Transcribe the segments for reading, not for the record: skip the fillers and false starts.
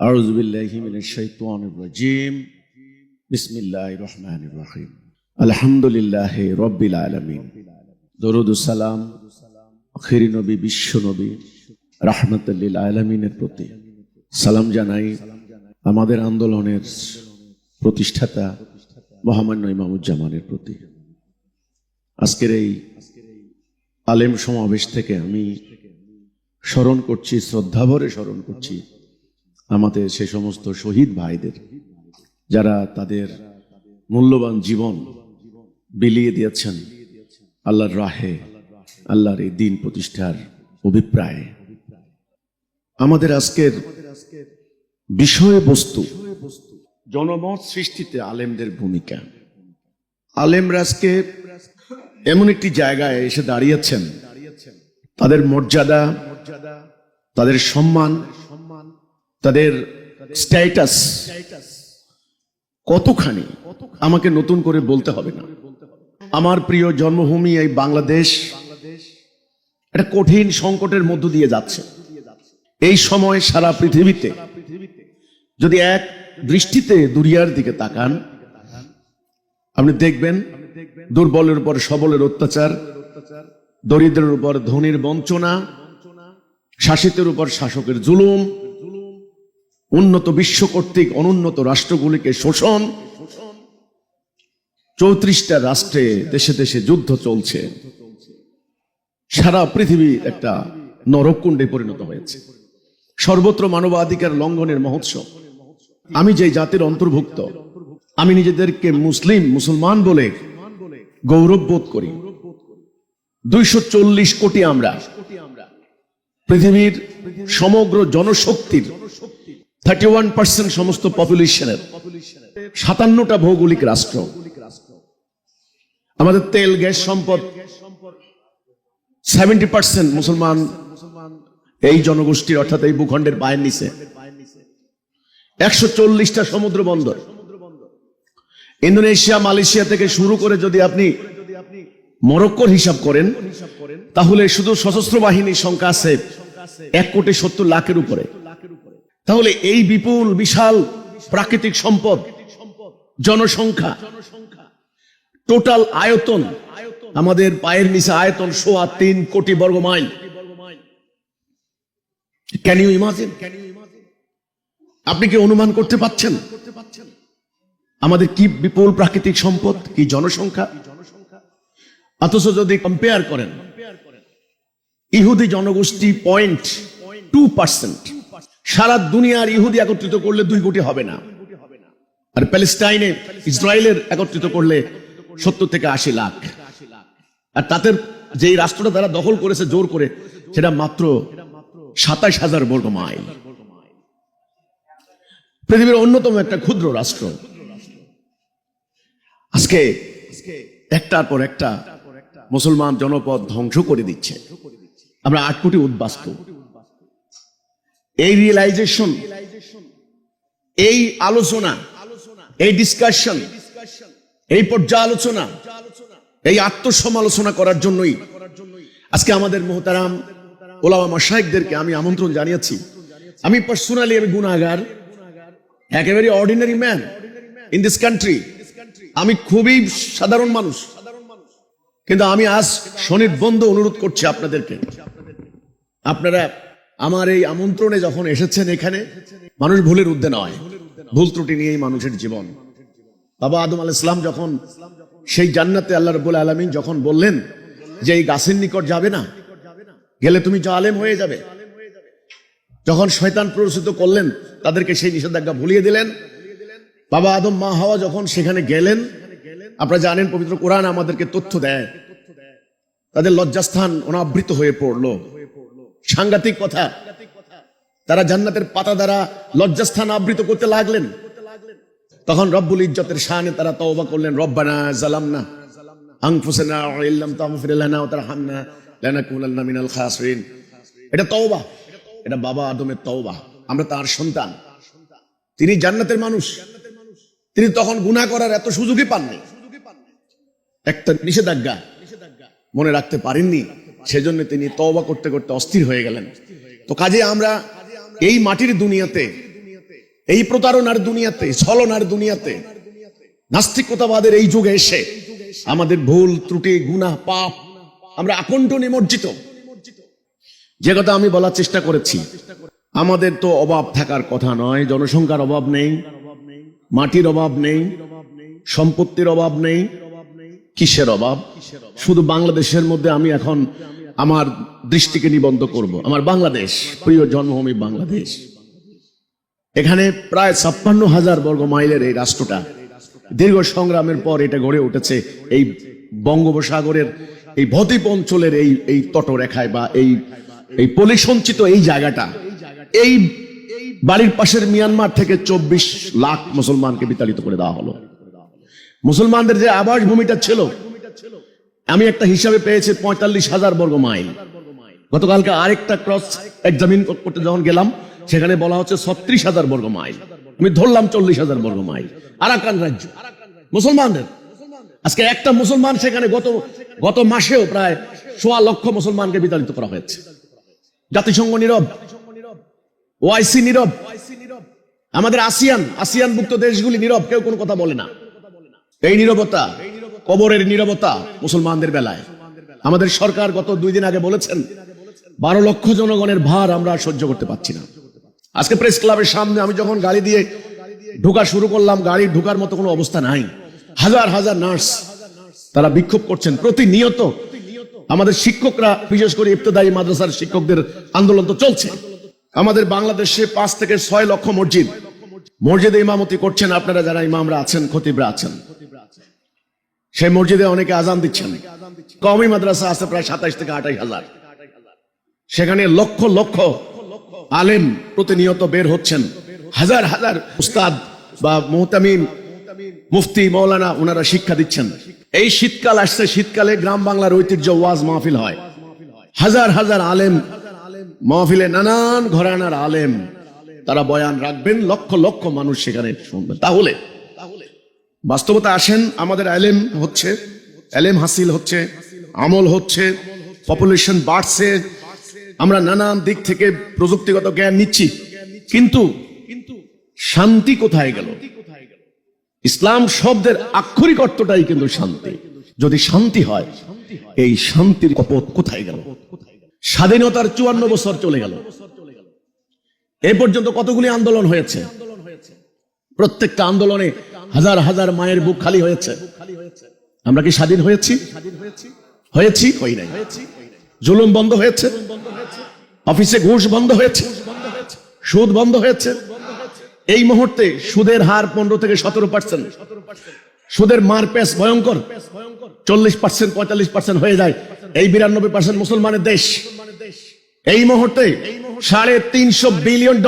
আউযু বিল্লাহি মিনাশ শাইতানির রাজীম। বিসমিল্লাহির রহমানির রহিম। আলহামদুলিল্লাহি রাব্বিল আলামিন। দরুদ ও সালাম আখিরি নবী, বিশ্ব নবী রাহমাতুল লিল আলামিনের প্রতি সালাম জানাই। আমাদের আন্দোলনের প্রতিষ্ঠাতা মহামান্য ইমামুজ্জামানের প্রতি। আজকের এই আলেম সমাবেশ থেকে আমি স্মরণ করছি, শ্রদ্ধাভরে স্মরণ করছি আমাদের সে সমস্ত শহীদ ভাইদের, যারা তাদের মূল্যবান জীবন বিলিয়ে দিয়েছেন আল্লাহর রাহে, আল্লাহর এই দিন প্রতিষ্ঠার অভিপ্রায়ে। আমাদের আজকের বিষয়বস্তু জনমত সৃষ্টিতে আলেমদের ভূমিকা। আলেমরা আজকে এমন একটি জায়গায় এসে দাঁড়িয়েছেন, তাদের মর্যাদা, তাদের সম্মান, তাদের স্ট্যাটাস কতখানি আমাকে নতুন করে বলতে হবে না। আমার প্রিয় জন্মভূমি এই বাংলাদেশ একটা কঠিন সংকটের মধ্য দিয়ে যাচ্ছে। এই সময় সারা পৃথিবীতে যদি এক দৃষ্টিতে দুনিয়ার দিকে তাকান, আপনি দেখবেন দুর্বলের উপর সবলের অত্যাচার, দরিদ্রের উপর ধনীর বঞ্চনা, শাসিতের উপর শাসকের জুলুম, উন্নত বিশ্ব কর্তৃক অনুন্নত রাষ্ট্রগুলিকে শোষণ, 34টা রাষ্ট্রে দেশে দেশে যুদ্ধ চলছে। সারা পৃথিবী একটা নরককুণ্ডে পরিণত হয়েছে। সর্বত্র মানবাধিকার লঙ্ঘনের মহোৎসব। আমি যে জাতির অন্তর্ভুক্ত, আমি নিজেদেরকে মুসলমান বলে গৌরব বোধ করি। 240 কোটি আমরা, পৃথিবীর সমগ্র জনশক্তির 31% সমস্ত পপুলেশনের, 57টা ভৌগোলিক রাষ্ট্র। আমাদের তেল গ্যাস সম্পদ 70% মুসলমান এই জনগোষ্ঠীর, অর্থাৎ এই ভূখণ্ডের পায়ের নিচে। 140টা সমুদ্র বন্দর। ইন্দোনেশিয়া, মালয়েশিয়া থেকে শুরু করে যদি আপনি মরক্কোর হিসাব করেন, তাহলে শুধু সশস্ত্র বাহিনীর সংখ্যা আছে 1,70,00,000-এর উপরে। তাহলে এই বিপুল বিশাল প্রাকৃতিক সম্পদ, জনসংখ্যা, টোটাল আয়তন, আমাদের পায়ের নিচে আয়তন 3.25 কোটি বর্গ মাইল। Can you imagine? আপনি কি অনুমান করতে পারছেন আমাদের কি বিপুল প্রাকৃতিক সম্পদ, কি জনসংখ্যা? অথচ যদি কম্পেয়ার করেন, ইহুদি জনগোষ্ঠী 0.2%। সারা দুনিয়ার ইহুদি একত্রিত করলে 2 কোটি হবে না। আর প্যালেস্টাইনে ইসরায়েলের একত্রিত করলে 70 থেকে 80 লাখ। আর তাদের যে রাষ্ট্রটা তারা দখল করেছে জোর করে, সেটা মাত্র 27,000 বর্গ মাইল। পৃথিবীর অন্যতম একটা ক্ষুদ্র রাষ্ট্র আজকে একটার পর একটা মুসলমান জনপদ ধ্বংস করে দিচ্ছে। আমরা 8 কোটি উদ্বাস্তু। এই রিয়েলাইজেশন, এই আলোচনা, এই ডিসকাশন, এই পর্যালোচনা, এই আত্মসমালোচনা করার জন্যই আজকে আমাদের মুহতারাম ওলামা মাশায়েখদেরকে আমি আমন্ত্রণ জানিয়েছি। আমি পার্সোনালি আমি গুনাহগার, একেবারে ordinary man in this country. আমি খুবই সাধারণ মানুষ, কিন্তু আমি আজ সনির্বন্ধ অনুরোধ করছি আপনাদেরকে, আপনারা আমার এই আমন্ত্রণে যখন এসেছেন এখানে, মানুষ ভুলের ঊর্ধ্বে নয়, ভুল ত্রুটি নিয়েই মানুষের জীবন। বাবা আদম আলাইহিস সালাম যখন সেই জান্নাতে আল্লাহ রাব্বুল আলামিন যখন বললেন যে এই গাছের নিকট যাবে না, গেলে তুমি জালেম হয়ে যাবে, যখন শয়তান প্ররোচিত করলেন, তাদেরকে সেই নিষেধাজ্ঞা ভুলিয়ে দিলেন। বাবা আদম, মা হাওয়া যখন সেখানে গেলেন, আপনারা জানেন পবিত্র কোরআন আমাদেরকে তথ্য দেয়, তাদের লজ্জাস্থান অনাবৃত হয়ে পড়লো। সাংঘাতিক কথা। তারা জান্নাতের পাতা দ্বারা লজ্জাস্থান আবৃত করতে লাগলেন। তখন রব্বুল ইজ্জতের শানে তারা তওবা করলেন, রব্বানা যালামনা আনফুসানা ওয়া ইল্লাম তাগফির লানা ওয়া তারহামনা লানাকুনান্না মিনাল খাসিরিন। এটা তওবা, এটা বাবা আদমের তওবা। আমরা তার সন্তান, তিনি জান্নাতের মানুষ। তিনি তখন গুনাহ করার এত সুযোগই পাননি, একটা নিষেধাজ্ঞা মনে রাখতে পারেননি, সেজন্য তিনি তওবা করতে করতে অস্থির হয়ে গেলেন। তো কাজে আমরা এই মাটির দুনিয়াতে এই প্রতারণার দুনিয়াতে, ছলনার দুনিয়াতে, নাস্তিকতাবাদের এই যুগে এসে আমাদের ভুল ত্রুটি গুনাহ পাপ আমরা আকণ্ঠ নিমজ্জিত। যে কথা আমি বলার চেষ্টা করেছি, আমাদের তো অভাব থাকার কথা নয়। জনসংখ্যার অভাব নেই, মাটির অভাব নেই, সম্পত্তির অভাব নেই। কিসের অভাব? শুধু বাংলাদেশের মধ্যে আমি এখন আমার দৃষ্টিকে নিবন্ধ করব আমার বাংলাদেশ, প্রিয় জন্মভূমি বাংলাদেশ। এখানে প্রায় 56,000 বর্গ মাইলের এই রাষ্ট্রটা দীর্ঘ সংগ্রামের পর এটা গড়ে উঠেছে এই বঙ্গোপসাগরের এই ভদ্বীপ অঞ্চলের এই তটরেখায় বা এই পলিসঞ্চিত এই জায়গাটা। এই বাড়ির পাশের মিয়ানমার থেকে 24 লাখ মুসলমানকে বিতাড়িত করে দেওয়া হলো। মুসলমানদের যে আবাস ভূমিটা ছিল, আমি একটা হিসাবে পেয়েছি 45,000 বর্গ মাইল। গতকালকে আরেকটা ক্রস এক্সামিন করতে যখন গেলাম, সেখানে বলা হচ্ছে 36,000 বর্গ মাইল। আমি ধরলাম 40,000 বর্গ মাইল। আরাকান রাজ্য মুসলমানদের। আজকে একটা মুসলমান সেখানে গত মাসেও প্রায় 1.25 লক্ষ মুসলমানকে বিতাড়িত করা হয়েছে। জাতিসংঘ নীরব, ওআইসি নীরব, আমাদের আসিয়ানভুক্ত দেশগুলি নীরব, কেউ কোনো কথা বলে না। এই নীরবতা কবরের নীরবতা মুসলমানদের বেলায়। আমাদের সরকার গত 2 দিন আগে বলেছেন 12 লক্ষ জনগণের ভার আমরা সহ্য করতে পারছি না। আজকে প্রেস ক্লাবের সামনে আমি যখন গাড়ি দিয়ে ঢোকা শুরু করলাম, গাড়ি ঢোকার মতো কোনো অবস্থা নাই। হাজার হাজার নার্স তারা বিক্ষোভ করছেন প্রতিনিয়ত। আমাদের শিক্ষকরা, বিশেষ করে ইবতেদায়ী মাদ্রাসার শিক্ষকদের আন্দোলন তো চলছে। আমাদের বাংলাদেশে 5 থেকে 6 লক্ষ মসজিদে ইমামতি করছেন আপনারা যারা ইমামরা আছেন, খতিবরা আছেন। সেই মসজিদে অনেকে আজান দিচ্ছেন। কওমি মাদ্রাসা আছে প্রায় 27 থেকে 28 হাজার। সেখানে লক্ষ লক্ষ আলেম প্রতিনিয়ত বের হচ্ছেন। হাজার হাজার উস্তাদ বা মুহতামিম, মুফতি, মৌলানা ওনারা শিক্ষা দিচ্ছেন। এই শীতকাল আসছে, শীতকালে গ্রাম বাংলার ঐতিহ্য ওয়াজ মাহফিল হয়। হাজার হাজার আলেম মাহফিলে, নানান ঘরানার আলেম তারা বয়ান রাখবেন, লক্ষ লক্ষ মানুষ সেখানে শুনবেন। তাহলে বাস্তবতা আসেন, আমাদের এলেম হচ্ছে, এলেম হাসিল হচ্ছে, আমল হচ্ছে, পপুলেশন বাড়ছে, আমরা নানান দিক থেকে প্রযুক্তিগত জ্ঞান নিচ্ছি, কিন্তু শান্তি কোথায় গেল? ইসলাম শব্দের আক্ষরিক অর্থটাই কিন্তু শান্তি। যদি শান্তি হয়, এই শান্তির কপট কোথায় গেল? স্বাধীনতার 54 বছর চলে গেল। এ পর্যন্ত কতগুলি আন্দোলন হয়েছে, প্রত্যেকটা আন্দোলনে হাজার হাজার মায়ের বুক খালি হয়েছে। আমরা কি স্বাধীন হয়েছি? হই নাই। জুলুম বন্ধ হয়েছে, অফিসে ঘুষ বন্ধ হয়েছে, সুদ বন্ধ হয়েছে। এই মুহূর্তে সুদের হার 15 থেকে 17%। সুদের মারপ্যাচ ভয়ঙ্কর, 40% 45% হয়ে যায়। এই 92% মুসলমানের দেশ। এই মুহূর্তে $350 বিলিয়ন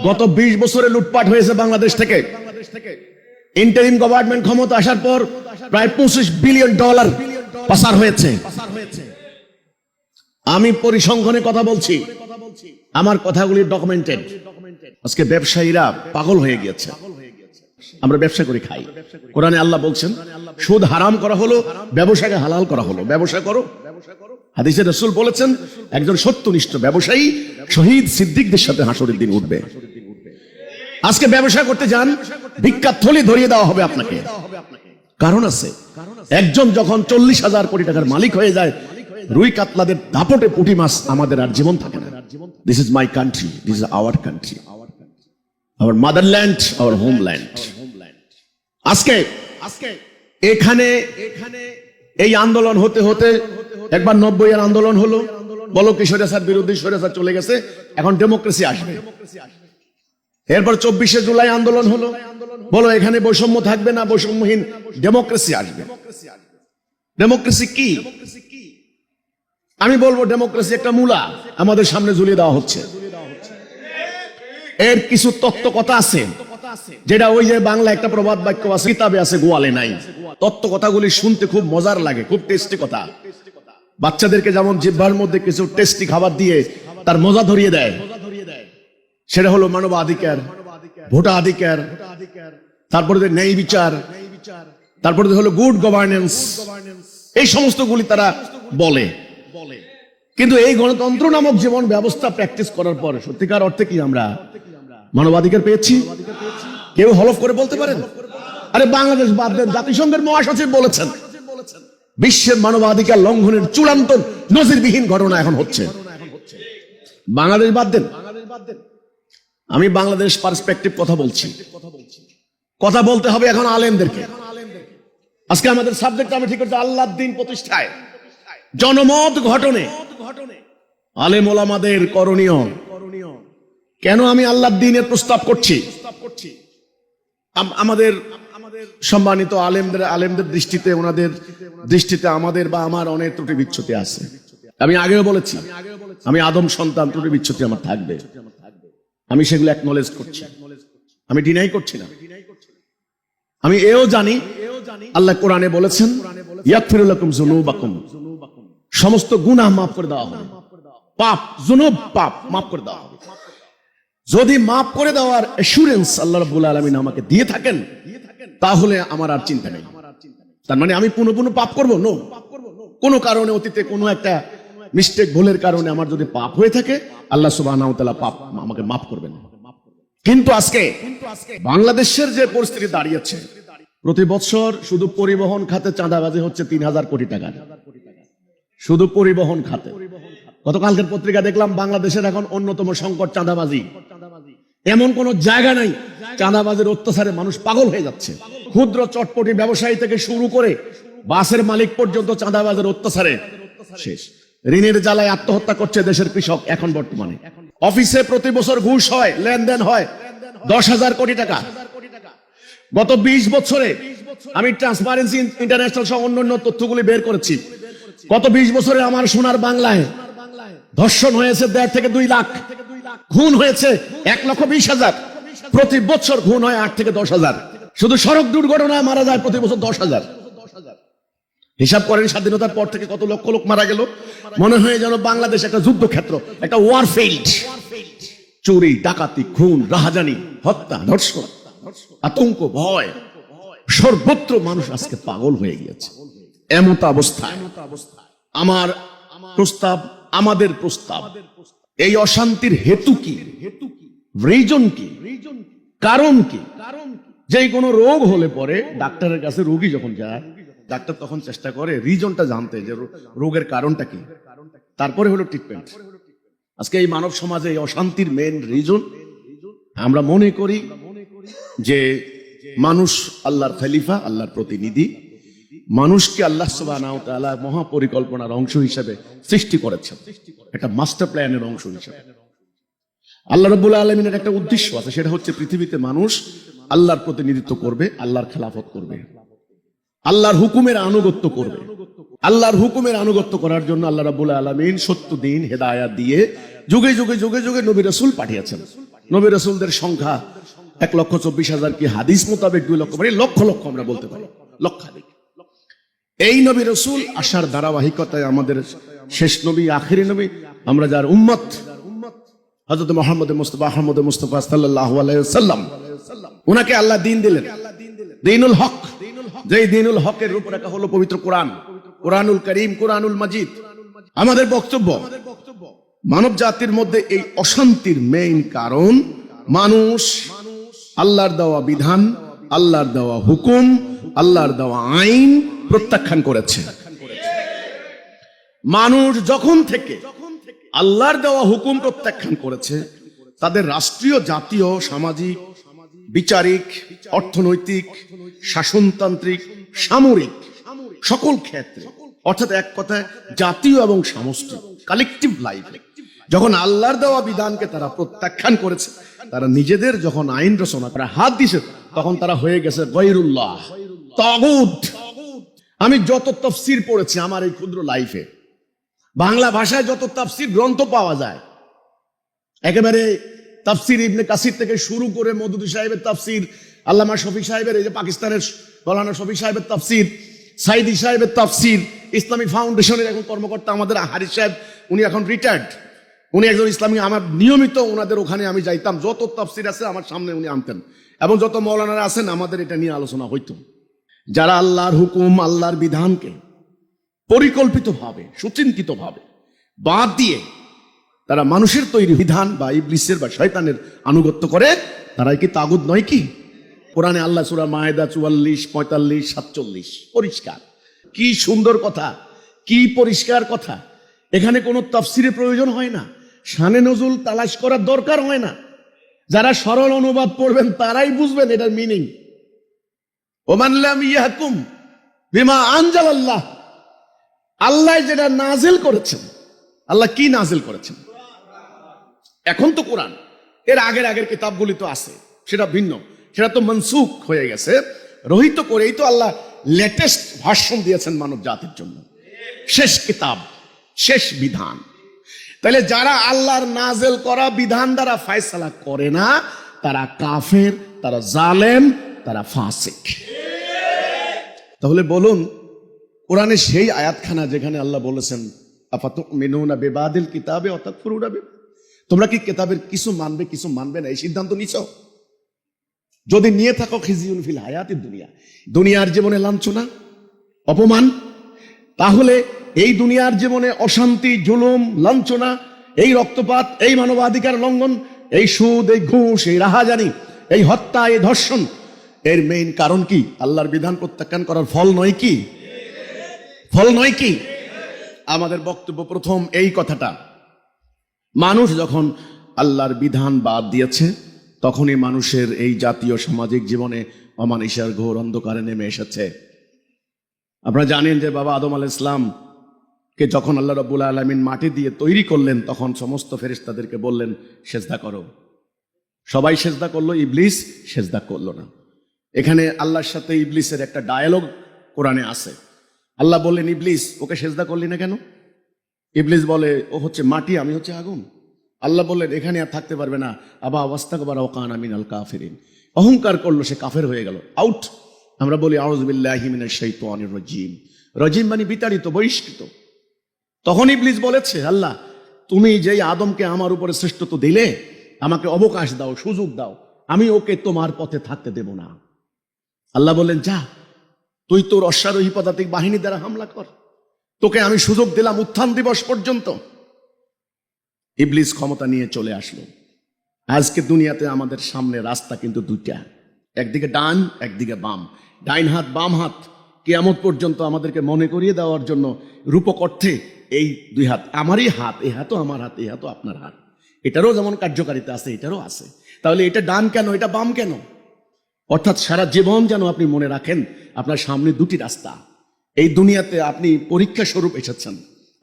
গত 20 বছরে লুটপাট হয়েছে বাংলাদেশ থেকে। ইন্টারিম গভর্নমেন্ট ক্ষমতা আসার পর প্রায় $25 বিলিয়ন পাচার হয়েছে। আমি পরিসংখ্যানে কথা বলছি, আমার কথাগুলি ডকুমেন্টেড। আজকে ব্যবসায়ীরা পাগল হয়ে গিয়েছে। আমরা ব্যবসা করে খাই। কোরআনে আল্লাহ বলছেন সুদ হারাম করা হলো, ব্যবসাকে হালাল করা হলো। ব্যবসা করো। হাদিসে রাসূল বলেছেন একজন সত্যনিষ্ঠ ব্যবসায়ী শহীদ সিদ্দিকদের সাথে হাসরের দিন উঠবে। আজকে ব্যবসা করতে যান, ভিক্ষার থলি ধরিয়ে দেওয়া হবে আপনাকে। কারণ আছে, একজন যখন 40,000 কোটি টাকার মালিক হয়ে যায়, রুই কাতলাদের দাপটে পুঁটি মাছ আমাদের আর জীবন থাকে না। This is my country, this is our country, our motherland, our homeland. আজকে এখানে এই আন্দোলন হতে হতে একবার 90-এর আন্দোলন হলো, বলো কি স্বৈরাচার বিরোধী, স্বৈরাচার চলে গেছে, এখন ডেমোক্রেসি আসবে। এরপর 24শে জুলাই আন্দোলন হলো, বলো এখানে বৈষম্য থাকবে না, বৈষম্যহীন ডেমোক্রেসি আসবে। ডেমোক্রেসি কি? আমি বলবো ডেমোক্রেসি একটা মূলা আমাদের সামনে ঝুলিয়ে দেওয়া হচ্ছে। এর কিছু তত্ত্ব কথা আছে, যেটা ওই যে বাংলা একটা প্রবাদ বাক্য আছে, কিতাবে আছে গোয়ালে নাই। তত্ত্ব কথাগুলি শুনতে খুব মজার লাগে, খুব টেস্টি কথা। বাচ্চাদেরকে যেমন জিহ্বার মধ্যে কিছু টেস্টি খাবার দিয়ে তার মজা ধরিয়ে দেয়, সেটা হলো মানবাধিকার, ভোটাধিকার, তারপরে ন্যায় বিচার, তারপরে হলো গুড গভর্নেন্স। এই সমস্তগুলি তারা বলে। কিন্তু এই গণতন্ত্র নামক জীবন ব্যবস্থা প্র্যাকটিস করার পর সত্যিকার অর্থে কি আমরা মানবাধিকার পেয়েছি? কেউ হলফ করে বলতে পারেন? আরে বাংলাদেশ বাদ দেন, জাতিসংঘের মহাসচিব বলেছেন বিশ্বের মানবাধিকার লঙ্ঘনের চূড়ান্ত নজিরবিহীন ঘটনা এখন হচ্ছে। বাংলাদেশ বাদ দেন, আমি বাংলাদেশ পার্সপেক্টিভ কথা বলছি। কথা বলতে হবে এখন আলেমদেরকে। আজকে আমাদের সাবজেক্ট আমি ঠিক করছি আল্লাহর দ্বীন প্রতিষ্ঠায় জনমত ঘটনে আলেম ওলামাদের করণীয়। কেন আমি আল্লাহর দ্বীনের প্রস্তাব করছি? আমাদের সম্মানিত আলেমদের দৃষ্টিতে, ওনাদের দৃষ্টিতে আমাদের বা আমার অনেক ত্রুটি বিচ্ছুতি আছে। আমি আগেও বলেছি, আমি আদম সন্তান, ত্রুটি বিচ্ছুতি আমার থাকবে। আমি সেগুলো অ্যাকনলেজ করছি, আমি ডিনাই করছি না। আমি এও জানি আল্লাহ কোরআনে বলেছেন ইয়াগফিরু লাকুম যুনুবাকুম, সমস্ত গুনাহ মাফ করে দেওয়া হবে। পাপ, যুনুব, পাপ মাফ করে দেওয়া হবে। যদি মাফ করে দেওয়ার অ্যাসুরেন্স আল্লাহ রাব্বুল আলামিন আমাকে দিয়ে থাকেন, তাহলে আমার আর চিন্তা নেই। তার মানে আমি পুনঃ পুনঃ পাপ করব? নো। কোনো কারণে অতীতে কোনো একটা মিস্টেক, ভুলের কারণে আমার যদি পাপ হয়ে থাকে, আল্লাহ সুবহানাহু ওয়া তাআলা পাপ আমাকে মাফ করবেন। কিন্তু আজকে বাংলাদেশের যে পরিস্থিতি দাঁড়িয়েছে, প্রতি বছর শুধু পরিবহন খাতে চাঁদাবাজি হচ্ছে ৩,০০০ কোটি টাকা, শুধু পরিবহন খাতে। গতকালকের পত্রিকা দেখলাম বাংলাদেশের এখন অন্যতম সংকট চাঁদাবাজি। এমন কোন জায়গা নাই, চাঁদাবাজির অত্যাচারে মানুষ পাগল হয়ে যাচ্ছে। ক্ষুদ্র চটপটি ব্যবসায়ী থেকে শুরু করে বাসের মালিক পর্যন্ত চাঁদাবাজির অত্যাচারে শেষ। ঋণের জ্বালায় আত্মহত্যা করছে দেশের কৃষক। এখন বর্তমানে অফিসে প্রতি বছর ঘুষ হয়, লেনদেন হয় ১০,০০০ কোটি টাকা। গত ২০ বছরে আমি ট্রান্সপারেন্সি ইন্টারন্যাশনাল সহ অন্যান্য তথ্যগুলি বের করেছি। গত ২০ বছরে আমার সোনার বাংলায় ধর্ষণ হয়েছে ১.৫ থেকে ২ লাখ, খুন হয়েছে ১,২০,০০০। প্রতি বছর খুন হয় ৮ থেকে ১০,০০০। শুধু সড়ক দুর্ঘটনায় মারা যায় প্রতি বছর ১০,০০০। হিসাব করেন স্বাধীনতার পর থেকে কত লক্ষ লোক মারা গেল। মনে হয় যেন বাংলাদেশ একটা যুদ্ধক্ষেত্র, একটা ওয়ার ফিল্ড। চুরি, ডাকাতি, খুন, রাহাজানি, হত্যা, ধর্ষণ, আতঙ্ক, ভয়, সর্বত্র মানুষ আজকে পাগল হয়ে গিয়েছে। এমত অবস্থায় আমার প্রস্তাব, আমাদের প্রস্তাব, এই অশান্তির হেতু কি, রিজন কি, কারণ কি? যে কোনো রোগ হলে পরে ডাক্তারের কাছে রোগী যখন যায়, ডাক্তার তখন চেষ্টা করে রিজনটা জানতে, যে রোগের কারণটা কি, তারপরে হলো ট্রিটমেন্ট। আজকে এই মানব সমাজে এই অশান্তির মেইন রিজন আমরা মনে করি যে মানুষ আল্লাহর খলিফা, আল্লাহর প্রতিনিধি। মানুষকে আল্লাহ সুবহানাহু ওয়া তাআলা মহাপরিকল্পনার অংশ হিসেবে সৃষ্টি করেছেন, একটা মাস্টার প্ল্যানের অংশ হিসেবে। আল্লাহ রাব্বুল আলামিনের একটা উদ্দেশ্য আছে, সেটা হচ্ছে পৃথিবীতে মানুষ আল্লাহর প্রতিনিধিত্ব করবে, আল্লাহর খেলাফত করবে, আল্লাহর হুকুমের আনুগত্য করবে। আল্লাহর হুকুমের আনুগত্য করার জন্য আল্লাহ রাব্বুল আলামিন সত্য দিন হেদায়াত দিয়ে যুগে যুগে যুগে যুগে নবী রাসূল পাঠিয়েছেন। নবী রাসূলদের সংখ্যা ১,২৪,০০০ কি হাদিস মোতাবেক ২ লক্ষ, মানে লক্ষ লক্ষ আমরা বলতে পারি, লক্ষাধিক। এই নবী রাসূল আসার ধারাবাহিকতায় আমাদের শেষ নবী, আখিরি নবী, আমরা যার উম্মত, হযরত মুহাম্মদ মুস্তাফা সাল্লাল্লাহু আলাইহি ওয়াসাল্লাম, উনাকে আল্লাহ দ্বীন দিলেন, দ্বীনুল হক। যেই দ্বীনুল হকের রূপরেখা হলো পবিত্র কোরআন, কোরআনুল কারীম, কোরআনুল মাজিদ। আমাদের বক্তব্য, মানব জাতির মধ্যে এই অশান্তির মেইন কারণ মানুষ আল্লাহর দেওয়া বিধান, আল্লাহর দেওয়া হুকুম, আল্লাহর দেওয়া আইন প্রত্যাখ্যান করেছে। মানুষ যখন থেকে আল্লাহর দেওয়া হুকুম প্রত্যাখ্যান করেছে, তাদের রাষ্ট্রীয়, জাতীয়, সামাজিক, বিচারিক, অর্থনৈতিক, শাসনতান্ত্রিক, সামরিক সকল ক্ষেত্রে, অর্থাৎ এক কথায় জাতীয় এবং সমষ্টি, কালেকটিভ লাইফ, যখন আল্লাহর দেওয়া বিধানকে তারা প্রত্যাখ্যান করেছে, তারা নিজেদের যখন আইন রচনা করে হাত দিয়েছে, তখন তারা হয়ে গেছে গায়রুল্লাহ, তাগুত। আমি যত তাফসীর পড়েছি আমার এই ক্ষুদ্র লাইফে, বাংলা ভাষায় যত তাফসীর গ্রন্থ পাওয়া যায়, একেবারে তাফসীর ইবনে কাসির থেকে শুরু করে মওদুদী সাহেবের তাফসীর, আল্লামা শফি সাহেবের, এই যে পাকিস্তানের মাওলানা শফি সাহেবের তাফসীর, সাইদি সাহেবের তাফসীর, ইসলামী ফাউন্ডেশনের এখন কর্মকর্তা আমাদের হারিস সাহেব, উনি এখন রিটায়ার্ড, উনি একজন ইসলামী, আমার নিয়মিত ওনাদের ওখানে আমি যাইতাম, যত তাফসীর আছে আমার সামনে উনি আনতেন, এবং যত মাওলানারা আছেন আমাদের এটা নিয়ে আলোচনা হইতো। যারা আল্লাহর হুকুম, আল্লাহর বিধানকে পরিকল্পিতভাবে, সুচিন্তিতভাবে বাদ দিয়ে তারা মানুষের তৈরি বিধান বা ইবলিসের বা শয়তানের আনুগত্য করে, তারাই কি তাগুত নয় কি? কোরআনে আল্লাহ সূরা মায়েদা 44, 45, 47 পরিষ্কার। কি সুন্দর কথা, কি পরিষ্কার কথা। এখানে কোনো তাফসিরের প্রয়োজন হয় না, শানে নজুল তালাশ করার দরকার হয় না। যারা সরল অনুবাদ পড়বেন তারাই বুঝবেন এটার মিনিং। ওমান লাম ইয়াহকুম বিমা আনজালাল্লাহ, আল্লাহ যেটা নাজিল করেছেন। আল্লাহ কি নাজিল করেছেন? এখন তো কোরআন, এর আগের কিতাবগুলি তো আছে, সেটা ভিন্ন, সেটা তো মনসুখ হয়ে গেছে। রহিত করেই তো আল্লাহ লেটেস্ট ভার্সন দিয়েছেন মানব জাতির জন্য, শেষ কিতাব, শেষ বিধান। তাহলে যারা আল্লাহর নাজেল করা বিধান দ্বারা ফয়সালা করে না, তারা কাফের, তারা জালেম, তারা ফাসিক। তাহলে বলুন, কোরআনে সেই আয়াতখানা যেখানে আল্লাহ বলেছেন আফাতুমিনুনা বিবাদিল কিতাবে ওয়া তাকফুরুনা বিবাদ, তোমরা কি কিতাবের কিছু মানবে কিছু মানবে না, এই সিদ্ধান্ত নিছো? যদি নিয়ে থাকো খিজিউন ফিল হায়াতিদ দুনিয়া, দুনিয়ার জীবনে লাঞ্ছনা, অপমান, তাহলে এই দুনিয়ার জীবনে অশান্তি, জুলুম, লাঞ্ছনা, এই রক্তপাত, এই মানবাধিকার লঙ্ঘন, এই সুদ, এই ঘুষ, এই রাহাজানি, এই হত্যা, এই ধর্ষণ, এর মেইন কারণ কি? আল্লাহর বিধান প্রত্যাখ্যান করার ফল নয় কি? ফল নয় কি? আমাদের বক্তব্য প্রথম এই কথাটা, মানুষ যখন আল্লাহর বিধান বাদ দিয়েছে, তখনই মানুষের এই জাতীয় সামাজিক জীবনে অমানিসার ঘোর অন্ধকারে নেমে এসেছে। আপনারা জানেন যে বাবা আদম আলাইহিস সালাম কে যখন আল্লাহ রাব্বুল আলামিন মাটি দিয়ে তৈরি করলেন, তখন সমস্ত ফেরেশতাদেরকে বললেন সেজদা করো। সবাই সেজদা করলো, ইবলিস সেজদা করলো না। এখানে আল্লাহর সাথে ইবলিসের একটা ডায়ালগ কোরআনে আছে। আল্লাহ বললেন, ইবলিস, ওকে সেজদা করলি না কেন? ইবলিস বলে, ও হচ্ছে মাটি, আমি হচ্ছে আগুন। আল্লাহ বললেন, এখানে আর থাকতে পারবে না, আবা ওয়াস্তাকবারা ওয়া কানা মিনাল কাফিরিন, অহংকার করলো, সে কাফের হয়ে গেল, আউট। আমরা বলি আউযু বিল্লাহি মিনাশ শাইতানির রাজিম, রাজিম মানে বিতাড়িত, বহিষ্কৃত। তখন ইবলিস বলেছে, আল্লাহ, তুমি যেই আদমকে আমার উপরে শ্রেষ্ঠত্ব দিলে, আমাকে অবকাশ দাও, সুযোগ দাও, আমি ওকে তোমার পথে থাকতে দেব না। আল্লাহ বললেন, যা, তুই তোর অশ্বারোহী পদাতিক বাহিনী দ্বারা হামলা কর, তোকে আমি সুযোগ দিলাম উত্থান দিবস পর্যন্ত। ইবলিস ক্ষমতা নিয়ে চলে আসলো। আজকে দুনিয়াতে আমাদের সামনে রাস্তা কিন্তু দুইটা, একদিকে ডান, একদিকে বাম। ডাইন হাত বাম হাত কিয়ামত পর্যন্ত আমাদেরকে মনে করিয়ে দেওয়ার জন্য রূপক অর্থে এই দুই হাত, আমারই হাত, এই হাতও আমার হাত, এই হাতও আপনার হাত, এটারও যেমন কার্যকারিতা আছে, এটারও আছে। তাহলে এটা ডান কেন, এটা বাম কেন? অর্থাৎ সারা জীবন যেন আপনি মনে রাখেন, আপনার সামনে দুটি রাস্তা। এই দুনিয়াতে আপনি পরীক্ষা স্বরূপ এসেছেন।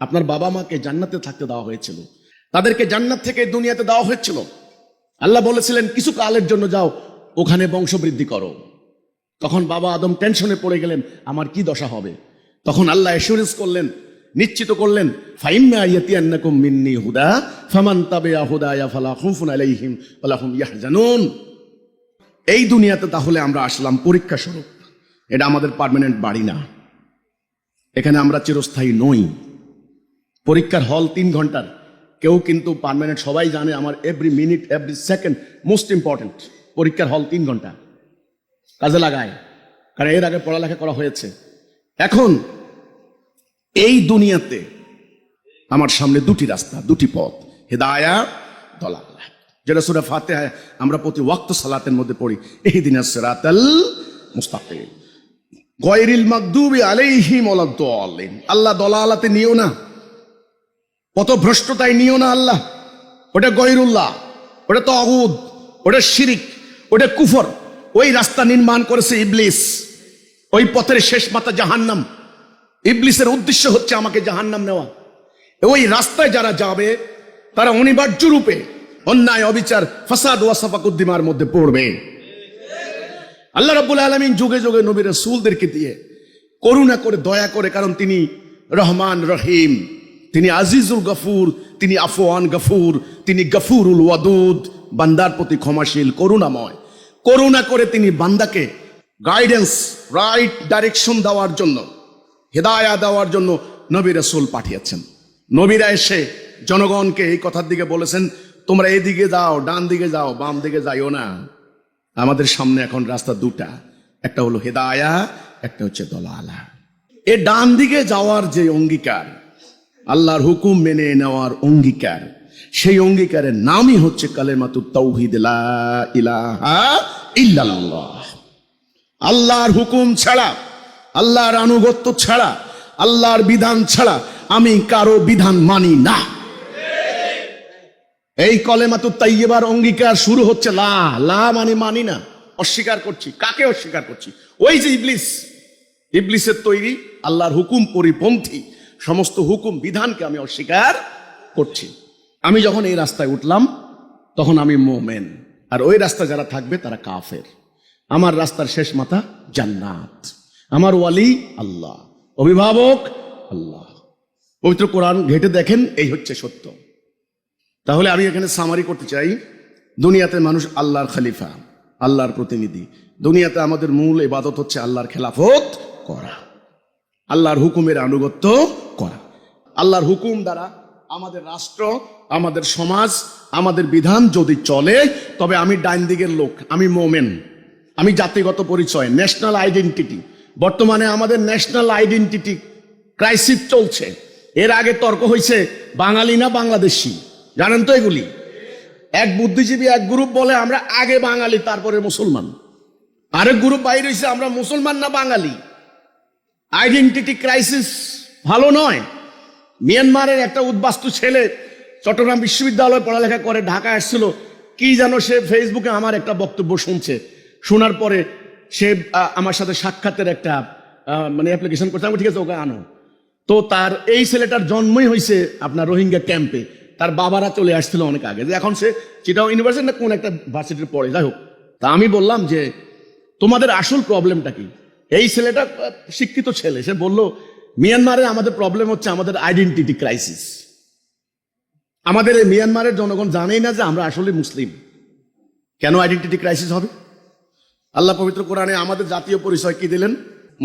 আপনার বাবা মাকে জান্নাতে থাকতে দেওয়া হয়েছিল, তাদেরকে জান্নাত থেকে দুনিয়াতে দেওয়া হয়েছিল। আল্লাহ বলেছিলেন কিছু কালের জন্য যাও, ওখানে বংশবৃদ্ধি করো। তখন বাবা আদম টেনশনে পড়ে গেলেন, আমার কি দশা হবে? তখন আল্লাহ অ্যাসুরেন্স করলেন, নিশ্চিত করলেন, ফাইম্মা ইয়াতিয়ান্নাকুম মিন্নি হুদা ফামান তাবিআ হুদায়া ফালা খাউফুন আলাইহিম ওয়ালা হুম ইয়াহজানুন। এই দুনিয়াতে তাহলে আমরা আসলাম পরীক্ষা স্বরূপ, এটা আমাদের পার্মানেন্ট বাড়ি না, এখানে আমরা চিরস্থায়ী নই। পরীক্ষার হল 3 ঘন্টার, কেউ কিন্তু পার্মানেন্ট, সবাই জানে আমার every minute every second most important. পরীক্ষার হল 3 ঘন্টা, কাজে লাগায়, কারণ এর আগে পড়ালেখা করা হয়েছে। এখন এই দুনিয়াতে আমার সামনে দুটি রাস্তা, দুটি পথ, হেদায়া, দলালা, যেটা সূরা ফাতিহায় আমরা প্রতি ওয়াক্ত সালাতের মধ্যে পড়ি, ইহদিনাস সিরাতাল মুস্তাকিম গায়রিল মাগদুবি আলাইহিম ওয়ালাদ-দাল্লিন। আল্লাহ দলালাতে নিও না, পথভ্রষ্টতায় নিও না আল্লাহ। ওটা গয়রুল্লাহ, ওটা তাগুত, ওটা শিরিক, ওটা কুফর। ওই রাস্তা নির্মাণ করেছে ইবলিস, ওই পথের শেষ মাথা জাহান্নাম। ইবলিসের উদ্দেশ্য হচ্ছে আমাকে জাহান্নাম নেওয়া। ওই রাস্তায় যারা যাবে তারা অনিবার্য রূপে অন্যায়, অবিচার, ফাসাদ, ওয়াসাফাকুদ্দিমার মধ্যে পড়বে। আল্লাহ রাব্বুল আলামিন যুগে যুগে নবী রাসূলদেরকে দিয়ে করুণা করে, দয়া করে, কারণ তিনি রহমান রহিম, তিনি আজিজুল গফুর, তিনি আফওয়ান গফুর, তিনি গফুরুল ওয়াদুদ, বান্দার প্রতি ক্ষমাশীল, করুণাময়। করুণা করে তিনি বান্দাকে গাইডেন্স, রাইট ডাইরেকশন দেওয়ার জন্য, হেদায়া দেওয়ার জন্য নবী রাসূল পাঠিয়েছেন। নবীরা এসে জনগণকে এই কথার দিকে বলেছেন, তোমরা এদিকে যাও, ডান দিকে যাও, বাম দিকে যাইও না। আমাদের সামনে এখন রাস্তা দুটা, একটা হলো হেদায়া, একটা হচ্ছে দলালা। এ ডান দিকে যাওয়ার যে অঙ্গীকার, আল্লাহর হুকুম মেনে নেওয়ার অঙ্গীকার, সেই অঙ্গীকারের নামই হচ্ছে কালেমাতুত তাওহীদ, লা ইলাহা ইল্লাল্লাহ। আল্লাহর হুকুম ছাড়া, আল্লাহর আনুগত্য ছাড়া, আল্লাহর বিধান ছাড়া আমি কারো বিধান মানি না। এই কলেমাতুত তাইয়্যিবার অঙ্গীকার শুরু হচ্ছে লা, লা মানে মানি না, অস্বীকার করছি। কাকে অস্বীকার করছি? ওই যে ইবলিস, ইবলিসের তৈরি আল্লাহর হুকুম পরিপন্থী সমস্ত হুকুম বিধানকে আমি অস্বীকার করছি। আমি যখন এই রাস্তায় উঠলাম তখন আমি মুমিন, আর ওই রাস্তা যারা থাকবে তারা কাফের। আমার রাস্তার শেষ মাথা জান্নাত, আমার ওয়ালি আল্লাহ, অভিভাবক আল্লাহ। পবিত্র কোরআন ঘেটে দেখেন, এই হচ্ছে সত্য। তাহলে আমি এখানে সামারি করতে চাই, দুনিয়াতে মানুষ আল্লাহর খলিফা, আল্লাহর প্রতিনিধি। দুনিয়াতে আমাদের মূল ইবাদত হচ্ছে আল্লাহর খেলাফত করা, আল্লাহর হুকুমের আনুগত্য করা। আল্লাহর হুকুম দ্বারা আমাদের রাষ্ট্র, আমাদের সমাজ, আমাদের বিধান যদি চলে, তবে আমি ডাইন দিকের লোক, আমি মোমেন। আমি জাতিগত পরিচয়, ন্যাশনাল আইডেন্টিটি, বর্তমানে আমাদের ন্যাশনাল আইডেন্টিটি ক্রাইসিস চলছে। এর আগে তর্ক হয়েছে বাঙালি না বাংলাদেশি, জানেন তো এগুলি। এক বুদ্ধিজীবী এক গ্রুপ বলে আমরা আগে বাঙালি তারপরে মুসলমান, আরেক গ্রুপ বাইরে হয়েছে আমরা মুসলমান না বাঙালি। আইডেন্টিটি ক্রাইসিস ভালো নয়। মিয়ানমারের একটা উদ্বাস্তু ছেলে চট্টগ্রাম বিশ্ববিদ্যালয়ে পড়ালেখা করে ঢাকা আসছিল, কি যেন সে ফেসবুকে আমার একটা বক্তব্য শুনছে, শোনার পরে সে আমার সাথে সাক্ষাতের একটা মানে অ্যাপ্লিকেশন করছে। আমি ঠিক আছে ওকে আনো। তো তার এই ছেলেটার জন্মই হয়েছে আপনার রোহিঙ্গা ক্যাম্পে, তার বাবারা চলে আসছিল অনেক আগে, যে এখন সে চিটাগং ইউনিভার্সিটি না কোন একটা ভার্সিটির পড়ে, যাই হোক। তা আমি বললাম যে তোমাদের আসল প্রবলেমটা কি? এই ছেলেটা শিক্ষিত ছেলে, সে বলল মিয়ানমারে আমাদের প্রবলেম হচ্ছে আমাদের আইডেন্টিটি ক্রাইসিস। আমাদের এই মিয়ানমারের জনগণ জানেই না যে আমরা আসলে মুসলিম। কেন আইডেন্টিটি ক্রাইসিস হবে? আল্লাহ পবিত্র কোরআনে আমাদের জাতীয় পরিচয় কি দিলেন?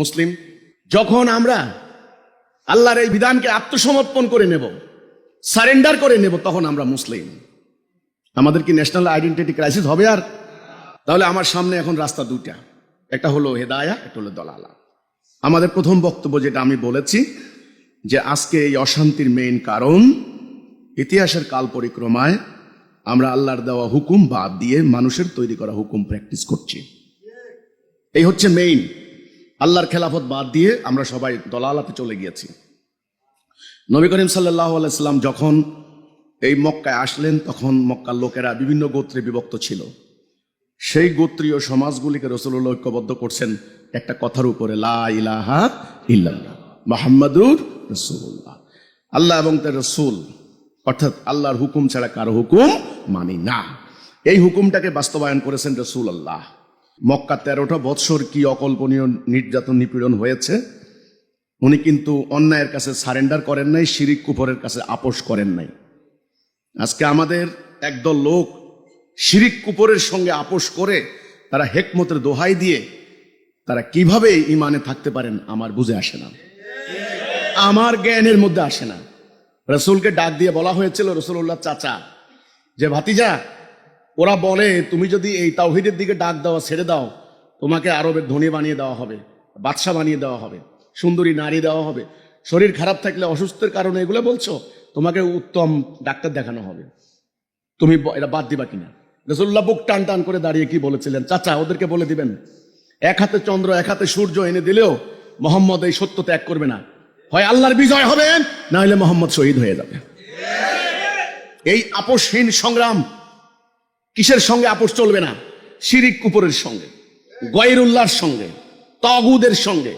মুসলিম। যখন আমরা আল্লাহর এই বিধানকে আত্মসমর্পণ করে নেব, সারেন্ডার করে নেব, তখন আমরা মুসলিম। আমাদের কি ন্যাশনাল আইডেন্টিটি ক্রাইসিস হবে আর? তাহলে আমার সামনে এখন রাস্তা দুটা, একটা হলো হেদায়া, একটা হলো দলালা। আমাদের প্রথম বক্তব্য যেটা আমি বলেছি যে আজকে এই অশান্তির মেইন কারণ ইতিহাসের কাল পরিক্রমায় আমরা আল্লাহর দেওয়া হুকুম বাদ দিয়ে মানুষের তৈরি করা হুকুম প্র্যাকটিস করছি। এই হচ্ছে মেইন। আল্লাহর খেলাফত বাদ দিয়ে আমরা সবাই দলালাতে চলে গিয়েছি। নবী করিম সাল্লাল্লাহু আলাইহি সাল্লাম যখন এই মক্কায় আসলেন, তখন মক্কার লোকেরা বিভিন্ন গোত্রে বিভক্ত ছিল। সেই গোত্রীয় সমাজগুলিকে রাসূলুল্লাহ ঐক্যবদ্ধ করছেন একটা কথার উপরে, লা ইলাহা ইল্লাল্লাহ মুহাম্মাদুর রাসূলুল্লাহ। আল্লাহ এবং তার রাসূল, অর্থাৎ আল্লাহর হুকুম ছাড়া কারো হুকুম মানি না। এই হুকুমটাকে বাস্তবায়ন করেছেন রাসূলুল্লাহ। মক্কা 13টা বৎসর কি অকল্পনীয় নির্যাতন নিপীড়ন হয়েছে। উনি কিন্তু অন্যায়ের কাছে সারেন্ডার করেন নাই, শিরিক কুফরের কাছে আপোষ করেন নাই। আজকে আমাদের একদল লোক শিরিক কুফরের সঙ্গে আপোষ করে তারা হেকমতের দোহাই দিয়ে তারা কিভাবে ইমানে থাকতে পারেন আমার বুঝে আসে না, আমার জ্ঞানের মধ্যে আসে না। রাসূলকে ডাক দিয়ে বলা হয়েছিল, রাসূলুল্লাহ চাচা, যে ভাতিজা, ওরা বলে তুমি যদি এই তাওহীদের দিকে ডাক দেওয়া ছেড়ে দাও, তোমাকে আরবের ধনী বানিয়ে দেওয়া হবে, বাদশা বানিয়ে দেওয়া হবে, সুন্দরী নারী দেওয়া হবে, শরীর খারাপ থাকলে অসুস্থের কারণে এগুলো বলছো, তোমাকে উত্তম ডাক্তার দেখানো হবে, তুমি এটা বাদ দিবা কিনা? রাসূলুল্লাহ বুক টান টান করে দাঁড়িয়ে কি বলেছিলেন? চাচা, ওদেরকে বলে দিবেন এক হাতে চন্দ্র এক হাতে সূর্য এনে দিলেও মোহাম্মদ এই সত্য ত্যাগ করবে না। হয় আল্লাহর বিজয় হবে, না হলে মোহাম্মদ শহীদ হয়ে যাবে। এই আপোষহীন সংগ্রাম, কিসের সঙ্গে আপোষ চলবে না? শিরিক কুফরের সঙ্গে, গায়রুল্লাহর সঙ্গে, তাগুদের সঙ্গে,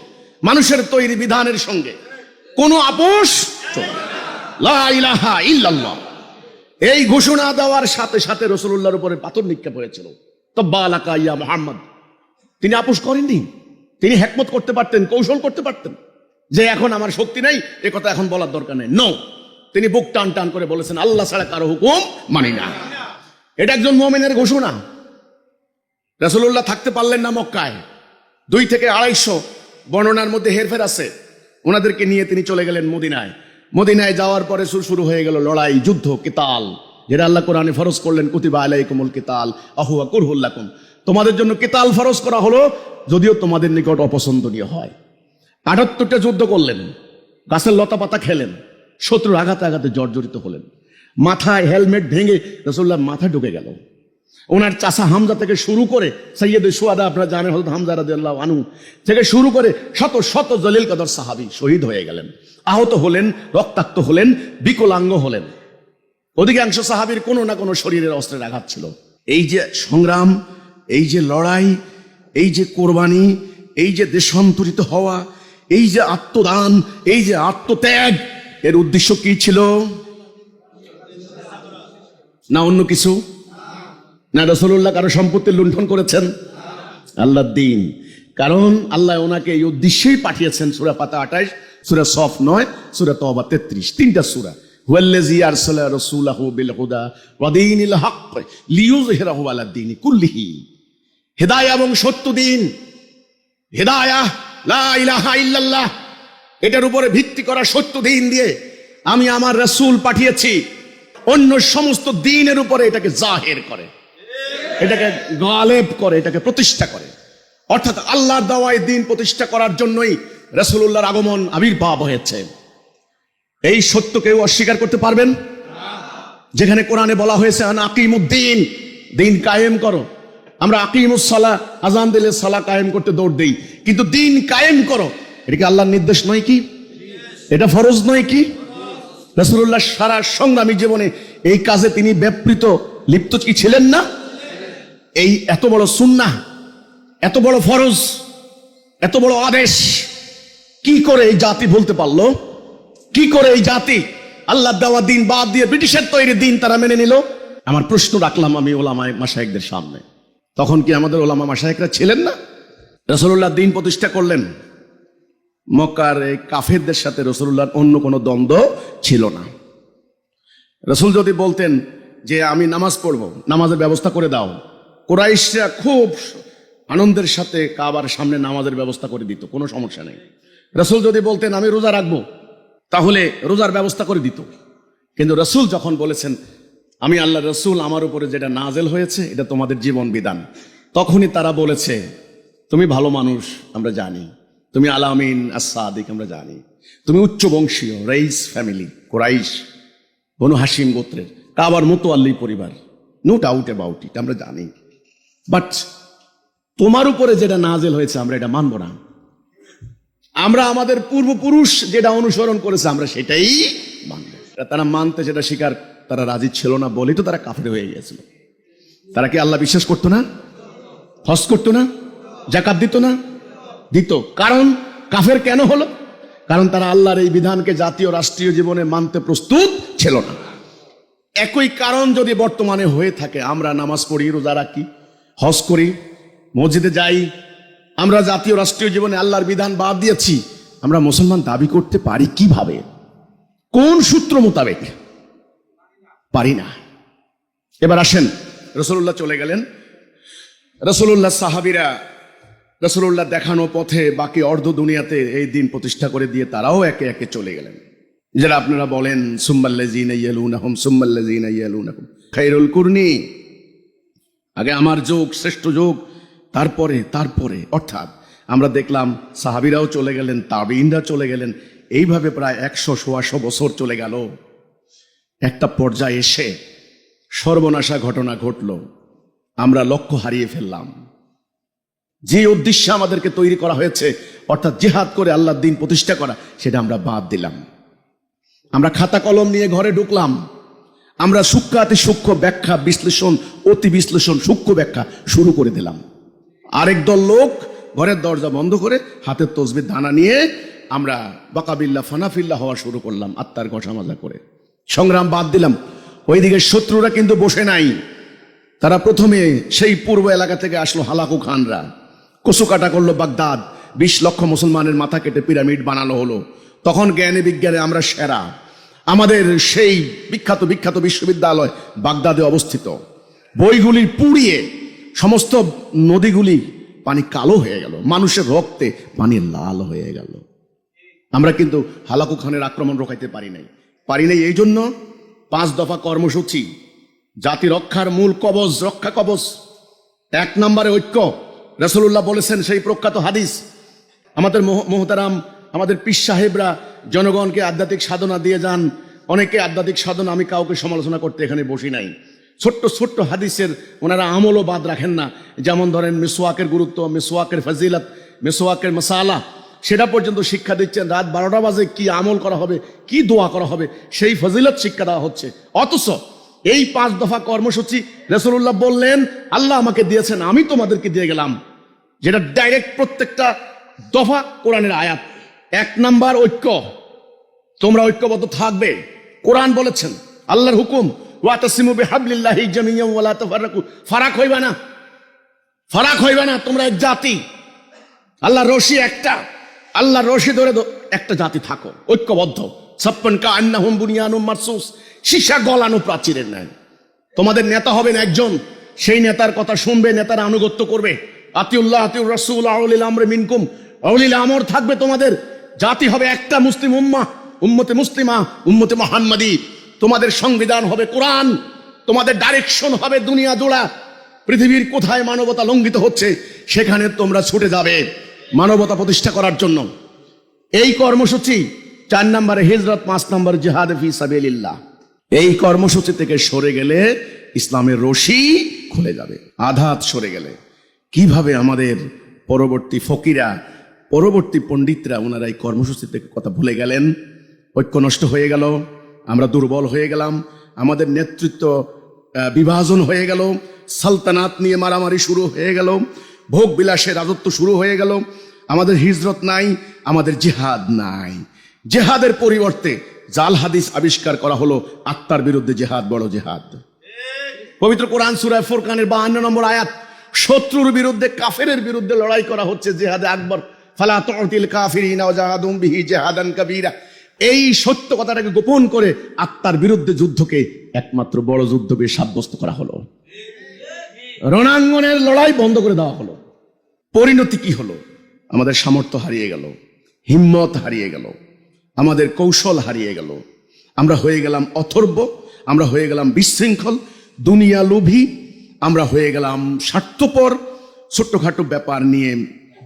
মানুষের তৈরি বিধানের সঙ্গে কোনো আপোষ চলবে না। লা ইলাহা ইল্লাল্লাহ এই ঘোষণা দেওয়ার সাথে সাথে রাসূলুল্লাহর উপরে পাথর নিক্ষেপ হয়েছিল। তাব্বালাকা ইয়া মুহাম্মদ। তিনি আপোষ করেননি। তিনি হিকমত করতে পারতেন, কৌশল করতে পারতেন যে এখন আমার শক্তি নাই, এ কথা এখন বলার দরকার নেই। নো, তিনি বুক টান টান করে বলেছেন আল্লাহ ছাড়া কারো হুকুম মানি না। এটা একজন মুমিনের ঘোষণা। রাসূলুল্লাহ থাকতে পারলেন না মক্কায়, 2 থেকে 250 বর্ণনার মধ্যে হেরফের আছে। ওনাদেরকে নিয়ে তিনি চলে গেলেন মদিনায়। মদিনায় যাওয়ার পরে শুরু হয়ে গেল লড়াই, যুদ্ধ, কিতাল, যেটা আল্লাহ কোরআনে ফরজ করলেন, কুতিবা আলাইকুমুল কিতাল আহুয়া কুরহুল লাকুম। তোমাদের জন্য কিতাল ফরজ করা হলো, যদিও তোমাদের নিকট অপছন্দনীয় হয়। 78টা যুদ্ধ করলেন, গাছের লতা পাতা খেলেন, শত্রুর আঘাতে আঘাতে জর্জরিত হলেন। মাথায় হেলমেট ভেঙে রাসূলুল্লাহ মাথা ঢুকে গেল। ওনার চাচা হামজা থেকে শুরু করে সৈয়দ শুহাদা, আপনারা জানেন হযরত হামজা রাদিয়াল্লাহু আনহু থেকে শুরু করে শত শত জলিল কদর সাহাবী শহীদ হয়ে গেলেন, আহত হলেন, রক্তাক্ত হলেন, বিকলাঙ্গ হলেন। অধিকাংশ সাহাবীর কোনো না কোনো শরীরের অস্ত্রের আঘাত ছিল। এই যে সংগ্রাম, এই যে লড়াই, এই যে কোরবানি, এই যে দেশান্তরিত হওয়া, এই যে আত্মদান, এই যে আত্মত্যাগ, এর উদ্দেশ্য কি ছিল? না অন্য কিছু? না রাসূলুল্লাহ কারো সম্পত্তি লুণ্ঠন করেছেন? আল্লাহর দ্বীন। কারণ আল্লাহ ওনাকে এই উদ্দেশ্যেই পাঠিয়েছেন। সূরা ফাতিহা 28, সূরা সফ 9, সূরা তওবা 33, তিনটা সূরা। হুয়াল্লাযী আরসালা রাসূলাহু বিল হুদা ওয়া দীনিল হক লিইয়ুযহিরাহু আলা দ্বীনি কুল্লিহি। হিদায়াহ এবং সত্য দ্বীন, হিদায়াহ লা ইলাহা ইল্লাল্লাহ, এটার উপরে ভিত্তি করা সত্য দ্বীন দিয়ে আমি আমার রাসূল পাঠিয়েছি। অন্য সমস্ত দ্বীনের উপরে এটাকে জাহির করে, এটাকে গালেব করে, এটাকে প্রতিষ্ঠা করে। অর্থাৎ আল্লাহর দেওয়া দ্বীন প্রতিষ্ঠা করার জন্যই রাসূলুল্লাহর আগমন, আবির্ভাব হয়েছে। এই সত্য কেউ অস্বীকার করতে পারবেন? যেখানে কোরআনে বলা হয়েছে আন আকিমুদ্দিন, দ্বীন কায়েম করো। আমরা আকিমুস সালাহ, আযান দিলে সালাহ কায়েম করতে দৌড় দেই, কিন্তু দ্বীন কায়েম করো এটা কি আল্লাহর নির্দেশ নয় কি? এটা ফরজ নয় কি? রাসূলুল্লাহ সারা সংগ্রামী জীবনে এই কাজে তিনি ব্যাপৃত লিপ্ত কি ছিলেন না? এই এত বড় সুন্নাহ, এত বড় ফরজ, এত বড় আদেশ কি করে এই জাতি বলতে পারলো? কি করে এই জাতি আল্লাহ দেওয়া দিন বাদ দিয়ে ব্রিটিশের তৈরি দিন তারা মেনে নিল? আমার প্রশ্ন রাখলাম আমি ওলামা মাশায়েখদের সামনে। তখন কি আমাদের ওলামা মাশায়েখরা ছিলেন না? রাসূলুল্লাহ দিন প্রতিষ্ঠা করলেন, মক্কার এই কাফেরদের সাথে রাসূলুল্লাহর অন্য কোনো দ্বন্দ্ব ছিল না। রাসূল যদি বলতেন যে আমি নামাজ পড়বো, নামাজের ব্যবস্থা করে দাও, কুরাইশরা খুব আনন্দের সাথে কাবার সামনে নামাজের ব্যবস্থা করে দিত, কোনো সমস্যা নেই। রাসূল যদি বলতেন আমি রোজা রাখবো, তাহলে রোজার ব্যবস্থা করে দিত। কিন্তু রাসূল যখন বলেছেন আমি আল্লাহ রাসূল, আমার উপরে যেটা নাজেল হয়েছে এটা তোমাদের জীবন বিধান, তখনই তারা বলেছে তুমি ভালো মানুষ আমরা জানি, তুমি আলামিন আস-সাদিক আমরা জানি, তুমি উচ্চ বংশীয় রাইস ফ্যামিলি, কুরাইশ বনু হাশিম গোত্রের কাবার মুতাওয়াল্লি পরিবার, নো ডাউট অ্যাবাউট ইট, আমরা জানি। বাট তোমার উপরে যেটা নাজেল হয়েছে আমরা এটা মানব না। আমরা আমাদের পূর্বপুরুষ যেটা অনুসরণ করেছে আমরা সেটাই মানব। তারা মানতে যেটা স্বীকার তারা রাজি ছিল না বলেই তো তারা কাফের হয়ে গিয়েছিল। তারা কি আল্লাহ বিশ্বাস করতো না? হজ করতো না? যাকাত দিত না? দিত। কারণ কাফের কেন হলো? কারণ তারা আল্লাহর এই বিধানকে জাতীয় রাষ্ট্রীয় জীবনে মানতে প্রস্তুত ছিল না। একই কারণ যদি বর্তমানে হয়ে থাকে, আমরা নামাজ পড়ি, রোজা রাখি, হজ করি, মসজিদে যাই, আমরা জাতীয় রাষ্ট্রীয় জীবনে আল্লাহর বিধান বাদ দিয়েছি, আমরা মুসলমান দাবি করতে পারি কিভাবে? কোন সূত্র মোতাবেক? পারি না। এবার আসেন, রাসূলুল্লাহ চলে গেলেন। রাসূলুল্লাহ সাহাবীরা রাসূলুল্লাহ দেখানো পথে বাকি অর্ধ দুনিয়াতে এই দিন প্রতিষ্ঠা করে দিয়ে তারাও একে একে চলে গেলেন। যারা আপনারা বলেন সুম্মাল্লাযীনা ইয়ালুনাহুম সুম্মাল্লাযীনা ইয়ালুনাহুম খায়রুল কুরনি, আগে আমার যুগ শ্রেষ্ঠ যুগ, তারপরে অর্থাৎ আমরা দেখলাম সাহাবীরাও চলে গেলেন, তাবেঈনরা চলে গেলেন, এইভাবে প্রায় 100-150 বছর চলে গেল। একটা পর্যায়ে এসে সর্বনাশা ঘটনা ঘটল, আমরা লক্ষ্য হারিয়ে ফেললাম। যে উদ্দেশ্যে আমাদেরকে তৈরি করা হয়েছে, অর্থাৎ জিহাদ করে আল্লাহর দ্বীন প্রতিষ্ঠা করা, সেটা আমরা বাদ দিলাম। আমরা খাতা কলম নিয়ে ঘরে ঢুকলাম, আমরা সূক্ষ্মাতি সূক্ষ্ম ব্যাখ্যা বিশ্লেষণ, অতি বিশ্লেষণ, সূক্ষ্ম ব্যাখ্যা শুরু করে দিলাম। আরেক দল লোক ঘরের দরজা বন্ধ করে হাতের তসবিহ দানা নিয়ে আমরা বাকাবিল্লাহ ফানাফিল্লাহ হওয়া শুরু করলাম, আত্মার ঘষা মাজা করে। সংগ্রাম বাদ দিলাম। ওইদিকে শত্রুরা কিন্তু বসে নাই, তারা প্রথমে সেই পূর্ব এলাকা থেকে আসলো হালাকু খানরা, কচু কাটা করলো বাগদাদ, 20 লক্ষ মুসলমানের মাথা কেটে পিরামিড বানানো হলো। তখন জ্ঞানে বিজ্ঞানে আমরা সেরা। আমাদের সেই বিখ্যাত বিশ্ববিদ্যালয় বাগদাদে অবস্থিত। বইগুলি পুড়িয়ে সমস্ত নদীগুলি পানি কালো হয়ে গেল, মানুষের রক্তে পানি লাল হয়ে গেল। আমরা কিন্তু হালাকু খানের আক্রমণ রোখাইতে পারি নাই। এই জন্য 5 দফা কর্মসূচি, জাতি রক্ষার মূল কবচ, রক্ষা কবচ। 1 নম্বরে ঐক্য। রাসূলুল্লাহ বলেছেন সেই প্রখ্যাত হাদিস, আমাদের মোহতারাম আমাদের পীর সাহেবরা জনগণকে আধ্যাত্মিক সাধনা দিয়ে যান, অনেকে আধ্যাত্মিক সাধন, আমি কাউকে সমালোচনা করতে এখানে বসি নাই। ছোট্ট ছোট্ট হাদিসের ওনারা আমলও বাদ রাখেন না। যেমন ধরেন মিসওয়াকের গুরুত্ব, মিসওয়াকের ফজিলত, মিসওয়াকের মশালা, সেটা পর্যন্ত শিক্ষা দিচ্ছেন। রাত 12টা বাজে কি আমল করা হবে, কি দোয়া করা হবে, সেই ফজিলত শিক্ষা দেওয়া হচ্ছে। অথচ এই 5 দফা কর্মসূচি রাসূলুল্লাহ বললেন আল্লাহ আমাকে দিয়েছেন, আমি তোমাদেরকে দিয়ে গেলাম, যেটা ডাইরেক্ট প্রত্যেকটা দফা কোরআনের আয়াত। 1 নাম্বার ঐক্য, তোমরা ঐক্যবদ্ধ থাকবে। কোরআন বলেছেন, আল্লাহর হুকুম, ওয়াতাসিমু বিহাবলিল্লাহি জামিআন ওয়া লা তাফাররাকু, ফারাক হইবা না, ফারাক হইবা না, তোমরা এক জাতি, আল্লাহর রশি একটা, আল্লাহর রশি ধরে একটা জাতি থাকো ঐক্যবদ্ধ। সাপ্পান কা আন্নাহুম বুনিয়ানুম মারসুস, সীসা গলানো প্রাচীরের ন্যায়। তোমাদের নেতা হবেন একজন, সেই নেতার কথা শুনবে, নেতার আনুগত্য করবে। আতিউল্লাহ আতিউর রাসূল আউলিল আমরি মিনকুম, আউলিল আমর থাকবে তোমাদের। জাতি হবে একটা, মুসলিম উম্মাহ, উম্মতে মুসলিমা, উম্মতে মুহাম্মাদি। তোমাদের সংবিধান হবে কোরআন, তোমাদের ডাইরেকশন হবে দুনিয়া জোড়া। পৃথিবীর কোথায় মানবতা লঙ্ঘিত হচ্ছে সেখানে তোমরা ছুটে যাবে মানবতা প্রতিষ্ঠা করার জন্য। এই কর্মসূচি। 4 নম্বরে হিজরত, 5 নম্বর জিহাদ ফি সাবিলিল্লাহ। এই কর্মসূচি থেকে সরে গেলে ইসলামের রশি খুলে যাবে, আঘাত সরে গেলে। কিভাবে আমাদের পরবর্তী ফকিরা, পরবর্তী পণ্ডিতরা ওনারা এই কর্মসূচি থেকে কথা ভুলে গেলেন, ঐক্য নষ্ট হয়ে গেল, আমরা দুর্বল হয়ে গেলাম, আমাদের নেতৃত্ব বিভাজন হয়ে গেল, সালতানাত নিয়ে মারামারি শুরু হয়ে গেল, ভোগ বিলাসের রাজত্ব শুরু হয়ে গেল। আমাদের হিজরত নাই, আমাদের জিহাদ নাই। জেহাদের পরিবর্তে জাল হাদিস আবিষ্কার করা হলো, আত্মার বিরুদ্ধে জেহাদ বড় জেহাদ। পবিত্র কোরআন সূরা ফুরকানের 52 নম্বর আয়াত, শত্রুর বিরুদ্ধে, কাফেরের বিরুদ্ধে লড়াই করা হচ্ছে জিহাদে আকবর। ফালা তুতিল কাফিরিনা ওয়াজাহাদুম বিহি জিহাদান কাবীরা। এই সত্য কথাটাকে গোপন করে আত্মার বিরুদ্ধে যুদ্ধকে একমাত্র বড় যুদ্ধ বলে সাব্যস্ত করা হলো। রণাঙ্গনের লড়াই বন্ধ করে দেওয়া হলো। পরিণতি কি হলো? আমাদের সামর্থ্য হারিয়ে গেল, হিম্মত হারিয়ে গেল, আমাদের কৌশল হারিয়ে গেল। আমরা হয়ে গেলাম অথর্ব, আমরা হয়ে গেলাম বিশৃঙ্খল, দুনিয়া লোভী, আমরা হয়ে গেলাম স্বার্থপর, ছোট্টখাটো ব্যাপার নিয়ে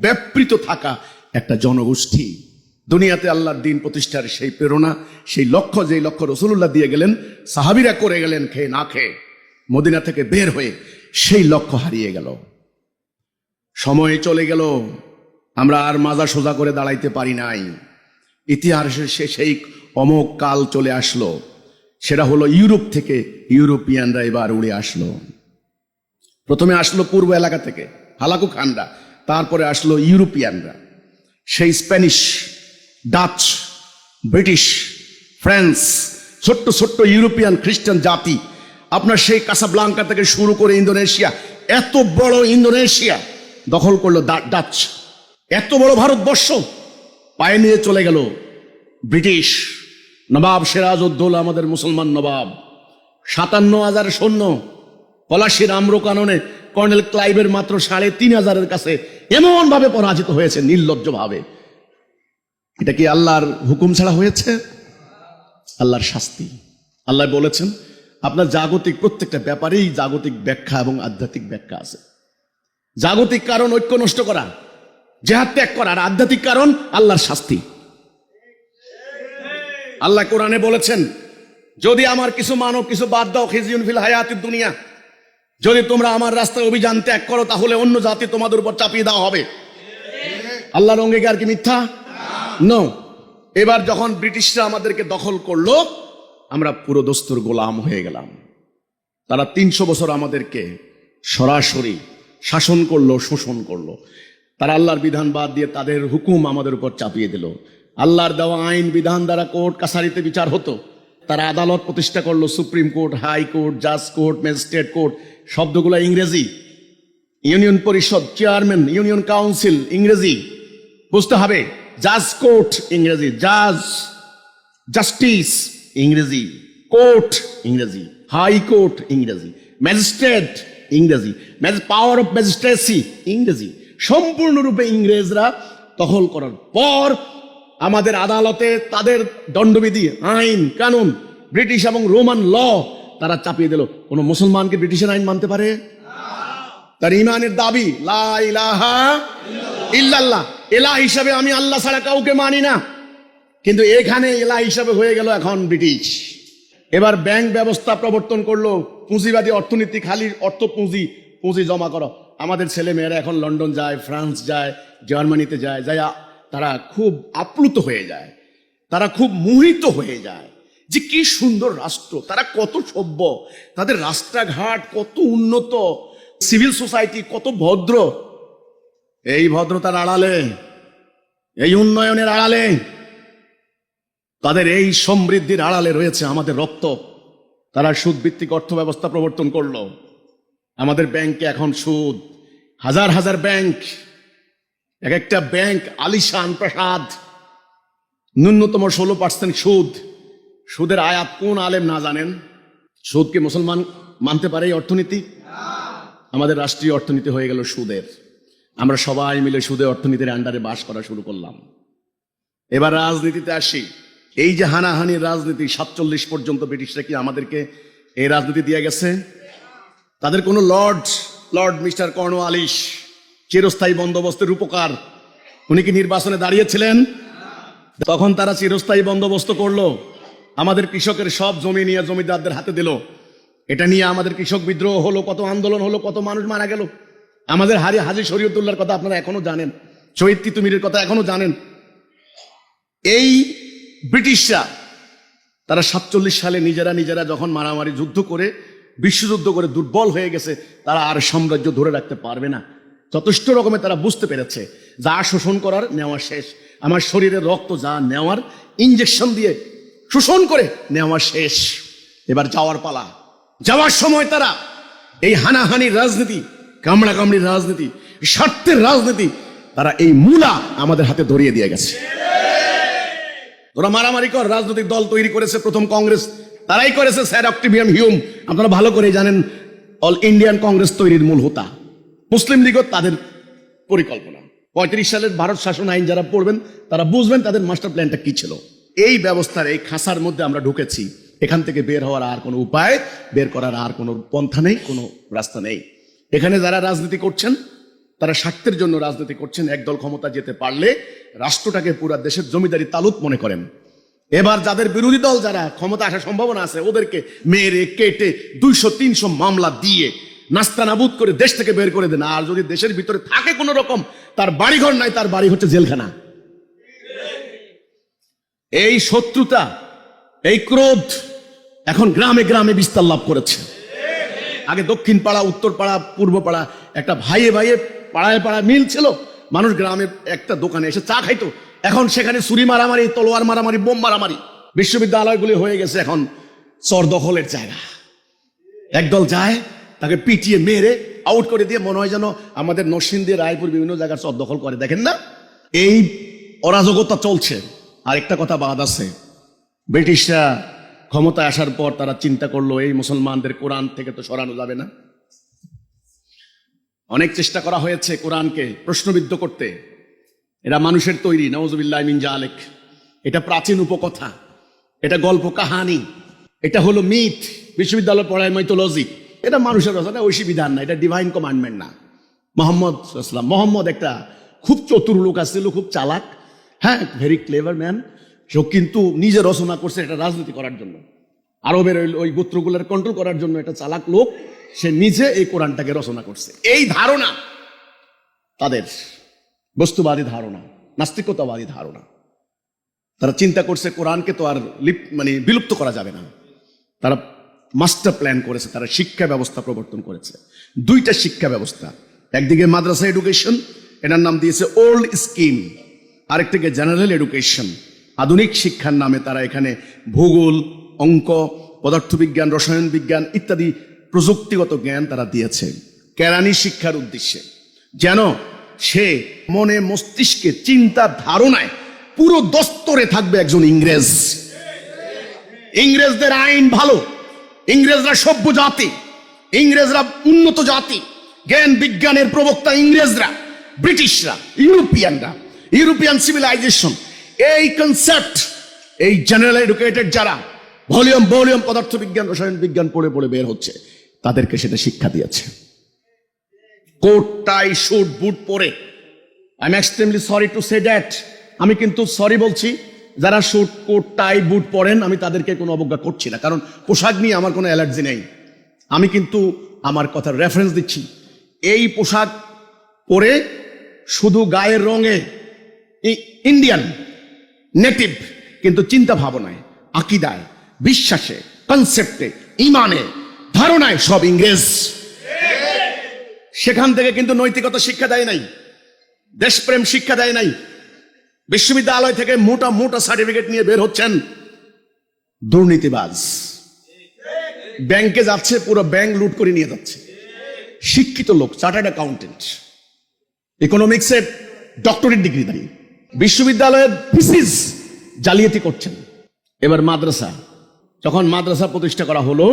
ব্যাপৃত থাকা একটা জনগোষ্ঠী। দুনিয়াতে আল্লাহর দিন প্রতিষ্ঠার সেই প্রেরণা, সেই লক্ষ্য, যেই লক্ষ্য রাসূলুল্লাহ দিয়ে গেলেন, সাহাবীরা করে গেলেন খেয়ে না খেয়ে, মদিনা থেকে বের হয়ে, সেই লক্ষ্য হারিয়ে গেল। সময় চলে গেল, আমরা আর মাজা সোজা করে দাঁড়াইতে পারি নাই। ইতিহাসে সেই অমোঘ কাল চলে আসলো, সেটা হলো ইউরোপ থেকে ইউরোপিয়ানরা এবার উড়ে আসলো। প্রথমে আসলো পূর্ব এলাকা থেকে হালাকু খানরা, তারপরে আসলো ইউরোপিয়ানরা, সেই স্প্যানিশ, ডাচ, ব্রিটিশ, ফ্রান্স, ছোট্ট ছোট্ট ইউরোপিয়ান খ্রিস্টান জাতি। আপনার সেই কাসাব্লাঙ্কা থেকে শুরু করে ইন্দোনেশিয়া, এত বড় ইন্দোনেশিয়া দখল করলো ডাচ। এত বড় ভারতবর্ষ পায়ে নিয়ে চলে গেল ব্রিটিশ। নবাব সিরাজউদ্দৌলা আমাদের মুসলমান নবাব, 57,000 সৈন্য, পলাশির আম্রকাননে কর্নেল ক্লাইভের মাত্র 3,500 কাছে এমন ভাবে পরাজিত হয়েছে, নির্লজ্জ ভাবে। এটা কি আল্লাহর হুকুম ছাড়া হয়েছে? আল্লাহর শাস্তি। আল্লাহ বলেছেন আপনার জাগতিক প্রত্যেকটা ব্যাপারেই জাগতিক ব্যাখ্যা এবং আধ্যাত্মিক ব্যাখ্যা আছে। জাগতিক কারণ ঐক্য নষ্ট করা, জিহাদ ত্যাগ করা, আর আধ্যাত্মিক কারণ আল্লাহর শাস্তি। আল্লাহ কোরআনে বলেছেন যদি আমার কিছু মানো, কিছু বাদ দাও, খিজিউন ফিল হায়াতিদ দুনিয়া, যদি তোমরা আমার রাস্তায় অভিযান ত্যাগ করো তাহলে অন্য জাতি তোমাদের উপর চাপিয়ে দেওয়া হবে। আল্লাহর অঙ্গীকার কি মিথ্যা? নো। এবার যখন ব্রিটিশরা আমাদেরকে দখল করলো, আমরা পুরো দস্তুর গোলাম হয়ে গেলাম। তারা 300 বছর আমাদেরকে সরাসরি শাসন করলো, শোষণ করলো। তারা আল্লাহর বিধান বাদ দিয়ে তাদের হুকুম আমাদের উপর চাপিয়ে দিল। আল্লাহর দেওয়া আইন বিধান দ্বারা কোর্ট কাছারিতে বিচার হতো। তারা আদালত প্রতিষ্ঠা করলো, সুপ্রিম কোর্ট, হাই কোর্ট, জাজ কোর্ট, ম্যাজিস্ট্রেট কোর্ট, শব্দগুলো ইংরেজি। ইউনিয়ন পরিষদ, চেয়ারম্যান, ইউনিয়ন কাউন্সিল ইংরেজি, বুঝতে হবে। জাজ কোর্ট ইংরেজি, জাজ, জাস্টিস ইংরেজি, কোর্ট ইংরেজি, হাই কোর্ট ইংরেজি, ম্যাজিস্ট্রেট ইংরেজি, পাওয়ার অফ ম্যাজিস্ট্রেসি ইংরেজি। সম্পূর্ণরূপে ইংরেজরা দখল করার পর আমাদের আদালতে তাদের দণ্ডবিধি, আইন কানুন, ব্রিটিশ এবং রোমান ল তারা চাপিয়ে দিল। কোন মুসলমানকে ব্রিটিশের আইন মানতে পারে? তার ইমানের দাবি লা ইলাহা ইল্লাল্লাহ, ইলাহ হিসাবে আমি আল্লাহ ছাড়া কাউকে মানি না। কিন্তু এখানে ইলাহ হিসাবে হয়ে গেল এখন ব্রিটিশ। এবার ব্যাংক ব্যবস্থা প্রবর্তন করলো, পুঁজিবাদী অর্থনীতি, খালি অর্থ পুঁজি, পুঁজি জমা করো। আমাদের ছেলে মেয়েরা এখন লন্ডন যায়, ফ্রান্স যায়, জার্মানিতে যায়, যাই তারা খুব আপ্লুত হয়ে যায়, তারা খুব মোহিত হয়ে যায় যে কি সুন্দর রাষ্ট্র, তারা কত সভ্য, তাদের রাস্তাঘাট কত উন্নত, সিভিল সোসাইটি কত ভদ্র। এই ভদ্রতার আড়ালে, এই উন্নয়নের আড়ালে, তাদের এই সমৃদ্ধির আড়ালে রয়েছে আমাদের রক্ত। তারা সুদ ভিত্তিক অর্থ ব্যবস্থা প্রবর্তন করলো। আমাদের ব্যাংকে এখন সুদ, হাজার হাজার ব্যাংক, এক একটা ব্যাংক আলিশান প্রাসাদ, ন্যূনতম 16% সুদ। সুদের আয়াত কোন আলেম না জানেন? সুদকে মুসলমান মানতে পারে এই অর্থনীতি? আমাদের রাষ্ট্রীয় অর্থনীতি হয়ে গেল সুদের। আমরা সবাই মিলে সুদে অর্থনীতির আন্ডারে বাস করা শুরু করলাম। এবার রাজনীতিতে আসি। এই যে হানাহানির রাজনীতি, 47 পর্যন্ত ব্রিটিশরা কি আমাদেরকে এই রাজনীতি দিয়ে গেছে? তাদের কোনো লর্ড মিস্টার কর্নওয়ালিস, চিরস্থায়ী বন্দোবস্তের রূপকার, উনি কি নির্বাচনে দাঁড়িয়েছিলেন? তখন তারা চিরস্থায়ী বন্দোবস্ত করলো, আমাদের কৃষকের সব জমি নিয়ে জমিদারদের হাতে দিল। এটা নিয়ে আমাদের কৃষক বিদ্রোহ হলো, কত আন্দোলন হলো, কত মানুষ মারা গেল। আমাদের হাজী শরীয়তুল্লাহর কথা আপনারা এখনো জানেন, শহীদ তিতুমীরের কথা এখনো জানেন। এই ব্রিটিশরা তারা 47 সালে নিজেরা যখন মারামারি যুদ্ধ করে, বিশ্বযুদ্ধ করে দুর্বল হয়ে গেছে, তারা আর সাম্রাজ্য ধরে রাখতে পারবে না। যথেষ্ট রকমের তারা বুঝতে পেরেছে যা শোষণ করার নেওয়া শেষ, আমার শরীরের রক্ত যা নেওয়ার ইঞ্জেকশন দিয়ে শোষণ করে নেওয়া শেষ, এবার যাওয়ার পালা। যাওয়ার সময় তারা এই হানাহানির রাজনীতি, কামড়াকামড়ির রাজনীতি, স্বার্থের রাজনীতি, তারা এই মূলা আমাদের হাতে ধরিয়ে দিয়ে গেছে। ওরা মারামারি কর রাজনৈতিক দল তৈরি করেছে, প্রথম কংগ্রেস তারাই করেছে, স্যার অক্টিভিয়াম হিউম, আপনারা ভালো করে জানেন, অল ইন্ডিয়ান কংগ্রেস তৈরির মূল হোতা। মুসলিম লীগও তাদের পরিকল্পনা। 35 সালের ভারত শাসন আইন যারা পড়বেন তারা বুঝবেন তাদের মাস্টার প্ল্যানটা কি ছিল। এই ব্যবস্থার এই খাঁচার মধ্যে আমরা ঢুকেছি। এখান থেকে বের হওয়ার আর কোনো উপায়, বের করার আর কোনো পন্থা নেই, কোনো রাস্তা নেই। এখানে যারা রাজনীতি করছেন তারা স্বার্থের জন্য রাজনীতি করছেন। একদল ক্ষমতা যেতে পারলে রাষ্ট্রটাকে পুরা দেশের জমিদারি তালুত মনে করেন। এবার যাদের বিরোধী দল, যারা ক্ষমতা আসার সম্ভাবনা আছে, ওদেরকে মেরে কেটে 200-300 মামলা দিয়ে নাস্তানাবুদ করে দেশ থেকে বের করে দেন। আর যদি দেশের ভিতরে থাকে কোন রকম, তার বাড়িঘর নাই, তার বাড়ি হচ্ছে জেলখানা। এই শত্রুতা, এই ক্রোধ এখন গ্রামে গ্রামে বিস্তার লাভ করেছে। আগে দক্ষিণ পাড়া, উত্তর পাড়া, পূর্ব পাড়া, একটা ভাইয়ে ভাইয়ে পাড়ায় পাড়ায় মিল ছিল, মানুষ গ্রামে একটা দোকানে এসে চা খাইতো। এখন সেখানে ছুরি মারামারি, তলোয়ার মারামারি, বোম মারামারি। বিশ্ববিদ্যালয়গুলি হয়ে গেছে এখন চর দখলের জায়গা। একদল যায়, তাকে পিটিয়ে মেরে আউট করে দিয়ে মনে হয় যেন আমাদের নরসিংদী, রায়পুর বিভিন্ন জায়গার চর দখল করে। দেখেন না, এই অরাজকতা চলছে। আর একটা কথা বাদ আছে, ব্রিটিশরা ক্ষমতায় আসার পর তারা চিন্তা করলো এই মুসলমানদের কোরআন থেকে তো সরানো যাবে না। অনেক চেষ্টা করা হয়েছে কোরআনকে প্রশ্নবিদ্ধ করতে। এটা মানুষের তৈরি, নাউজুবিল্লাহ মিন জালিক। এটা প্রাচীন উপকথা, এটা গল্প কাহানি, এটা হলো মিথ। বিশ্ববিদ্যালয় পড়ায় মাইথোলজি। এটা মানুষের রচনা, ঐশী বিধান না, এটা ডিভাইন কমান্ডমেন্ট না। মোহাম্মদ একটা খুব চতুর লোক আসছিল, খুব চালাক, হ্যাঁ, ভেরি ক্লেভার ম্যান। সে কিন্তু নিজে রচনা করছে এটা রাজনীতি করার জন্য, আরবের ওই গোত্রগুলোর কন্ট্রোল করার জন্য। এটা চালাক লোক, সে নিজে এই কোরআনটাকে রচনা করছে। এই ধারণা তাদের বস্তুবাদী ধারণা, নাস্তিকতাবাদী ধারণা। তারা চিন্তা করছে কোরআনকে তো আর বিলুপ্ত করা যাবে না। তারা মাস্টার প্ল্যান করেছে, তারা শিক্ষা ব্যবস্থা প্রবর্তন করেছে। দুইটা শিক্ষা ব্যবস্থা, একদিকে মাদ্রাসা এডুকেশন, এটার নাম দিয়েছে ওল্ড স্কিম, আরেকদিকে জেনারেল এডুকেশন, আধুনিক শিক্ষার নামে তারা এখানে ভূগোল, অঙ্ক, পদার্থবিজ্ঞান, রসায়ন বিজ্ঞান ইত্যাদি প্রযুক্তিগত জ্ঞান তারা দিয়েছে কেরানি শিক্ষার উদ্দেশ্যে, যেন সে মনে মস্তিষ্কে চিন্তা ধারণায় পুরো দস্তরে থাকবে একজন ইংরেজ। ইংরেজদের আইন ভালো, ইংরেজরা সভ্য জাতি, ইংরেজরা উন্নত জাতি, জ্ঞান বিজ্ঞানের প্রবক্তা ইংরেজরা, ব্রিটিশরা, ইউরোপিয়ানরা, ইউরোপিয়ান সিভিলাইজেশন। এই কনসেপ্ট এই জেনারেল এডুকেটেড যারা ভলিউম পদার্থবিজ্ঞান, রসায়ন বিজ্ঞান পড়ে পড়ে বের হচ্ছে, তাদেরকে সেটা শিক্ষা দিয়েছে। কোট টাই স্যুট বুট পরে, I am extremely sorry to say that, আমি কিন্তু সরি বলছি, যারা শুট কোট টাই বুট পরেন আমি তাদেরকে কোনো অবজ্ঞা করছি না, কারণ পোশাক নিয়ে আমার কোনো অ্যালার্জি নেই। আমি কিন্তু আমার কথার রেফারেন্স দিচ্ছি। এই পোশাক পরে শুধু গায়ের রঙে ইন্ডিয়ান নেটিভ, কিন্তু চিন্তা ভাবনায়, আকিদায়, বিশ্বাসে, কনসেপ্টে, ইমানে, ধারণায় সব ইংরেজ। সেখান থেকে কিন্তু নৈতিকতা শিক্ষা দেয় নাই, দেশপ্রেম শিক্ষা দেয় নাই। বিশ্ববিদ্যালয় থেকে মোটা মোটা সার্টিফিকেট নিয়ে বের হচ্ছেন দুর্নীতিবাজ, ব্যাংকে যাচ্ছে, পুরো ব্যাংক লুট করে নিয়ে যাচ্ছে। শিক্ষিত লোক, চার্টার্ড অ্যাকাউন্টেন্ট, ইকোনমিক্সের ডক্টরেট ডিগ্রি দাঁড়িয়ে বিশ্ববিদ্যালয়ের থিসিস জালিয়াতি করছেন। এবার মাদ্রাসা, যখন মাদ্রাসা প্রতিষ্ঠা করা হলো,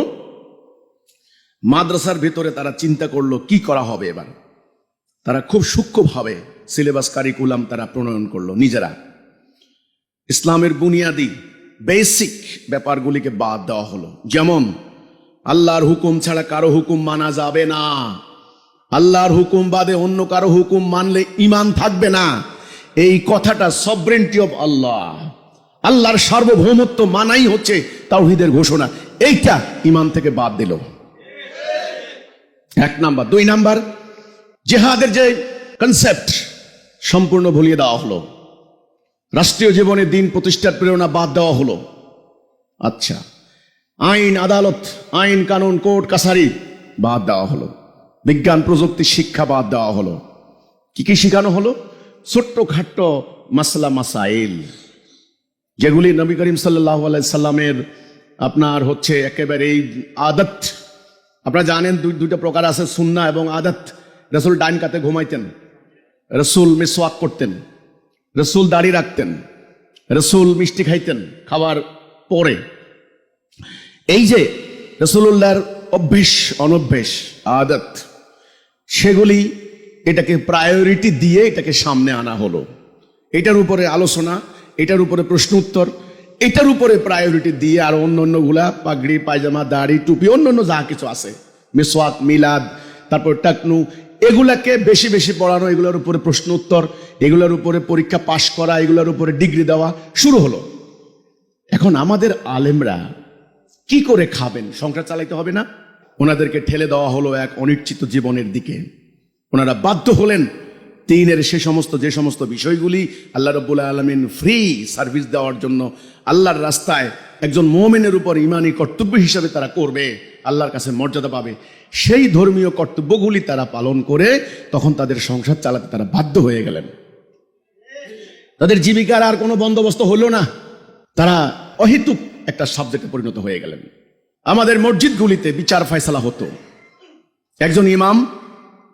মাদ্রাসার ভিতরে তারা চিন্তা করলো কি করা হবে। এবার তারা খুব সূক্ষ্মভাবে সিলেবাস কারিকুলাম তারা প্রণয়ন করলো নিজেরা। ইসলামের বুনিয়াদি বেসিক ব্যাপারগুলিকে বাদ দেওয়া হলো, যেমন আল্লাহর হুকুম ছাড়া কারো হুকুম মানা যাবে না, আল্লাহর হুকুম বাদে অন্য কারো হুকুম মানলে ঈমান থাকবে না। এই কথাটা সভরেন্টি অফ আল্লাহ, আল্লাহর সার্বভৌমত্ব মানাই হচ্ছে তাওহীদের ঘোষণা, এইটা ঈমান থেকে বাদ দিল। এক নাম্বার। দুই নাম্বার, জিহাদের যে কনসেপ্ট সম্পূর্ণ ভুলিয়ে দেওয়া হলো, রাষ্ট্রীয় জীবনে দিন প্রতিষ্ঠার প্রেরণা বাদ দেওয়া হলো। আচ্ছা, আইন আদালত, আইন কানুন, কোর্ট কাছারি বাদ দেওয়া হলো, বিজ্ঞান প্রযুক্তি শিক্ষা বাদ দেওয়া হলো। কি কি শিখানো হলো? ছোট্ট খাট্ট মাসলা মাসাইল, যেগুলি নবী করিম সাল্লাল্লাহু আলাইহি সাল্লামের আপনার হচ্ছে একেবারে আদত। আপনারা জানেন দুইটা প্রকার আছে, সুন্নাহ এবং আদত। রাসূল ডাইন কাতে ঘুমাইতেন, রাসূল মিসওয়াক করতেন, রাসূল দাড়ি রাখতেন, রাসূল মিষ্টি খাইতেন খাবার পরে। এই যে রাসূলুল্লাহর অভ্যেস অনভ্যেস আদত, সেগুলি এটাকে প্রায়োরিটি দিয়ে এটাকে সামনে আনা হলো। এটার উপরে আলোচনা, এটার উপরে প্রশ্ন উত্তর, এটার উপরে প্রায়োরিটি দিয়ে আর অন্য গুলা পাগড়ি, পায়জামা, দাড়ি, টুপি, অন্য যা কিছু আছে, মিসওয়াক, মিলাদ, তারপর টাকনু, এগুলাকে বেশি বেশি পড়ানো, এগুলোর উপরে প্রশ্ন উত্তর, এগুলোর উপরে পরীক্ষা পাশ করা, এগুলোর উপরে ডিগ্রি দেওয়া শুরু হলো। এখন আমাদের আলেমরা কি করে খাবেন? সংসার চালাইতে হবে না? ওনাদেরকে ঠেলে দেওয়া হলো এক অনিশ্চিত জীবনের দিকে। ওনারা বাধ্য হলেন তিনের যে সমস্ত বিষয়গুলি আল্লাহ রাব্বুল আলামিন ফ্রি সার্ভিস দেওয়ার জন্য আল্লাহর রাস্তায় একজন মুমিনের উপর ঈমানি কর্তব্য হিসাবে তারা করবে, আল্লাহর কাছে মর্যাদা পাবে, সেই ধর্মীয় কর্তব্যগুলি তারা পালন করে তখন তাদের সংসার চালাতে তারা বাধ্য হয়ে গেলেন। তাদের জীবিকার আর কোনো বন্দোবস্ত হলো না, তারা অহেতুক একটা সাবজেক্টে পরিণত হয়ে গেলেন। আমাদের মসজিদগুলিতে বিচার ফয়সালা হতো, একজন ইমাম,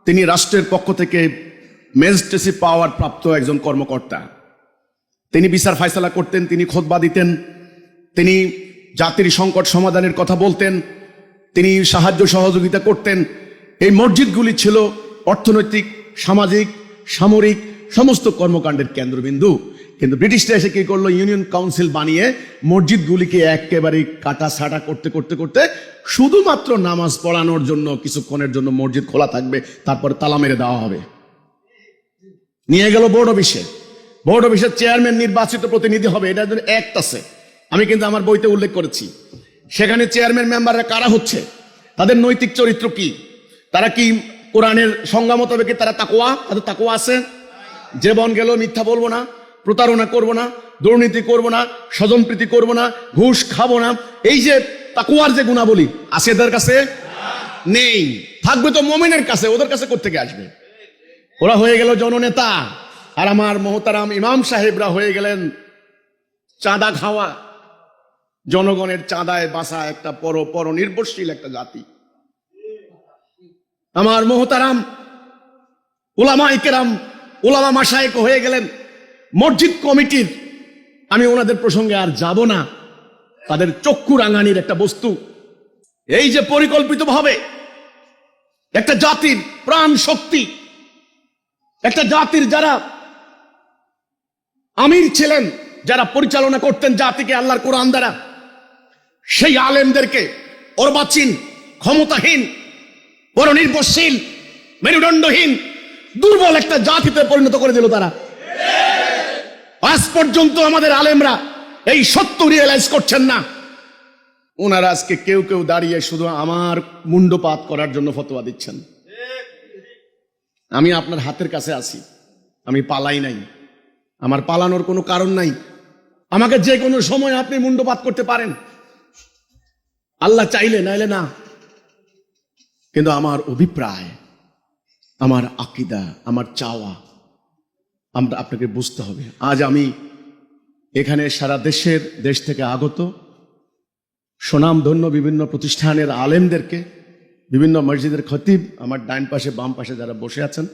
তিনি রাষ্ট্রের পক্ষ থেকে ম্যাজিস্ট্রেসি পাওয়ার প্রাপ্ত একজন কর্মকর্তা, তিনি বিচার ফয়সালা করতেন, তিনি খুতবা দিতেন, তিনি জাতির সংকট সমাধানের কথা বলতেন, তিনি সাহায্য সহযোগিতা করতেন। এই মসজিদগুলি ছিল অর্থনৈতিক, সামাজিক, সামরিক সমস্ত কর্মকাণ্ডের কেন্দ্রবিন্দু। কিন্তু ব্রিটিশরা এসে কি করলো? ইউনিয়ন কাউন্সিল বানিয়ে মসজিদগুলিকে একেবারে কাটা ছাটা করতে করতে করতে শুধুমাত্র নামাজ পড়ানোর জন্য কিছুক্ষণের জন্য মসজিদ খোলা থাকবে, তারপরে তালা মেরে দেওয়া হবে। নিয়ে গেল বোর্ড অফিসে, বোর্ড অফিসের চেয়ারম্যান নির্বাচিত প্রতিনিধি হবে, এটার জন্য অ্যাক্ট আছে, আমি কিন্তু আমার বইতে উল্লেখ করেছি। সেখানে চেয়ারম্যান মেম্বাররা কারা হচ্ছে, তাদের নৈতিক চরিত্র কি, তারা কি কোরআনের সংজ্ঞা মোতাবেক তারা তাকওয়া, তাদের তাকওয়া আছে? যে বন গেল মিথ্যা বলবো না, প্রতারণা করবো না, দুর্নীতি করবো না, স্বজনপ্রীতি করবো না, ঘুষ খাবো না, এই যে তাকওয়ার যে গুণাবলী আছে এদের কাছে নেই। থাকবে তো মুমিনের কাছে, ওদের কাছে কোত্থেকে আসবে? ওরা হয়ে গেল জননেতা, আর আমার মোহতারাম ইমাম সাহেবরা হয়ে গেলেন চাঁদা খাওয়া, জনগণের চাঁদায় বাসা একটা পর নির্ভরশীল একটা জাতি। আমার মোহতারাম উলামায়ে কেরাম, উলামা মাশায়েখ হয়ে গেলেন মসজিদ কমিটির, আমি ওনাদের প্রসঙ্গে আর যাব না, তাদের চক্ষু রাঙানির একটা বস্তু। এই যে পরিকল্পিতভাবে একটা জাতির প্রাণ শক্তি, একটা জাতির যারা আমির ছিলেন, যারা পরিচালনা করতেন জাতিকে আল্লাহর কোরআন দ্বারা, সেই আলেমদেরকে অর্বাচীন, ক্ষমতাহীন, পরনির্ভরশীল, মেরুদণ্ডহীন, দুর্বল একটা জাতিতে পরিণত করে দিল তারা। আজ পর্যন্ত আমাদের আলেমরা এই সত্য রিয়েলাইজ করছেন না। ওনারা আজকে কেউ কেউ দাঁড়িয়ে শুধু আমার মুন্ডপাত করার জন্য ফতোয়া দিচ্ছেন। আমি আপনার হাতের কাছে আছি, আমি পালাই নাই, আমার পালানোর কোনো কারণ নাই। আমাকে যে কোনো সময় আপনি মুন্ডপাত করতে পারেন, আল্লাহ চাইলে, নাইলে না। কিন্তু আমার অভিপ্রায়, আমার আকীদা, আমার চাওয়া আপনাকে বুঝতে হবে। আজ আমি এখানে সারা দেশ থেকে আগত সুনামধন্য বিভিন্ন প্রতিষ্ঠানের আলেমদেরকে, বিভিন্ন মসজিদের খতিব, আমার ডাইন পাশে বাম পাশে যারা বসে আছেন,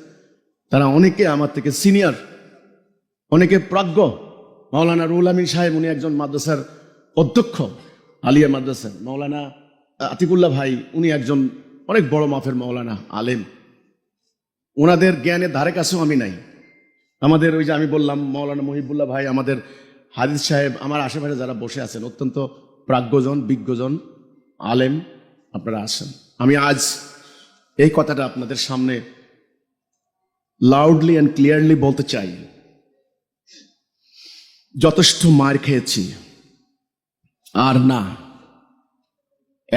তারা অনেকে আমার থেকে সিনিয়র, অনেকে প্রাজ্ঞ। মাওলানা রুহুল আমিন সাহেব, উনি একজন মাদ্রাসার অধ্যক্ষ, আলিয়া মাদ্রাসার। মাওলানা আতিকুল্লাহ ভাই, উনি একজন অনেক বড় মাফের মাওলানা আলেম। ওনাদের জ্ঞানের ধারে কাছেও আমি নাই। আমাদের ওই যে আমি বললাম মাওলানা মহিবুল্লাহ ভাই, আমাদের হাদিস সাহেব, আমার আশেপাশে যারা বসে আছেন অত্যন্ত প্রাজ্ঞজন, বিজ্ঞজন, আলেম, আপনারা আসেন। আমি আজ এই কথাটা আপনাদের সামনে লাউডলি অ্যান্ড ক্লিয়ারলি বলতে চাই। যথেষ্ট মার খেয়েছি, আর না।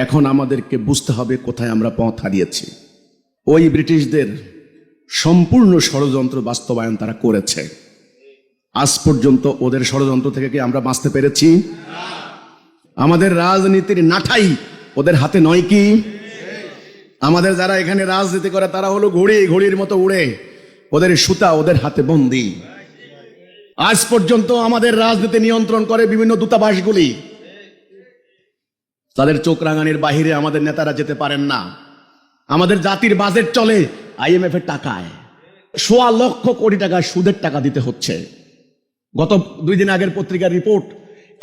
এখন আমাদেরকে বুঝতে হবে কোথায় আমরা পথ হারিয়েছি। ওই ব্রিটিশদের সম্পূর্ণ ষড়যন্ত্র বাস্তবায়ন তারা করেছে। আজ পর্যন্ত ওদের ষড়যন্ত্র থেকে কি আমরা বাঁচতে পেরেছি? আমাদের রাজনীতির নাঠাই ওদের হাতে নয় কি? আমাদের যারা এখানে রাজনীতি করে তারা হলো ঘুড়ির মতো উড়ে, ওদের সুতা ওদের হাতে বন্দী। আজ পর্যন্ত আমাদের রাজনীতি নিয়ন্ত্রণ করে বিভিন্ন দূতাবাসগুলি। তাদের চোখ রাঙানির বাহিরে আমাদের নেতারা যেতে পারেন না। আমাদের জাতির বাজেট চলে IMF এর টাকায়। 1.25 লক্ষ কোটি টাকা সুদের টাকা দিতে হচ্ছে। গত 2 দিন আগের পত্রিকার রিপোর্ট,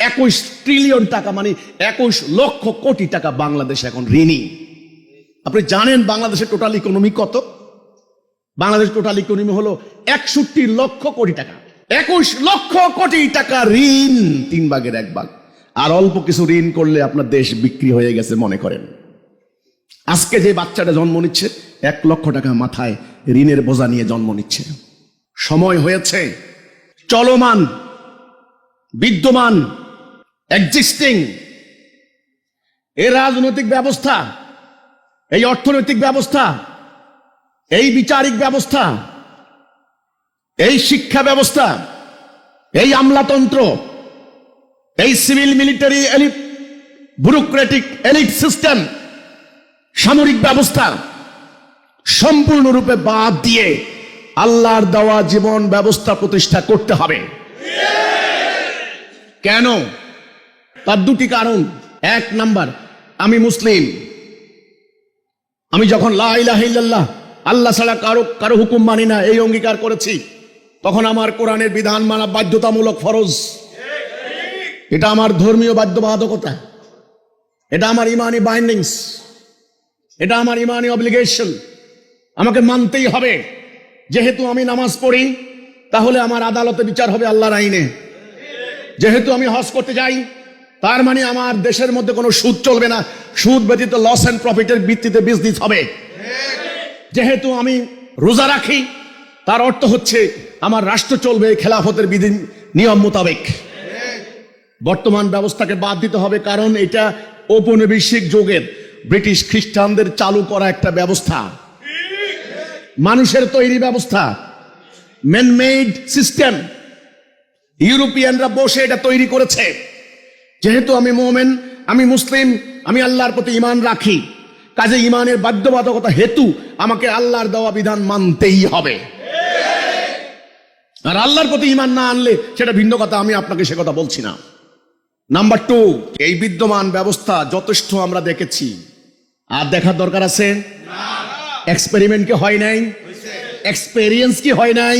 21 ট্রিলিয়ন টাকা, মানে 21 লক্ষ কোটি টাকা বাংলাদেশ এখন ঋণী। আপনি জানেন বাংলাদেশের টোটাল ইকোনমি কত? বাংলাদেশ টোটাল ইকোনমি হলো 61 লক্ষ কোটি টাকা। 21 লক্ষ কোটি টাকা ঋণ, 3 ভাগের 1 ভাগ। আর অল্প কিছু ঋণ করলে আপনার দেশ বিক্রি হয়ে গেছে মনে করেন। আজকে যে বাচ্চাটা জন্ম নিচ্ছে 1 লক্ষ টাকা মাথায় ঋণের বোঝা নিয়ে জন্ম নিচ্ছে। সময় হয়েছে চলমান, বিদ্যমান, এক্সিস্টিং এই রাজনৈতিক ব্যবস্থা, এই অর্থনৈতিক ব্যবস্থা, এই বিচারিক ব্যবস্থা, এই শিক্ষা ব্যবস্থা, এই আমলাতন্ত্র, এই civil military elite, bureaucratic elite system, সামরিক ব্যবস্থা সম্পূর্ণরূপে বাদ দিয়ে আল্লাহর দেওয়া জীবন ব্যবস্থা প্রতিষ্ঠা করতে হবে। কেন? তার 2টি কারণ। 1 নাম্বার, আমি মুসলিম। আমি যখন লা ইলাহা ইল্লাল্লাহ, আল্লাহ ছাড়া কারো হুকুম মানি না, এই অঙ্গীকার করেছি, তখন আমার কোরআনের বিধান মানা বাধ্যতামূলক, ফরজ। এটা আমার ধর্মীয় বাধ্যবাধকতা, এটা আমার ইমানি বাইন্ডিংস, এটা আমার ইমানি অব্লিগেশন। আমাকে মানতেই হবে। যেহেতু আমি নামাজ পড়ি, তাহলে আমার আদালতে বিচার হবে আল্লাহর আইনে। যেহেতু আমি হজ করতে যাই, তার মানে আমার দেশের মধ্যে কোনো সুদ চলবে না, সুদ ব্যতীত লস এন্ড প্রফিটের ভিত্তিতে বিজনেস হবে। যেহেতু আমি রোজা রাখি, তার অর্থ হচ্ছে আমার রাষ্ট্র চলবে খেলাফতের বিধি নিয়ম মোতাবেক। বর্তমান ব্যবস্থাকে বাদ দিতে হবে, কারণ এটা ঔপনিবেশিক যুগের ব্রিটিশ খ্রিস্টানদের চালু করা একটা ব্যবস্থা, মানুষের তৈরি ব্যবস্থা, ম্যানমেড সিস্টেম। ইউরোপিয়ানরা বসে এটা তৈরি করেছে। যেহেতু আমি মুমিন, আমি মুসলিম, আমি আল্লাহর প্রতি ঈমান রাখি, কাজে ঈমানের বাধ্যবাধকতা হেতু আমাকে আল্লাহর দেওয়া বিধান মানতেই হবে। আর আল্লাহর প্রতি ঈমান না আনলে সেটা ভিন্ন কথা, আমি আপনাকে সে কথা বলছি না। নাম্বার 2, এই বিদ্যমান ব্যবস্থা যথেষ্ট আমরা দেখেছি, আর দেখার দরকার আছে? এক্সপেরিমেন্ট কি হয় নাই? এক্সপেরিয়েন্স কি হয় নাই?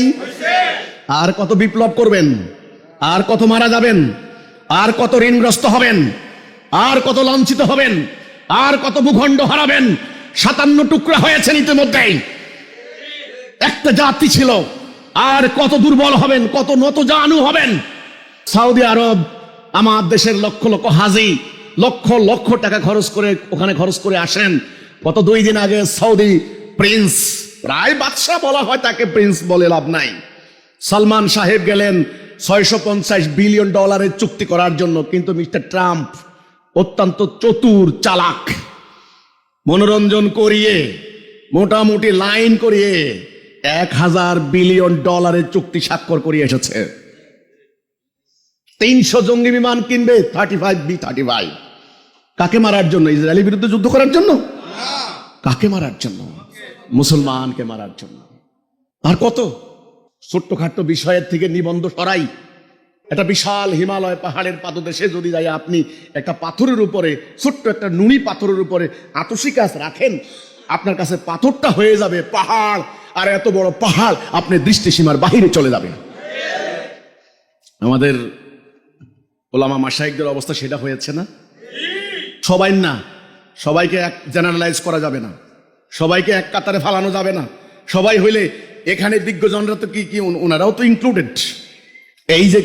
আর কত বিপ্লব করবেন? আর কত মারা যাবেন? আর কত ঋণগ্রস্ত হবেন? আর কত লাঞ্ছিত হবেন? আর কত ভূখণ্ড হারাবেন? 57 টুকরা হয়েছেন ইতিমধ্যেই। একটা জাতি ছিল, আর কত দুর্বল হবেন, কত নতজানু হবেন। সৌদি আরব আমার দেশের লক্ষ লক্ষ হাজি লক্ষ লক্ষ টাকা খরচ করে ওখানে খরচ করে আসেন। গত 2 দিন আগে সৌদি প্রিন্স, প্রায় বাদশাহ বলা হয় তাকে, প্রিন্স বলে লাভ নাই, সালমান সাহেব গেলেন $650 বিলিয়ন চুক্তি করার জন্য, কিন্তু মিস্টার ট্রাম্প অত্যন্ত চতুর চালাক, মনোরঞ্জন করিয়ে মোটামুটি লাইন করিয়ে $1000 বিলিয়ন চুক্তি স্বাক্ষর করিয়ে এসেছে। 300 জঙ্গি বিমান কিনবে, 35B-35। কাকে মারার জন্য? ইসরায়েলের বিরুদ্ধে যুদ্ধ করার জন্য? কাকে মারার জন্য? মুসলমানকে মারার জন্য। আর কত ছোট্টখাট্ট বিষয়ের থেকে নিবন্ধ সরাই। একটা বিশাল হিমালয় পাহাড়ের পাদদেশে যদি যাই, আপনি একটা পাথরের উপরে, ছোট্ট একটা নুনি পাথরের উপরে আতসী গাছ রাখেন, আপনার কাছে পাথরটা হয়ে যাবে পাহাড়, আর এত বড় পাহাড় আপনি দৃষ্টিসীমার বাহিরে চলে যাবে। আমাদের ওলামা মাশায়েখদের অবস্থা সেটা হয়েছে না? সবাই না, সবাইকে এক জেনারেলাইজ করা যাবে না, সবাইকে এক কাতারে ফালানো যাবে না। সবাই হইলে এখানে দিগ্গজনরা তো কি ওনারাও তো ইনক্লুডেড। এই যে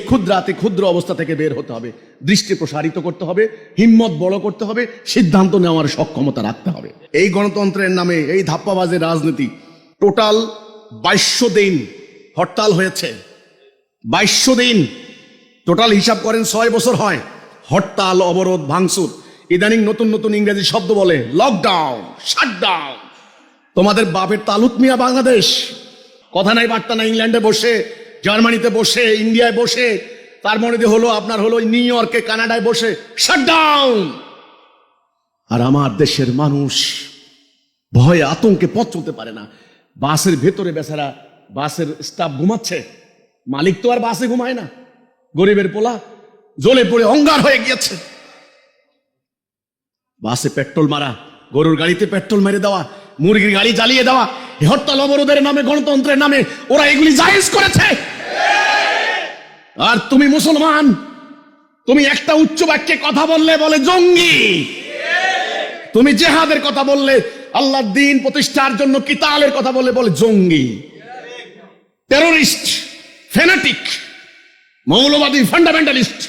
ক্ষুদ্র অবস্থা থেকে বের হতে হবে, দৃষ্টি প্রসারিত করতে হবে, হিম্মত বড় করতে হবে, সিদ্ধান্ত নেওয়ার সক্ষমতা রাখতে হবে। এই গণতন্ত্রের নামে এই ধাপ্পাবাজের রাজনীতি, টোটাল 2200 দিন হরতাল হয়েছে। 2200 দিন টোটাল হিসাব করেন, 6 বছর হয় হরতাল, অবরোধ, ভাঙচুর। ইদানিং নতুন নতুন ইংরেজি শব্দ বলে, লকডাউন, শাটডাউন। তোমাদের বাপের তালুক মিয়া বাংলাদেশ, কথা নাই বার্তা নাই, ইংল্যান্ডে বসে, জার্মানিতে বসে, ইন্ডিয়ায় বসে, তার মনে হলো আপনার হলো নিউ ইয়র্কে, কানাডায় বসে শাটডাউন। আর আমার দেশের মানুষ ভয়ে আতঙ্কে পথ চলতে পারে না। বাসের ভেতরে বেচারা, বাসের স্টাফ ঘুমাচ্ছে, মালিক তো আর বাসে ঘুমায় না। গরিবের পোলা জ্বলে পড়ে অঙ্গার হয়ে গিয়েছে। বাসে পেট্রোল মারা, গরুর গাড়িতে পেট্রোল মেরে দেওয়া, মুরগির গাড়ি জ্বালিয়ে দেওয়া, হরতাল অবরোধের নামে, গণতন্ত্রের নামে ওরা এগুলি জায়েজ করেছে। আর তুমি মুসলমান, তুমি একটা উচ্চ বাক্যে কথা বললে বলে জঙ্গি, তুমি জেহাদের কথা বললে, আল্লাহর দ্বীন প্রতিষ্ঠার জন্য কিতালের কথা বললে বলে জঙ্গি, টেররিস্ট, ফ্যানাটিক, মৌলবাদী, ফান্ডামেন্টালিস্ট।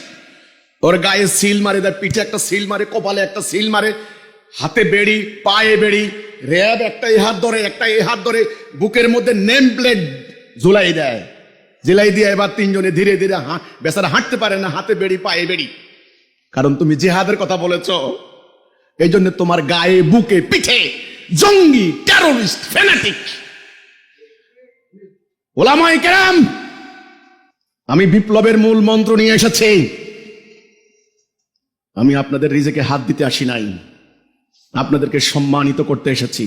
ওর গায়ে সিল মারে দেয়, পিঠে একটা সিল মারে, কপালে একটা সিল মারে, হাতে বেড়ি, পায়ে বেড়ি, র্যাব একটা এই হাত ধরে, একটা এই হাত ধরে, বুকের মধ্যে নেম প্লেট ঝুলাই দেয়, জেলাই দিয়ে এবার 3 জনে ধীরে ধীরে বেচারা হাঁটতে পারে না, হাতে বেড়ি, পায়ে বেড়ি। কারণ তুমি জিহাদের কথা বলেছ, এই জন্য তোমার গায়ে, বুকে, পিঠে জঙ্গি, টেররিস্ট, ফ্যানাটিক। ওলামায়ে কেরাম, আমি বিপ্লবের মূল মন্ত্র নিয়ে এসেছি। আমি আপনাদের রিজেকে হাত দিতে আসি নাই, আপনাদেরকে সম্মানিত করতে এসেছি।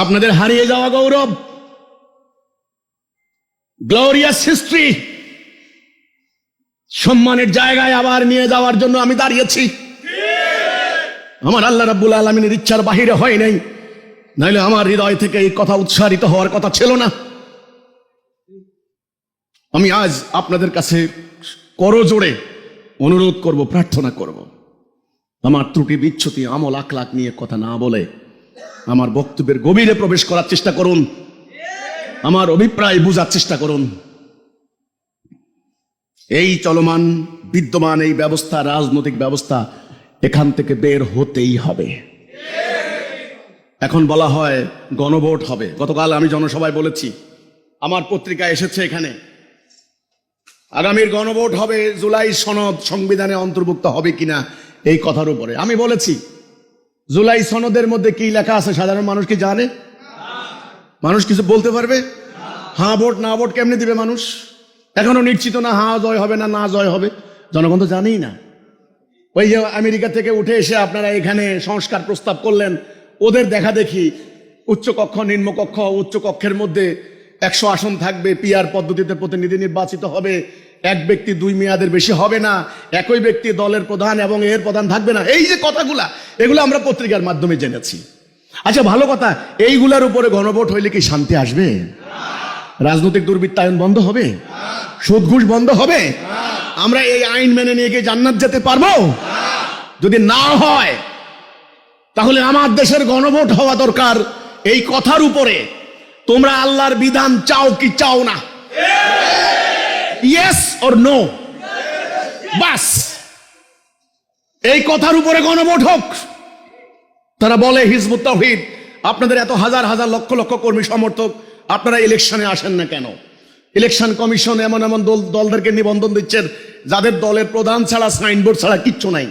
আপনাদের হারিয়ে যাওয়া গৌরব, গ্লোরিয়াস হিস্ট্রি, সম্মানের জায়গায় আবার নিয়ে যাওয়ার জন্য আমি দাঁড়িয়েছি। আমার আল্লাহ রাব্বুল আলামিনের ইচ্ছার বাহিরে হয় নাই, নাইলে আমার হৃদয় থেকে এই কথা উচ্চারিত হওয়ার কথা ছিল না। আমি আজ আপনাদের কাছে করজোড়ে অনুরোধ করব, প্রার্থনা করব, আমার ত্রুটি বিচ্ছুতি, আমল আখলাক নিয়ে কথা না বলে আমার বক্তব্যের গভীরে প্রবেশ করার চেষ্টা করুন, আমার অভিপ্রায় বুঝার চেষ্টা করুন। এই চলমান বিদ্যমান এই ব্যবস্থা, রাজনৈতিক ব্যবস্থা, এখান থেকে বের হতেই হবে। এখন বলা হয় গণভোট হবে। গতকাল আমি জনসভায় বলেছি, আমার পত্রিকা এসেছে এখানে, আগামীর গণভোট হবে, জুলাই সনদ সংবিধানে অন্তর্ভুক্ত হবে কিনা এই কথার উপরে। আমি বলেছি, জুলাই সনদের মধ্যে কি লেখা আছে সাধারণ মানুষ কি জানে? মানুষ কিছু বলতে পারবে? হ্যাঁ ভোট না ভোট কেমনে দিবে মানুষ? এখনো নিশ্চিত না হ্যাঁ জয় হবে না না জয় হবে, জনগণ তো জানেই না। ওই যে আমেরিকা থেকে উঠে এসে আপনারা এখানে সংস্কার প্রস্তাব করলেন, ওদের দেখা দেখি উচ্চকক্ষ, নিম্নকক্ষ, উচ্চকক্ষের মধ্যে 100 আসন থাকবে, পিআর পদ্ধতিতে প্রতিনিধি নির্বাচিত হবে, এক ব্যক্তি 2 মেয়াদের বেশি হবে না, একই ব্যক্তি দলের প্রধান এবং এর প্রধান থাকবে না। এই যে কথাগুলা, এগুলো আমরা পত্রিকার মাধ্যমে জেনেছি। আচ্ছা ভালো কথা, এইগুলার উপরে গণভোট হইলে কি শান্তি আসবে? রাজনৈতিক দুর্বৃত্তায়ন বন্ধ হবে? সুদ ঘুষ বন্ধ হবে? আমরা এই আইন মেনে নিয়ে গিয়ে জান্নাত যেতে পারবো? যদি না হয় তাহলে আমার দেশের গণভোট হওয়া দরকার এই কথার উপরে, তোমরা আল্লাহর বিধান চাও কি চাও না, ইয়েস অর নো, বাস এই কথার উপরে গণভোট হোক। তারা বলে হিজবুত তাওহীদ, আপনাদের এত হাজার হাজার লক্ষ লক্ষ কর্মী সমর্থক, আপনারা ইলেকশনে আসেন না কেন? ইলেকশন কমিশন এমন এমন দলদেরকে নিবন্ধন দিচ্ছেন যাদের দলের প্রধান ছাড়া, সাইনবোর্ড ছাড়া কিচ্ছু নাই।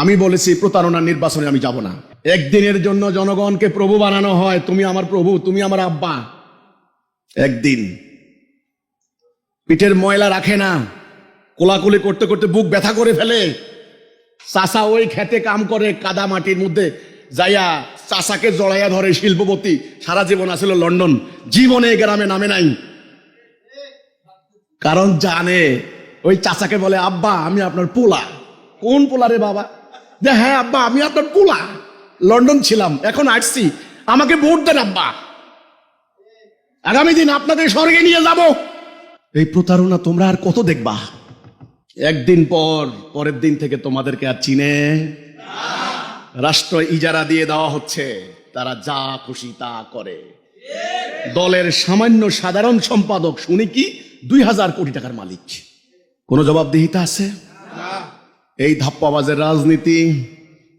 আমি বলেছি প্রতারণার নির্বাচনে আমি যাব না। একদিনের জন্য জনগণকে প্রভু বানানো হয়, তুমি আমার প্রভু, তুমি আমার আব্বা। একদিন পিঠের ময়লা রাখে না, কোলাকুলি করতে করতে বুক ব্যথা করে ফেলে। চাষা ওই খেতে কাম করে, কাদা মাটির মধ্যে যাইয়া চাষাকে জড়াইয়া ধরে শিল্পপতি। সারা জীবন আসছিল লন্ডন, জীবনে গ্রামে নামে নাই। কারণ জানে ওই চাচাকে বলে, আব্বা আমি আপনার পোলা। কোন পোলা রে বাবা? যে হ্যাঁ আব্বা আমি আপনার পোলা, লন্ডন ছিলাম, এখন আসছি, আমাকে ভোট দেন আব্বা, আগামী দিন আপনাদের স্বর্গে নিয়ে যাব। এই প্রতারণা তোমরা আর কত দেখবা? একদিন পরের দিন থেকে তোমাদেরকে আর চিনে। রাষ্ট্র ইজারা দিয়ে দেওয়া হচ্ছে, তারা যা খুশি তা করে। দলের সামান্য সাধারণ সম্পাদক শুনি কি 2000 কোটি টাকার মালিক। কোন জবাবদিহিতা আছে? এই ধাপ্পাবাজের রাজনীতি,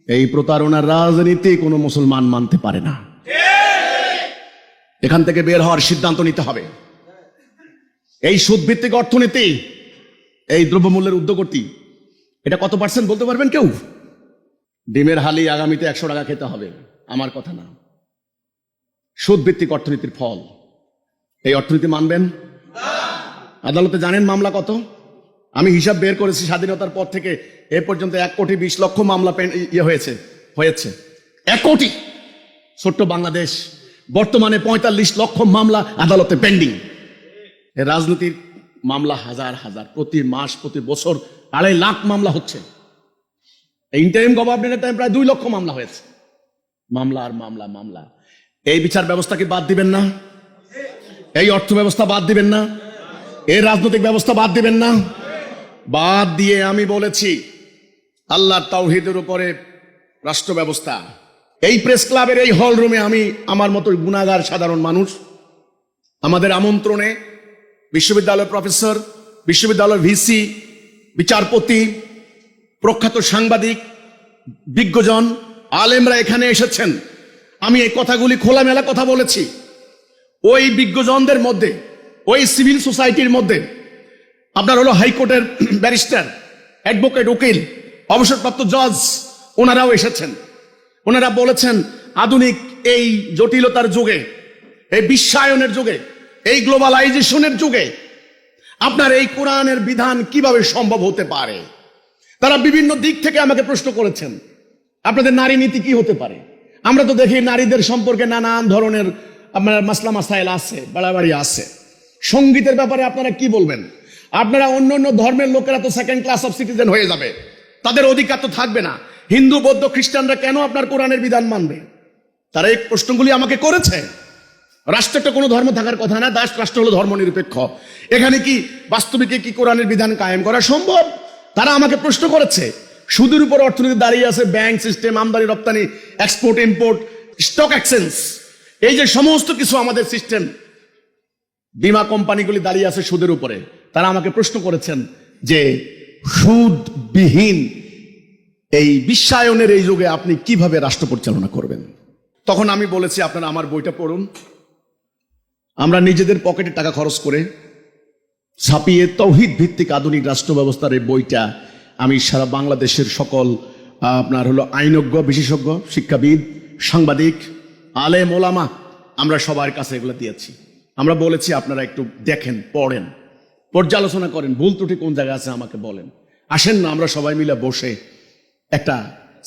এই প্রতারণার রাজনীতি কোনো মুসলমান মানতে পারে না। এখান থেকে বের হওয়ার সিদ্ধান্ত নিতে হবে। এই সুদভিত্তিক অর্থনীতি, এই দ্রব্যমূল্যের ঊর্ধ্বগতি, এটা কত পার্সেন্ট বলতে পারবেন কেউ? ডিমের হালি আগামীতে 100 টাকা খেতে হবে, আমার কথা না। সুদভিত্তিক অর্থনীতির ফল। এই অর্থনীতি মানবেন? আদালতে জানেন মামলা কত? আমি হিসাব বের করেছি, স্বাধীনতার পর থেকে এ পর্যন্ত 1,20,00,000 মামলা হয়েছে 1 কোটি। ছোট্ট বাংলাদেশ, বর্তমানে 45 লক্ষ মামলা আদালতে পেন্ডিং। রাজনীতির মামলা হাজার হাজার, প্রতি মাস প্রতি বছর 2.5 লাখ মামলা হচ্ছে। ইন্টারিম গভর্নমেন্টের টাইম প্রায় 2 লক্ষ মামলা হয়েছে। মামলা আর মামলা, মামলা। এই বিচার ব্যবস্থা কি বাদ দিবেন না? এই অর্থ ব্যবস্থা বাদ দিবেন না? এই রাজনৈতিক ব্যবস্থা বাদ দিবেন না? বাদ দিয়ে আমি বলেছি আল্লাহর তাওহীদের উপরে রাষ্ট্র ব্যবস্থা। এই প্রেস ক্লাবের এই হল রুমে আমি আমার মতো গুণাগার সাধারণ মানুষ, আমাদের আমন্ত্রণে বিশ্ববিদ্যালয়ের প্রফেসর, বিশ্ববিদ্যালয়ের ভিসি, বিচারপতি, প্রখ্যাত সাংবাদিক, বিজ্ঞজন, আলেমরা এখানে এসেছেন। আমি এই কথাগুলি খোলামেলা কথা বলেছি। ওই বিজ্ঞজনদের মধ্যে, ওই সিভিল সোসাইটির মধ্যে আপনার হলো হাইকোর্টের ব্যারিস্টার, অ্যাডভোকেট, উকিল, অবসরপ্রাপ্ত জজ, ওনারাও এসেছেন। ওনারা বলেছেন আধুনিক এই জটিলতার যুগে, এই বিশ্বায়নের যুগে, এই গ্লোবালাইজেশনের যুগে আপনার এই কোরআনের বিধান কিভাবে সম্ভব হতে পারে। তারা বিভিন্ন দিক থেকে আমাকে প্রশ্ন করেছেন, আপনাদের নারী নীতি কি হতে পারে? আমরা তো দেখি নারীদের সম্পর্কে নানান ধরনের আপনার মাসলা মাসাইল আছে, বাড়াবাড়ি আছে। সঙ্গীতের ব্যাপারে আপনারা কি বলবেন? আপনারা অন্য অন্য ধর্মের লোকেরা তো সেকেন্ড ক্লাস অফ সিটিজেন হয়ে যাবে, তাদের অধিকার তো থাকবে না। হিন্দু, বৌদ্ধ, খ্রিস্টানরা কেন আপনার কোরআনের বিধান মানবে? তারা এই প্রশ্নগুলি আমাকে করেছে। রাষ্ট্রটা কোনো ধর্ম থাকার কথা না, রাষ্ট্র হলো ধর্ম নিরপেক্ষ। এখানে কি বাস্তবিকে কি কোরআনের বিধান কায়েম করা সম্ভব? তারা আমাকে প্রশ্ন করেছে। সুদের উপর অর্থনীতি দাঁড়িয়ে আছে, ব্যাংক সিস্টেম, আমদানি রপ্তানি, এক্সপোর্ট ইম্পোর্ট, স্টক এক্সচেঞ্জ, এই যে সমস্ত কিছু আমাদের সিস্টেম, বীমা কোম্পানিগুলি দাঁড়িয়ে আছে সুদের উপরে। তারা আমাকে প্রশ্ন করেছেন যে সুদবিহীন এই বিশ্বায়নের এই যুগে আপনি কিভাবে রাষ্ট্র পরিচালনা করবেন? তখন আমি বলেছি আপনারা আমার বইটা পড়ুন। আমরা নিজেদের পকেটে টাকা খরচ করে ছাপিয়ে তৌহিদ ভিত্তিক আধুনিক রাষ্ট্র ব্যবস্থার এই বইটা আমি সারা বাংলাদেশের সকল আপনার হলো আইনজ্ঞ, বিশেষজ্ঞ, শিক্ষাবিদ, সাংবাদিক, আলেম, ওলামা, আমরা সবার কাছে এগুলো দিয়েছি। আমরা বলেছি আপনারা একটু দেখেন, পড়েন, পর্যালোচনা করেন, ভুল ত্রুটি কোন জায়গায় আছে আমাকে বলেন। আসেন না আমরা সবাই মিলে বসে একটা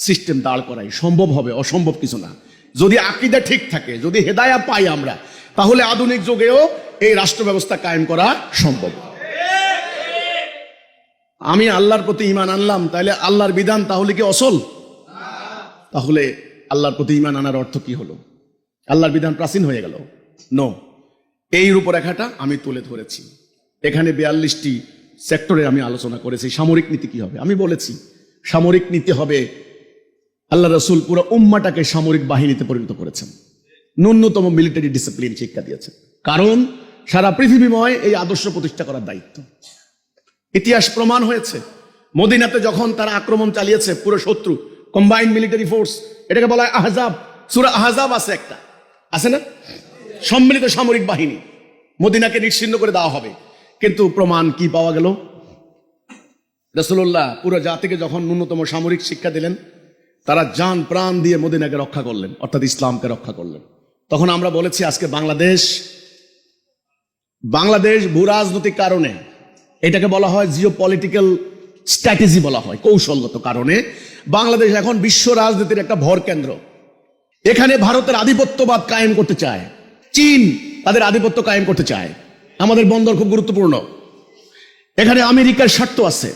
সিস্টেম দাঁড় করাই। সম্ভব হবে, অসম্ভব কিছু না। যদি আকীদা ঠিক থাকে, যদি হেদায়া পাই আমরা, তাহলে আধুনিক যুগেও এই রাষ্ট্র ব্যবস্থা কায়েম করা সম্ভব। আমি আল্লাহর প্রতি ঈমান আনলাম, তাহলে আল্লাহর বিধান তাহলে কি অসল? তাহলে আল্লাহর প্রতি ঈমান আনার অর্থ কি হলো? আল্লাহর বিধান প্রাচীন হয়ে গেল? নো। এই রূপরেখাটা আমি তুলে ধরেছি। এখানে 42টি সেক্টরে আমি আলোচনা করেছি। সামরিক নীতি কি হবে? আমি বলেছি সামরিক নীতি হবে, আল্লাহ রাসূল পুরো উম্মাটাকে সামরিক বাহিনীতে পরিণত করেছেন, ন্যূনতম মিলিটারি ডিসিপ্লিন শিক্ষা দিয়েছেন। কারণ সারা পৃথিবীময় এই আদর্শ প্রতিষ্ঠা করার দায়িত্ব। ইতিহাস প্রমাণ হয়েছে, মদিনাতে যখন তারা আক্রমণ চালিয়েছে, পুরো শত্রু কম্বাইন্ড মিলিটারি ফোর্স, এটাকে বলা হয় আহজাব। সূরা আহজাব আছে একটা, আছে না? সম্মিলিত সামরিক বাহিনী, মদিনাকে নিশ্চিহ্ন করে দেওয়া হবে। কিন্তু প্রমাণ কি পাওয়া গেল? রাসূলুল্লাহ পুরো জাতিকে যখন ন্যূনতম সামরিক শিক্ষা দিলেন, তারা জান প্রাণ দিয়ে মদিনাকে রক্ষা করলেন, অর্থাৎ ইসলামকে রক্ষা করলেন। তখন আমরা বলেছি আজকে বাংলাদেশ ভূ রাজনৈতিক কারণে, এটাকে বলা হয় জিও পলিটিক্যাল স্ট্র্যাটেজি বলা হয়, কৌশলগত কারণে বাংলাদেশ এখন বিশ্ব রাজনীতির একটা ভর কেন্দ্র। এখানে ভারতের আধিপত্যবাদ কায়েম করতে চায়, চীন তাদের আধিপত্য কায়েম করতে চায়। আমাদের বন্দর খুব গুরুত্বপূর্ণ, এখানে আমেরিকার স্বার্থ আছে,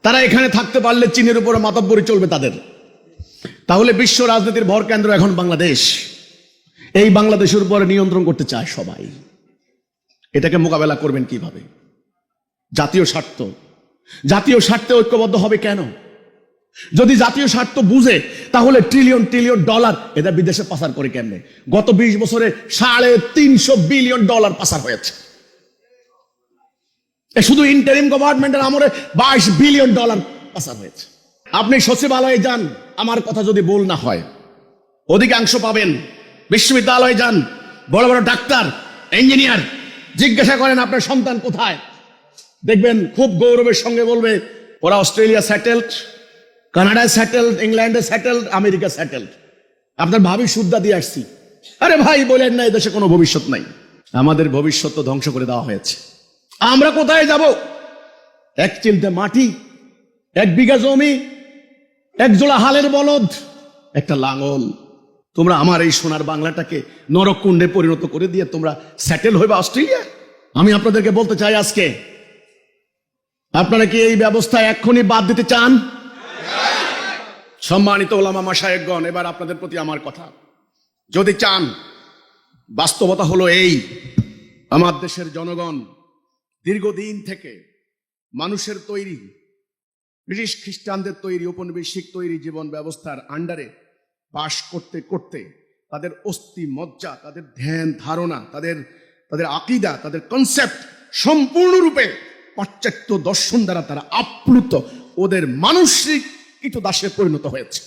তারা এখানে থাকতে পারলে চীনের উপরে মাতব্বরি চলবে তাদের। তাহলে বিশ্ব রাজনীতির ভর কেন্দ্র এখন বাংলাদেশ, এই বাংলাদেশের উপরে নিয়ন্ত্রণ করতে চায় সবাই। এটাকে মোকাবেলা করবেন কিভাবে? জাতীয় স্বার্থে ঐক্যবদ্ধ হবে কেন? যদি জাতীয় স্বার্থ বুঝে তাহলে ট্রিলিয়ন ট্রিলিয়ন ডলার এদের বিদেশে পাচার করে কেমনে? গত 20 বছরে $350 বিলিয়ন পাচার হয়েছে। শুধু ইন্টারিম গভর্নমেন্টের আমলে $22 বিলিয়ন পাচার হয়েছে। আপনি সচিবালয়ে যান, আমার কথা যদি ভুল না হয়, অধিকাংশ পাবেন। বিশ্ববিদ্যালয়ে যান, বড় বড় ডাক্তার, ইঞ্জিনিয়ার, জিজ্ঞাসা করেন আপনার সন্তান কোথায়, দেখবেন খুব গৌরবের সঙ্গে বলবে ওরা অস্ট্রেলিয়া সেটেলড, কানাডায় সেটেলড, ইংল্যান্ডে সেটেলড, আমেরিকা সেটেলড। আপনার ভাবি সুদ্ধা দিয়ে আসছি। আরে ভাই বলেন না, এদেশে কোনো ভবিষ্যৎ নাই। আমাদের ভবিষ্যৎ তো ধ্বংস করে দেওয়া হয়েছে। আমরা কোথায় যাব? এক চিলতে মাটি, 1 বিঘা জমি, 1 জোড়া হালের বলদ, একটা লাঙল। তোমরা আমার এই সোনার বাংলাটাকে নরককুণ্ডে পরিণত করে দিয়ে তোমরা সেটেল হইবা অস্ট্রেলিয়া? আমি আপনাদেরকে বলতে চাই আজকে, আপনারা কি এই ব্যবস্থা এক্ষুনি বাদ দিতে চান? সম্মানিত ওলামা মাশায়েখগণ, এবার আপনাদের প্রতি আমার কথা, যদি চান, বাস্তবতা হলো এই, আমার দেশের জনগণ দীর্ঘদিন থেকে মানুষের তৈরি, ব্রিটিশ খ্রিস্টানদের তৈরি, ঔপনিবেশিক তৈরি জীবন ব্যবস্থার আন্ডারে বাস করতে করতে তাদের অস্থি মজ্জা, তাদের ধ্যান ধারণা, তাদের আকীদা, তাদের কনসেপ্ট সম্পূর্ণরূপে পাশ্চাত্য দর্শন দ্বারা তারা আপ্লুত, ওদের মানসিক কীটদাসে পরিণত হয়েছে।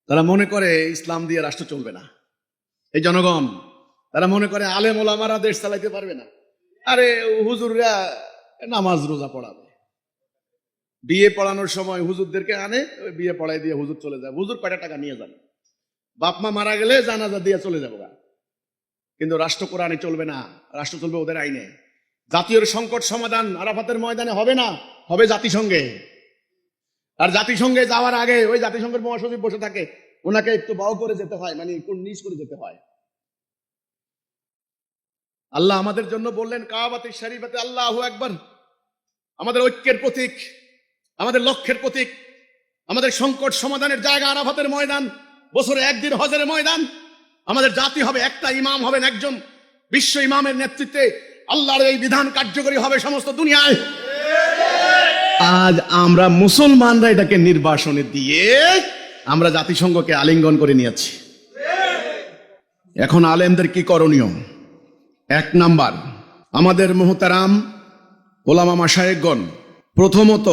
তারা মনে করে ইসলাম দিয়ে রাষ্ট্র চলবে না। এই জনগণ, তারা মনে করে আলেম ওলামারা দেশ চালাইতে পারবে না। আরে হুজুররা নামাজ রোজা পড়াবে, বিয়ে পড়ানোর সময় হুজুরদেরকে আনে, বিয়ে পড়াই দিয়ে হুজুর চলে যায়। হুজুর কয়টা টাকা নিয়ে যান, বাপ মা মারা গেলে জানাজা দিয়ে চলে যাবো। কিন্তু রাষ্ট্র কোরআনে চলবে না, রাষ্ট্র চলবে ওদের আইনে। জাতীয় সংকট সমাধান আরাফাতের ময়দানে হবে না, হবে জাতিসংঘে। আর জাতিসংঘে যাওয়ার আগে ওই জাতিসংঘের মহাসচিব বসে থাকে, ওনাকে একটু বাউ করে যেতে হয়, মানে একটু নিচ করে যেতে হয়। আল্লাহ আমাদের জন্য বললেন কাবাতে শরীফাতে আল্লাহু আকবার, আমাদের ঐক্যের প্রতীক, আমাদের লক্ষ্যের প্রতীক, আমাদের সংকট সমাধানের জায়গা আরাফাতের ময়দান, বছরে একদিন হজের ময়দান। আমাদের জাতি হবে একটা, ইমাম হবেন একজন, বিশ্ব ইমামের নেতৃত্বে আল্লাহর এই বিধান কার্যকরী হবে সমস্ত দুনিয়ায়। আজ আমরা মুসলমানরা এটাকে নির্বাসনে দিয়ে আমরা জাতিসংঘকে আলিঙ্গন করে নিয়েছি। এখন আলেমদের কি করণীয়? 1 নাম্বার, আমাদের মুহতারাম ওলামা মাশায়েখগণ প্রথমত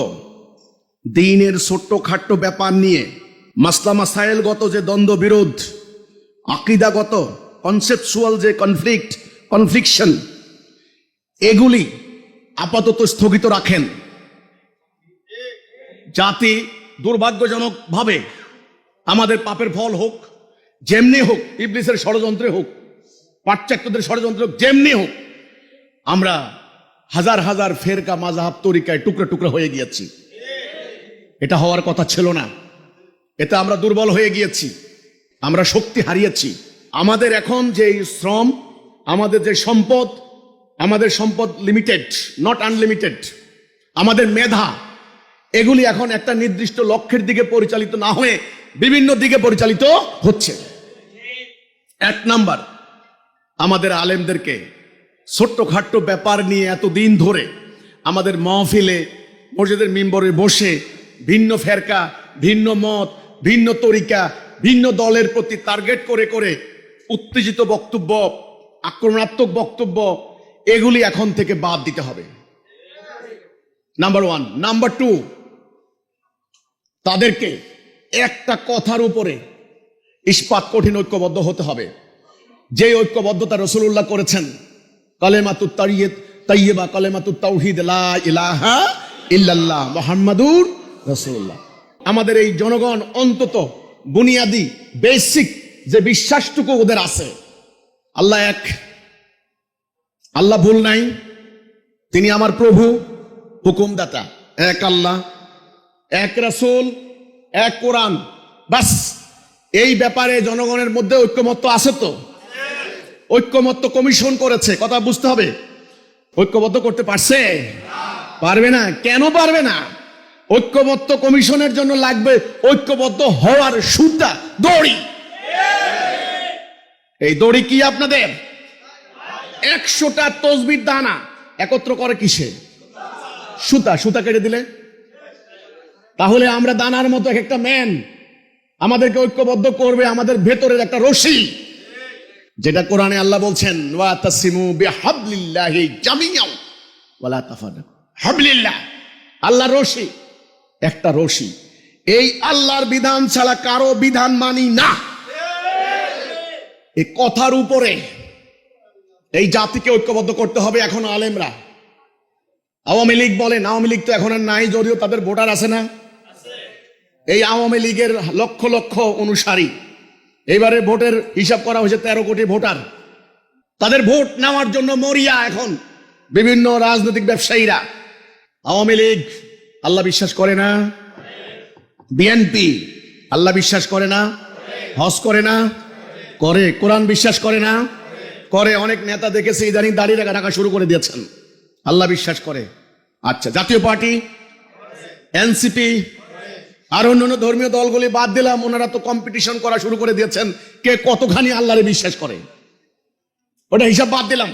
দ্বীনের ছোট্ট খাট্ট ব্যাপার নিয়ে মাসলা মাসাইলগত যে দ্বন্দ্ব বিরোধ, আকীদাগত কনসেপচুয়াল যে কনফ্লিকশন, এগুলি আপাতত স্থগিত রাখেন। জাতি দুর্ভাগ্যজনক ভাবে আমাদের পাপের ফল হোক, যেমনি হোক, ইবলিসের ষড়যন্ত্রে হোক, পাশ্চাত্যদের ষড়যন্ত্র যেমনি হোক, আমরা হাজার হাজার ফেরকা মাযহাব তরিকায় টুকরা টুকরা হয়ে গিয়েছি। এটা হওয়ার কথা ছিল না। এতে আমরা দুর্বল হয়ে গিয়েছি, আমরা শক্তি হারিয়েছি। আমাদের এখন যে শ্রম, আমাদের যে সম্পদ, আমাদের সম্পদ লিমিটেড, নট আনলিমিটেড। আমাদের মেধা, এগুলি এখন একটা নির্দিষ্ট লক্ষ্যের দিকে পরিচালিত না হয়ে বিভিন্ন দিকে পরিচালিত হচ্ছে। 1 নাম্বার, আমাদের আলেমদেরকে ছোট্টখাট্ট ব্যাপার নিয়ে এতদিন ধরে আমাদের মাহফিলে, মসজিদের মিম্বরে বসে ভিন্ন ফেরকা, ভিন্ন মত, ভিন্ন তরিকা, ভিন্ন দলের প্রতি টার্গেট করে করে উত্তেজিত বক্তব্য, আক্রমণাত্মক বক্তব্য, এগুলি এখন থেকে বাদ দিতে হবে। নাম্বার 1। নাম্বার 2, তাদেরকে একটা কথার উপরে ইস্পাত কঠিন ঐক্যবদ্ধ হতে হবে। যে ঐক্যবদ্ধতা রাসূলুল্লাহ করেছেন, কালেমাতুত তাইয়্যিবা কালিমাতুত তাওহীদ লা ইলাহা ইল্লাল্লাহ মুহাম্মাদুর রাসূলুল্লাহ। আমাদের এই জনগণ অন্তত বুনিয়াদি বেসিক যে বিশ্বাসটুকু ওদের আছে, আল্লাহ এক, আল্লাহ ভুল নাই, তিনি আমার প্রভু হুকুমদাতা, এক আল্লাহ, এক রাসূল, এক কোরআন, বাস। এই ব্যাপারে জনগণের মধ্যে ঐক্যমত্য আছে তো? ঐক্যমত্য কমিশন করেছে, কথা বুঝতে হবে। ঐক্যবদ্ধ করতে পারছে? পারবে না। কেন পারবে না? ঐক্যমত্য কমিশনের জন্য লাগবে ঐক্যবদ্ধ হওয়ার সুতা, দড়ি। এই দড়ি কি আপনাদের? 100টা তসবির দানা একত্র করে কিসে? সুতা। সুতা কেটে দিলে তাহলে আমরা দানার মতো এক একটা ম্যান, আমাদেরকে ঐক্যবদ্ধ করবে আমাদের ভেতরের একটা রশি, যেটা কোরআনে আল্লাহ বলছেন ওয়াতাসিমু বিহাবলিল্লাহি জামিআন ওয়ালা তাফাররাকু। হাবলিল্লাহ, আল্লাহর রশি, একটা রশি। এই আল্লাহর বিধান ছাড়া কারো বিধান মানি না। এই কথার উপরে এই জাতিকে ঐক্যবদ্ধ করতে হবে। এখন আলেমরা, আওয়ামী লীগ বলেন, আওয়ামী লীগ তো এখন আর নাই, যদিও তাদের ভোটার আছে না? এই আওয়ামী লীগের লক্ষ লক্ষ অনুসারী, এবারে ভোটের হিসাব করা হয়েছে 13 কোটি ভোটার। তাদের ভোট নেওয়ার জন্য মরিয়া এখন বিভিন্ন রাজনৈতিক ব্যবসায়ীরা। আওয়ামী লীগ আল্লাহ বিশ্বাস করে না, বিএনপি আল্লাহ বিশ্বাস করে না, হজ করে না, করে, কোরআন বিশ্বাস করে না, করে। অনেক নেতা দেখেছে ইদানিং দাড়ি রাখা শুরু করে দিয়েছেন, আল্লাহ বিশ্বাস করে। আচ্ছা, জাতীয় পার্টি, এনসিপি আর অন্যান্য ধর্মীয় দলগুলি বাদ দিলাম, ওনারা তো কম্পিটিশন করা শুরু করে দিয়েছেন কে কতখানি আল্লাহরে বিশ্বাস করে, ওটা হিসাব বাদ দিলাম।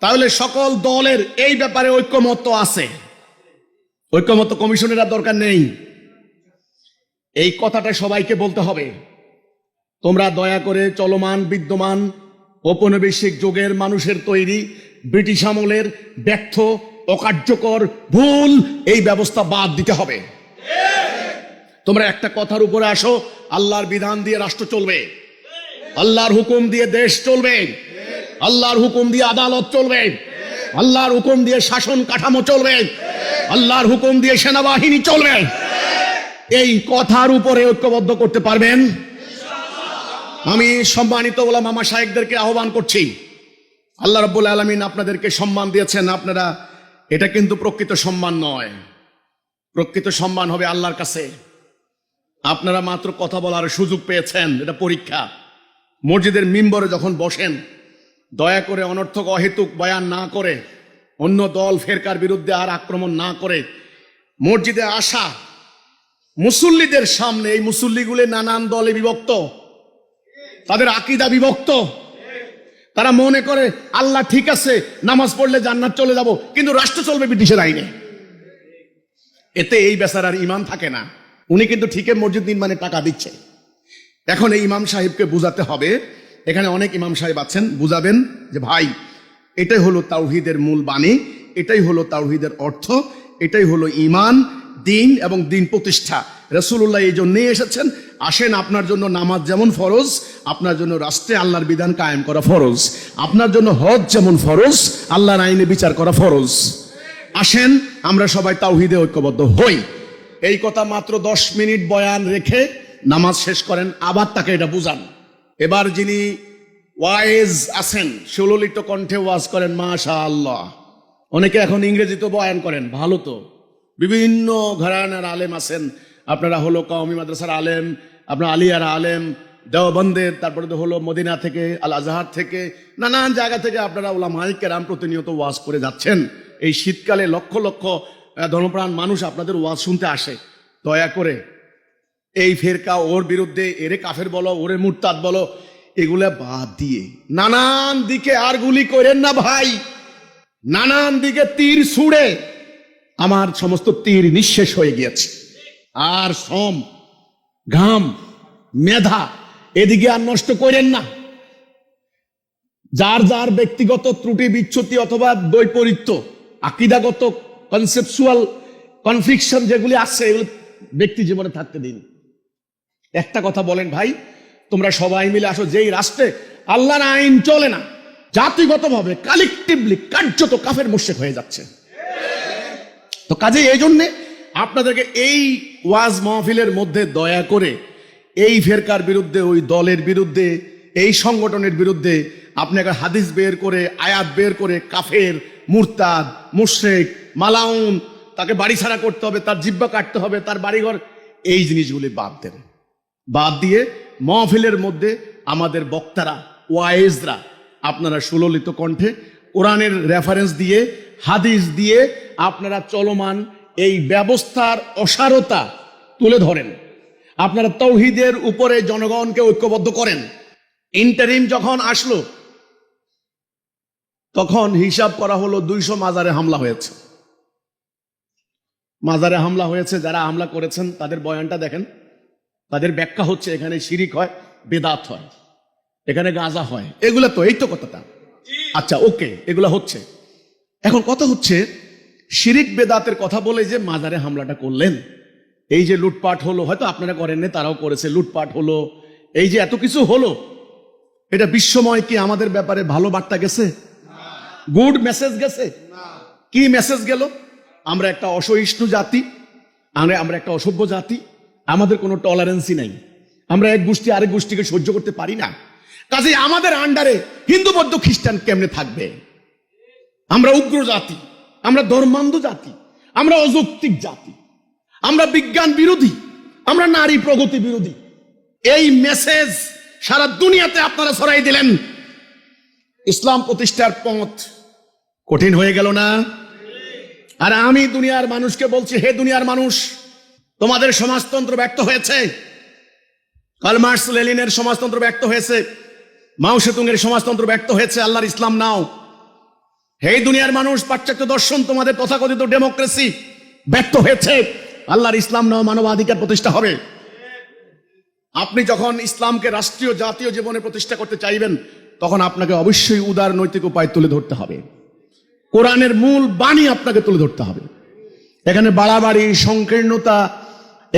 তাহলে সকল দলের এই ব্যাপারে ঐক্যমত্য আছে, ঐক্যমত্য কমিশনের আর দরকার নেই। এই কথাটা সবাইকে বলতে হবে। তোমরা দয়া করে চলমান বিদ্যমান ঔপনিবেশিক যুগের মানুষের তৈরি ব্রিটিশ আমলের ব্যর্থ, অকার্যকর, ভুল এই ব্যবস্থা বাদ দিতে হবে। তোমরা একটা কথার উপরে আসো, আল্লাহর বিধান দিয়ে রাষ্ট্র চলবে, আল্লাহর হুকুম দিয়ে দেশ চলবে, আল্লাহর হুকুম দিয়ে আদালত চলবে, আল্লাহর হুকুম দিয়ে শাসন কাঠামো চলবে, আল্লাহর হুকুম দিয়ে সেনাবাহিনী চলবে। এই কথার উপরে ঐক্যবদ্ধ করতে পারবেন? আমি সম্মানিত ওলামা মাশায়েখদেরকে আহ্বান করছি, আল্লাহ রাব্বুল আলামিন আপনাদেরকে সম্মান দিয়েছেন, আপনারা, এটা কিন্তু প্রকৃত সম্মান নয়। প্রকৃত সম্মান হবে আল্লাহর কাছে। আপনারা মাত্র কথা বলার সুযোগ পেয়েছেন, এটা পরীক্ষা। মসজিদের মিম্বরে যখন বসেন, দয়া করে অনর্থক অহেতুক বয়ান না করে, অন্য দল ফেরকার বিরুদ্ধে আর আক্রমণ না করে, মসজিদে আসা মুসল্লিদের সামনে, এই মুসল্লিগুলি নানান দলে বিভক্ত, তাদের আকীদা বিভক্ত, তারা মনে করে আল্লাহ ঠিক আছে, নামাজ পড়লে জান্নাত চলে যাব, কিন্তু রাষ্ট্র চলবে ব্রিটিশের আইনে। এতে এই বেচারার ঈমান থাকে না। উনি কিন্তু ঠিকই মসজিদ নির্মাণে টাকা দিচ্ছে। এখন এই ইমাম সাহেবকে বুঝাতে হবে, এখানে অনেক ইমাম সাহেব আছেন, বুঝাবেন যে ভাই, এটাই হলো তাওহীদের মূল বাণী, এটাই হলো তাওহীদের অর্থ, এটাই হলো ঈমান, দিন এবং দিন প্রতিষ্ঠা। রাসূলুল্লাহ এই জন্যই এসেছেন। আসেন, আপনার জন্য নামাজ যেমন ফরজ, আপনার জন্য রাষ্ট্রে আল্লাহর বিধান কায়েম করা ফরজ, আপনার জন্য হজ যেমন ফরজ, আল্লাহর আইনে বিচার করা ফরজ। আসেন আমরা সবাই তাওহীদে ঐক্যবদ্ধ হই। এই কথা মাত্র 10 মিনিট বয়ান রেখে নামাজ শেষ করেন, আবার তাকে এটা বুঝান। এবার যিনি ওয়াইজ আছেন, সুললিত কণ্ঠে ওয়াজ করেন, মাশাআল্লাহ। অনেকে এখন ইংরেজিতে বয়ান করেন, ভালো তো। বিভিন্ন ঘরানার আলেম আছেন, আপনারা হলো কওমি মাদ্রাসার আলেম, আপনার আলিয়ার আলেম, দেওবন্দের, তারপরে তো হলো মদিনা থেকে, আল আজহার থেকে, নানান জায়গা থেকে আপনারা উলামায়ে কেরাম প্রতিনিয়ত ওয়াজ করে যাচ্ছেন। এই শীতকালে লক্ষ লক্ষ ধর্মপ্রাণ মানুষ আপনাদের ওয়াজ শুনতে আসে। দয়া করে এই ফেরকা, ওর বিরুদ্ধে, এরে কাফের বলো, ওরে মুরতাদ বলো, এগুলা বাদ দিয়ে নানান দিকে আর গুলি করেন না ভাই। নানান দিকে তীর ছুড়ে আমার সমস্ত তীর নিঃশেষ হয়ে গিয়েছে। আর শ্রম, ঘাম, মেধা এদিকে আর নষ্ট করেন না। যার যার ব্যক্তিগত ত্রুটি বিচ্যুতি অথবা বৈপরীত্য, আকীদাগত কনসেপচুয়াল কনফ্লিকশন যেগুলি আছে, এগুলো ব্যক্তি জীবনে থাকতে দিন। একটা কথা বলেন ভাই, তোমরা সবাই মিলে আসো, যেই রাষ্ট্রে আল্লাহর আইন চলে না, জাতিগতভাবে কালেকটিভলি কার্যত কাফের মুশরিক হয়ে যাচ্ছে। তো কাজে এই জন্যে আপনাদেরকে এই ওয়াজ মাহফিলের মধ্যে দয়া করে এই ফেরকার বিরুদ্ধে, ওই দলের বিরুদ্ধে, এই সংগঠনের বিরুদ্ধে আপনাকে হাদিস বের করে, আয়াত বের করে কাফের, মুরতাদ, মুশরিক, মালাউন, তাকে বাড়ি ছাড়া করতে হবে, তার জিহ্বা কাটতে হবে, তার বাড়িঘর, এই জিনিসগুলি বাদ দেন। বাদ দিয়ে মাহফিলের মধ্যে আমাদের বক্তারা, ওয়াইজরা আপনারা সুললিত কণ্ঠে কোরআনের রেফারেন্স দিয়ে, হাদিস দিয়ে আপনারা চলমান এই ব্যবস্থার অসারতা তুলে ধরেন। আপনারা তাওহীদের উপরে জনগণকে ঐক্যবদ্ধ করেন। ইন্টারিম যখন আসলো তখন হিসাব করা হলো 200 মাজারে হামলা হয়েছে। মাজারে হামলা হয়েছে, যারা হামলা করেছেন তাদের বয়ানটা দেখেন, তাদের ব্যাখ্যা হচ্ছে এখানে শিরিক হয়, বেদাত হয়, এখানে গাঁজা হয়, এগুলা তো, এই তো কথাটা। আচ্ছা ওকে, এগুলা হচ্ছে। এখন কথা হচ্ছে শিরিক বেদাতের কথা বলে যে মাজারে হামলাটা করলেন, এই যে লুটপাট হলো, হয়তো আপনারা করেননি, তারাও করেছে, লুটপাট হলো, এই যে এত কিছু হলো, এটা বিশ্বময় কি আমাদের ব্যাপারে ভালো বার্তা গেছে? গুড মেসেজ গেছে? কি মেসেজ গেল? আমরা একটা অসহিষ্ণু জাতি, আমরা একটা অসভ্য জাতি, আমাদের কোনো টলারেন্সই নাই, আমরা এক গোষ্ঠী আরেক গোষ্ঠীকে সহ্য করতে পারি না। কাজে আমাদের আন্ডারে হিন্দু, বৌদ্ধ, খ্রিস্টান কেমনে থাকবে? আমরা উগ্র জাতি, আমরা ধর্মান্ধ জাতি, আমরা অযৌক্তিক জাতি, আমরা বিজ্ঞান বিরোধী, আমরা নারী প্রগতি বিরোধী। এই মেসেজ সারা দুনিয়াতে আপনারা ছড়াই দিলেন। ইসলাম প্রতিষ্ঠার পথ কঠিন হয়ে গেল না? আর আমি দুনিয়ার মানুষকে বলছি, হে দুনিয়ার মানুষ, তোমাদের সমাজতন্ত্র ব্যর্থ হয়েছে, কার্ল মার্কস লেনিনের সমাজতন্ত্র ব্যর্থ হয়েছে, মাও সেতুংয়ের সমাজতন্ত্র ব্যর্থ হয়েছে, আল্লাহর ইসলাম নাও। হে দুনিয়ার মানুষ, পাশ্চাত্য দর্শন, তোমাদের তথাকথিত ডেমোক্রেসি ব্যর্থ হয়েছে, আল্লাহর ইসলাম নাও, মানবাধিকার প্রতিষ্ঠা হবে। আপনি যখন ইসলামকে রাষ্ট্রীয় জাতীয় জীবনে প্রতিষ্ঠা করতে চাইবেন, তখন আপনাকে অবশ্যই উদার নৈতিক উপায় তুলে ধরতে হবে, কোরআনের মূল বাণী আপনাকে তুলে ধরতে হবে। এখানে বাড়াবাড়ি, সংকীর্ণতা,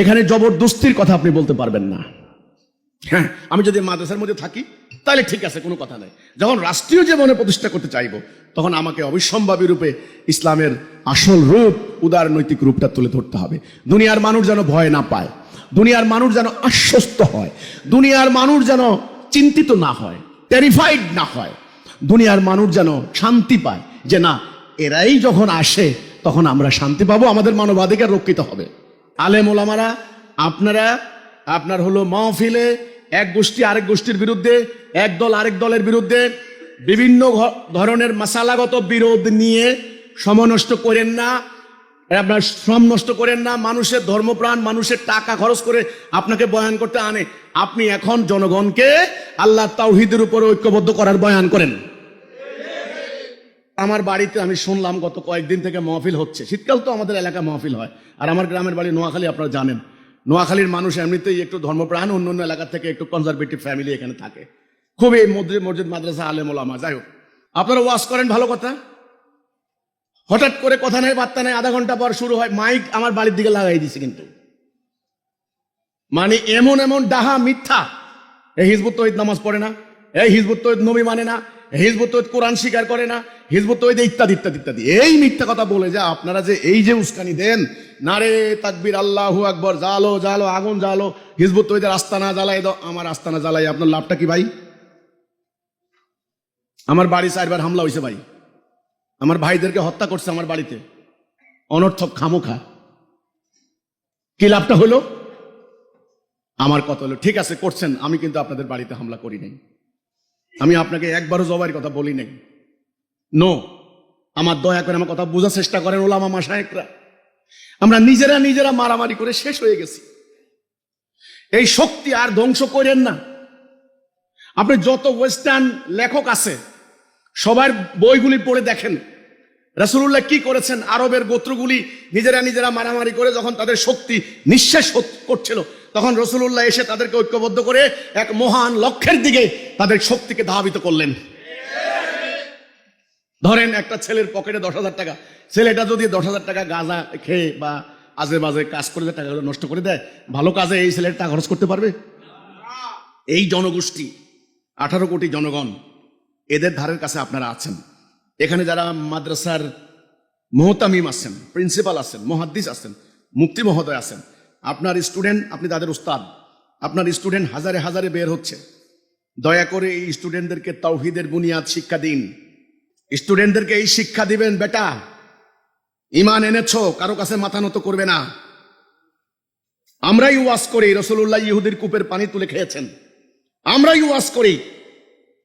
এখানে জবরদস্তির কথা আপনি বলতে পারবেন না। হ্যাঁ, আমি যদি মাদ্রাসার মধ্যে থাকি তাহলে ঠিক আছে, কোনো কথা নাই। যখন রাষ্ট্রীয় জীবনে প্রতিষ্ঠা করতে চাইব, তখন আমাকে অবিসম্ভাবী রূপে ইসলামের আসল রূপ, উদার নৈতিক রূপটা তুলে ধরতে হবে। দুনিয়ার মানুষ যেন ভয় না পায়, দুনিয়ার মানুষ যেন আশ্বস্ত হয়, দুনিয়ার মানুষ যেন চিন্তিত না হয়, টেরিফাইড না হয়, দুনিয়ার মানুষ যেন শান্তি পায় যে না, এরাই যখন আসে তখন আমরা শান্তি পাবো, আমাদের মানবাধিকার রক্ষিত হবে। আলেম ওলামারা, আপনার হলো মাহফিলে এক গোষ্ঠী আরেক গোষ্ঠীর বিরুদ্ধে, এক দল আরেক দলের বিরুদ্ধে বিভিন্ন ধরনের মাসালাগত বিরোধ নিয়ে সময় নষ্ট করেন না, আপনার শ্রম নষ্ট করেন না। মানুষের ধর্মপ্রাণ, মানুষের টাকা খরচ করে আপনাকে বয়ান করতে আনে, আপনি এখন জনগণকে আল্লাহ তাওহীদের উপর ঐক্যবদ্ধ করার বয়ান করেন। আমার বাড়িতে আমি শুনলাম গত কয়েকদিন থেকে মাহফিল হচ্ছে, শীতকাল তো আমাদের এলাকা মাহফিল হয়, আর আমার গ্রামের বাড়ি নোয়াখালী, আপনারা জানেন নোয়াখালীর মানুষ এমনিতেই একটু ধর্মপ্রাণ, অন্য অন্য এলাকা থেকে একটু কনজারভেটিভ ফ্যামিলি এখানে থাকে, খুবই মসজিদ মাদ্রাসা, আলেম ওলামা। যাই হোক, আপনারা ওয়াজ করেন, ভালো কথা। হঠাৎ করে কথা নাই বার্তা নাই, আধা ঘন্টা পর শুরু হয়, মাইক আমার বাড়ির দিকে লাগাই দিছে, কিন্তু মানে এমন এমন ডাহা মিথ্যা। এই হিজবুত তৌহিদ নামাজ পড়ে না, এই হিজবুত তৌহিদ নবী মানে না, হিজবুত তৌহিদ কোরআন স্বীকার করে না, হিজবুত তৌহিদ ইত্যাদি ইত্যাদি ইত্যাদি, এই মিথ্যা কথা বলে যে আপনারা যে এই যে উস্কানি দেন, নারে তাকবীর, আল্লাহু আকবার, জালো জালো, আগুন জালো, হিজবুত তৌহিদের আস্তানা জ্বালাই দাও। আমার আস্তানা জ্বালাই আপনার লাভটা কি ভাই? আমার বাড়ি 4 বার হামলা হয়েছে ভাই, আমার ভাইদেরকে হত্যা করছে আমার বাড়িতে, অনর্থক খামোখা। কি লাভটা হলো? আমার কথা হলো, ঠিক আছে করছেন, আমি কিন্তু আপনাদের বাড়িতে হামলা করি নাই, আমি আপনাকে একবারও জবাইয়ের কথা বলি নাই। নো, আমার দয়া করে আমার কথা বোঝার চেষ্টা করেন ওলামা মাশায়েখরা। আমরা নিজেরা মারামারি করে শেষ হয়ে গেছি। এই শক্তি আর ধ্বংস করেন না। আপনি যত ওয়েস্টার্ন লেখক আছে সবার বইগুলি পড়ে দেখেন, রাসূলুল্লাহ কি করেছেন। আরবের গোত্রগুলি নিজেরা মারামারি করে যখন তাদের শক্তি নিঃশেষ করছিল, তখন রাসূলুল্লাহ এসে তাদেরকে ঐক্যবদ্ধ করে এক মহান লক্ষ্যের দিকে তাদের শক্তিকে ধাবিত করলেন। ধরেন একটা ছেলের পকেটে 10,000 টাকা, ছেলেটা যদি 10,000 টাকা গাঁজা খেয়ে বা আজে বাজে কাজ করে টাকাগুলো নষ্ট করে দেয়, ভালো কাজে এই ছেলের টাকা খরচ করতে পারবে? এই জনগোষ্ঠী 18 কোটি জনগণ, এদের ধারের কাছে আপনারা আছেন। এখানে যারা মাদ্রাসার মুহতামিম আছেন, প্রিন্সিপাল আছেন, মুহাদ্দিস আছেন, মুফতি মহোদয় আছেন, আপনার স্টুডেন্ট, আপনি তাদের উস্তাদ, আপনার স্টুডেন্ট হাজারে হাজারে বের হচ্ছে। দয়া করে এই স্টুডেন্টদেরকে তাওহীদের বুনিয়াদ শিক্ষা দিন। স্টুডেন্টদেরকে এই শিক্ষা দিবেন, বেটা ঈমান এনেছো, কারো কাছে মাথা নত করবে না। আমরাই ওয়াজ করি, রাসূলুল্লাহ ইহুদির কূপের পানি তুলে খেয়েছেন। আমরাই ওয়াজ করি,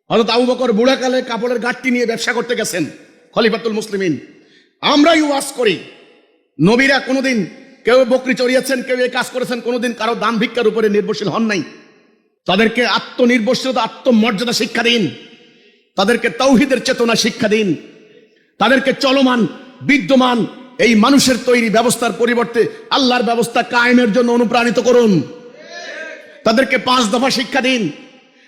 হযরত আবু বকর বুড়াকালে কাপড়ের গাঁটটি নিয়ে ব্যবসা করতে গেছেন, খলিফাতুল মুসলিমিন। আমরাই ওয়াজ করি, নবীরা কোনোদিন কেউ বকরি চড়িয়েছেন, কেউ এই কাজ করেছেন, কোনোদিন কারো দান ভিক্ষার উপরে নির্ভরশীল হন নাই। তাদেরকে আত্মনির্ভরশীলতা, আত্মমর্যাদা শিক্ষা দিন, তাদেরকে তাওহীদের চেতনা শিক্ষা দিন, তাদেরকে চলমান বিদ্যমান এই মানুষের তৈরি ব্যবস্থার পরিবর্তে আল্লাহর ব্যবস্থা কায়েমের জন্য অনুপ্রাণিত করুন। তাদেরকে 5 দফা শিক্ষা দিন,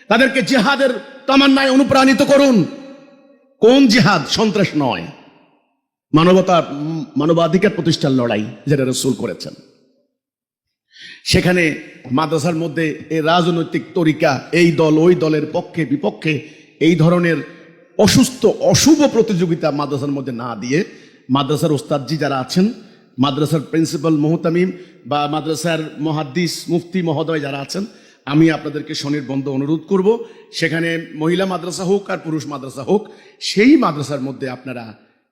তাদেরকে জিহাদের তামান্নায় অনুপ্রাণিত করুন। কোন জিহাদ? সন্ত্রাস নয়, মানবাধিকার প্রতিষ্ঠার লড়াই, যেটা রাসূল করেছেন। সেখানে মাদ্রাসার মধ্যে এই রাজনৈতিক তরিকা, এই দল ওই দলের পক্ষে বিপক্ষে এই ধরনের অশুভ প্রতিযোগিতা মাদ্রাসার মধ্যে না দিয়ে মাদ্রাসার ওস্তাদজি যারা আছেন, মাদ্রাসার প্রিন্সিপাল মুহতামিম বা মাদ্রাসার মুহাদ্দিস মুফতি মহোদয় যারা আছেন, আমি আপনাদেরকে স্বনির্বন্ধ অনুরোধ করব, সেখানে মহিলা মাদ্রাসা হোক আর পুরুষ মাদ্রাসা হোক, সেই মাদ্রাসার মধ্যে আপনারা